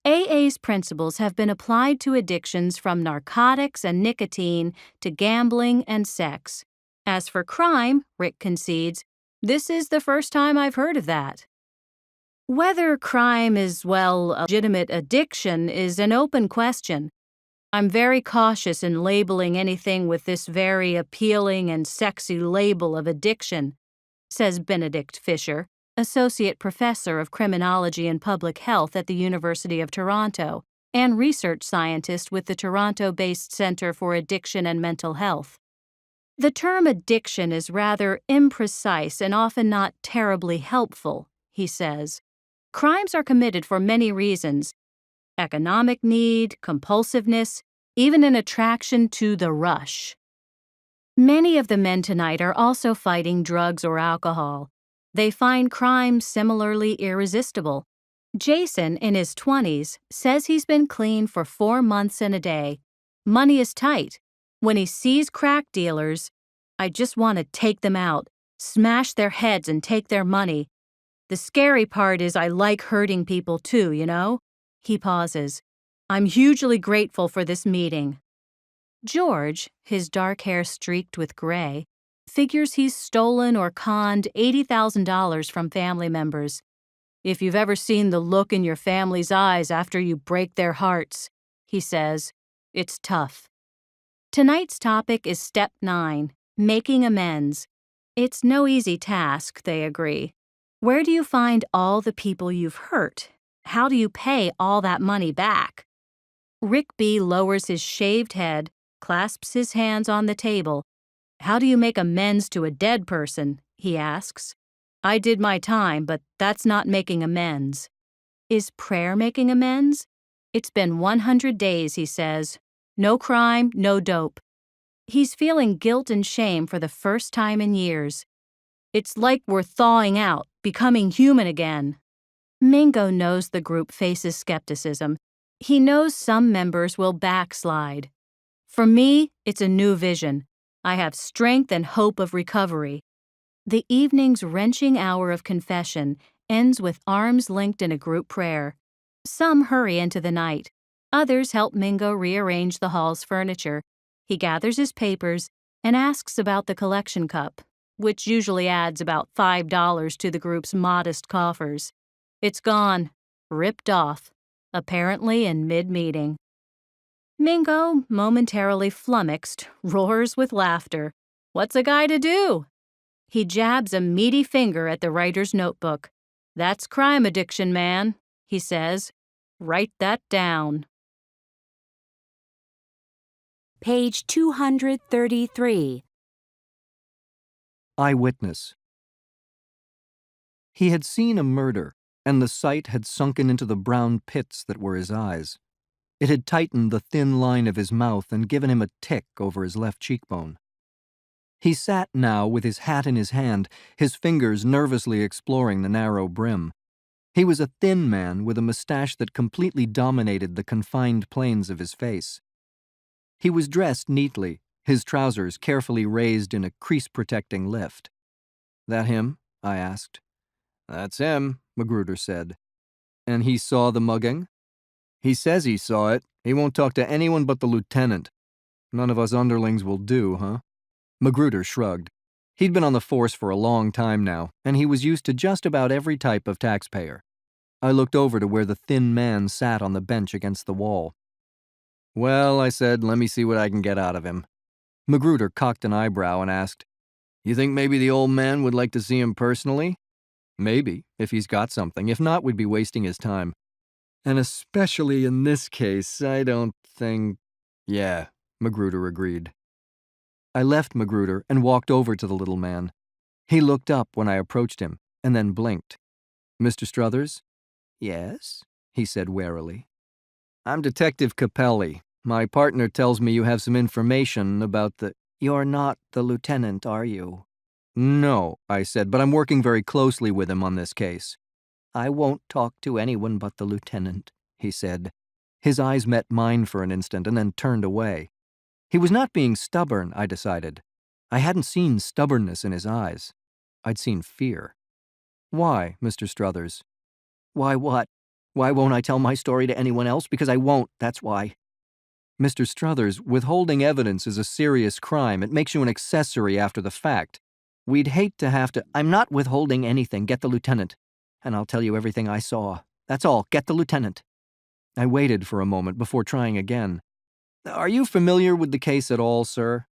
AA's principles have been applied to addictions from narcotics and nicotine to gambling and sex. As for crime, Rick concedes, this is the first time I've heard of that. Whether crime is, well, a legitimate addiction is an open question. I'm very cautious in labeling anything with this very appealing and sexy label of addiction, says Benedict Fisher, Associate Professor of Criminology and Public Health at the University of Toronto and research scientist with the Toronto-based Centre for Addiction and Mental Health. The term addiction is rather imprecise and often not terribly helpful, he says. Crimes are committed for many reasons: economic need, compulsiveness, even an attraction to the rush. Many of the men tonight are also fighting drugs or alcohol. They find crime similarly irresistible. Jason, in his 20s, says he's been clean for 4 months and a day. Money is tight. When he sees crack dealers, I just want to take them out, smash their heads and take their money. The scary part is I like hurting people too, you know? He pauses. I'm hugely grateful for this meeting. George, his dark hair streaked with gray, figures he's stolen or conned $80,000 from family members. If you've ever seen the look in your family's eyes after you break their hearts, he says, it's tough. Tonight's topic is Step 9, Making Amends. It's no easy task, they agree. Where do you find all the people you've hurt? How do you pay all that money back? Rick B. lowers his shaved head, clasps his hands on the table. How do you make amends to a dead person? He asks. I did my time, but that's not making amends. Is prayer making amends? It's been 100 days, he says. No crime, no dope. He's feeling guilt and shame for the first time in years. It's like we're thawing out, becoming human again. Mingo knows the group faces skepticism. He knows some members will backslide. For me, it's a new vision. I have strength and hope of recovery. The evening's wrenching hour of confession ends with arms linked in a group prayer. Some hurry into the night. Others help Mingo rearrange the hall's furniture. He gathers his papers and asks about the collection cup, which usually adds about $5 to the group's modest coffers. It's gone, ripped off, apparently in mid-meeting. Mingo, momentarily flummoxed, roars with laughter. What's a guy to do? He jabs a meaty finger at the writer's notebook. That's crime addiction, man, he says. Write that down. Page 233. Eyewitness. He had seen a murder, and the sight had sunken into the brown pits that were his eyes. It had tightened the thin line of his mouth and given him a tick over his left cheekbone. He sat now with his hat in his hand, his fingers nervously exploring the narrow brim. He was a thin man with a mustache that completely dominated the confined planes of his face. He was dressed neatly, his trousers carefully raised in a crease-protecting lift. "That him?" I asked. "That's him," Magruder said. "And he saw the mugging?" "He says he saw it. He won't talk to anyone but the lieutenant. None of us underlings will do, huh?" Magruder shrugged. He'd been on the force for a long time now, and he was used to just about every type of taxpayer. I looked over to where the thin man sat on the bench against the wall. "Well," I said, "let me see what I can get out of him." Magruder cocked an eyebrow and asked, "You think maybe the old man would like to see him personally?" "Maybe, if he's got something. If not, we'd be wasting his time. And especially in this case, I don't think—" "Yeah," Magruder agreed. I left Magruder and walked over to the little man. He looked up when I approached him, and then blinked. "Mr. Struthers?" "Yes," he said warily. "I'm Detective Capelli. My partner tells me you have some information about the—" "You're not the lieutenant, are you?" "No," I said, "but I'm working very closely with him on this case." "I won't talk to anyone but the lieutenant," he said. His eyes met mine for an instant and then turned away. He was not being stubborn, I decided. I hadn't seen stubbornness in his eyes. I'd seen fear. "Why, Mr. Struthers?" "Why what? Why won't I tell my story to anyone else? Because I won't, that's why." "Mr. Struthers, withholding evidence is a serious crime. It makes you an accessory after the fact. We'd hate to have to—" "I'm not withholding anything. Get the lieutenant. And I'll tell you everything I saw. That's all. Get the lieutenant." I waited for a moment before trying again. "Are you familiar with the case at all, sir?"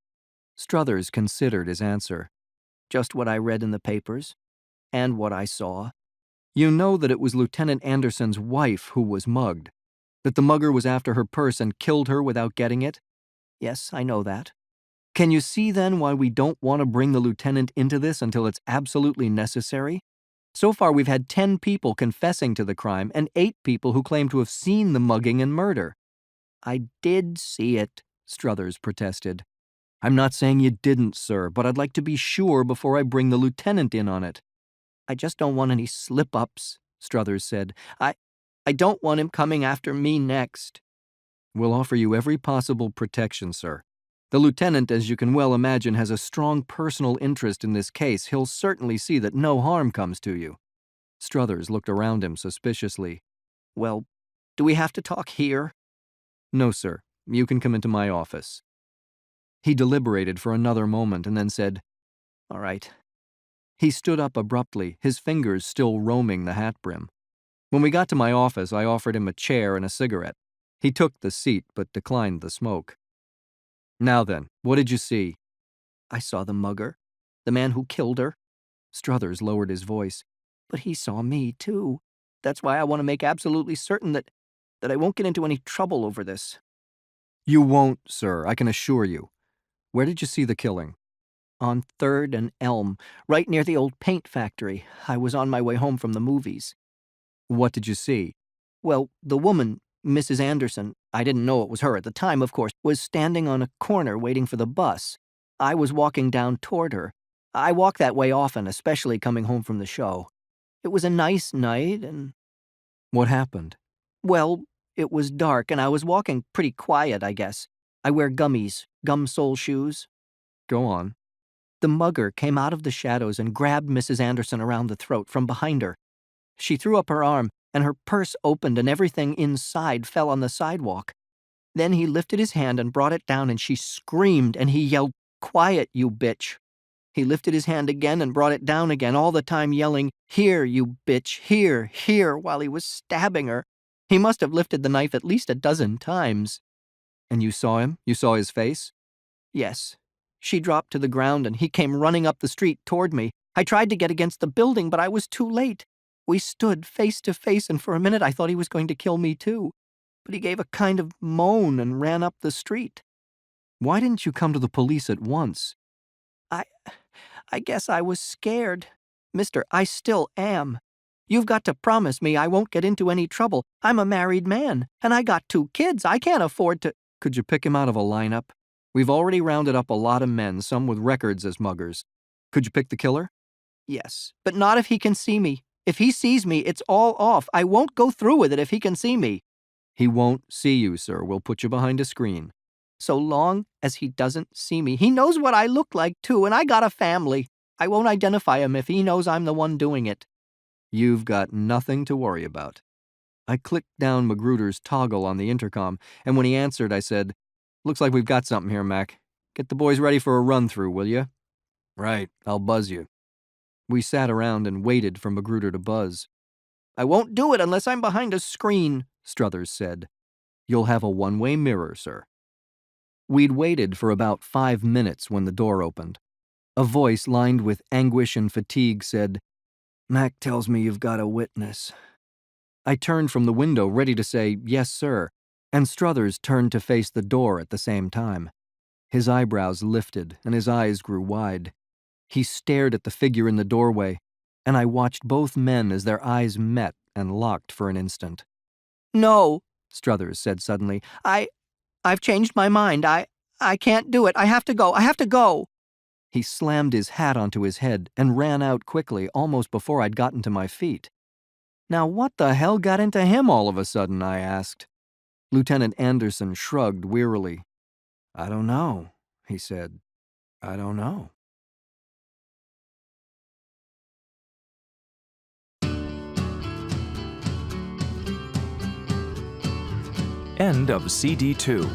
Struthers considered his answer. "Just what I read in the papers. And what I saw." "You know that it was Lieutenant Anderson's wife who was mugged? That the mugger was after her purse and killed her without getting it?" "Yes, I know that." "Can you see then why we don't want to bring the lieutenant into this until it's absolutely necessary? So far we've had 10 people confessing to the crime and 8 people who claim to have seen the mugging and murder." "I did see it," Struthers protested. "I'm not saying you didn't, sir, but I'd like to be sure before I bring the lieutenant in on it." "I just don't want any slip-ups," Struthers said. I don't want him coming after me next." "We'll offer you every possible protection, sir. The lieutenant, as you can well imagine, has a strong personal interest in this case. He'll certainly see that no harm comes to you." Struthers looked around him suspiciously. "Well, do we have to talk here?" "No, sir. You can come into my office." He deliberated for another moment and then said, "All right." He stood up abruptly, his fingers still roaming the hat brim. When we got to my office, I offered him a chair and a cigarette. He took the seat but declined the smoke. "Now then, what did you see?" "I saw the mugger, the man who killed her." Struthers lowered his voice. "But he saw me, too. That's why I want to make absolutely certain that I won't get into any trouble over this." "You won't, sir, I can assure you. Where did you see the killing?" "On 3rd and Elm, right near the old paint factory. I was on my way home from the movies." "What did you see?" "Well, the woman, Mrs. Anderson, I didn't know it was her at the time, of course, was standing on a corner waiting for the bus. I was walking down toward her. I walk that way often, especially coming home from the show. It was a nice night, and—" "What happened?" "Well, it was dark, and I was walking pretty quiet, I guess. I wear gummies, gum sole shoes." "Go on." "The mugger came out of the shadows and grabbed Mrs. Anderson around the throat from behind her. She threw up her arm, and her purse opened and everything inside fell on the sidewalk. Then he lifted his hand and brought it down, and she screamed, and he yelled, 'Quiet, you bitch.' He lifted his hand again and brought it down again, all the time yelling, 'Here, you bitch, here, here,' while he was stabbing her. He must have lifted the knife at least a dozen times." "And you saw him? You saw his face?" "Yes. She dropped to the ground and he came running up the street toward me. I tried to get against the building, but I was too late. We stood face to face, and for a minute I thought he was going to kill me too. But he gave a kind of moan and ran up the street. Why didn't you come to the police at once? I guess I was scared. Mister, I still am. You've got to promise me I won't get into any trouble. I'm a married man, and I got 2 kids. I can't afford to— Could you pick him out of a lineup? We've already rounded up a lot of men, some with records as muggers. Could you pick the killer? Yes, but not if he can see me. If he sees me, it's all off. I won't go through with it if he can see me. He won't see you, sir. We'll put you behind a screen. So long as he doesn't see me. He knows what I look like, too, and I got a family. I won't identify him if he knows I'm the one doing it. You've got nothing to worry about. I clicked down Magruder's toggle on the intercom, and when he answered, I said, "Looks like we've got something here, Mac. Get the boys ready for a run-through, will you?" "Right, I'll buzz you." We sat around and waited for Magruder to buzz. I won't do it unless I'm behind a screen, Struthers said. You'll have a one-way mirror, sir. We'd waited for about 5 minutes when the door opened. A voice lined with anguish and fatigue said, "Mac tells me you've got a witness." I turned from the window, ready to say, "Yes, sir," and Struthers turned to face the door at the same time. His eyebrows lifted and his eyes grew wide. He stared at the figure in the doorway, and I watched both men as their eyes met and locked for an instant. "No," Struthers said suddenly. I've changed my mind. I can't do it. I have to go. I have to go." He slammed his hat onto his head and ran out quickly, almost before I'd gotten to my feet. "Now what the hell got into him all of a sudden?" I asked. Lieutenant Anderson shrugged wearily. "I don't know," he said. "I don't know." End of CD 2.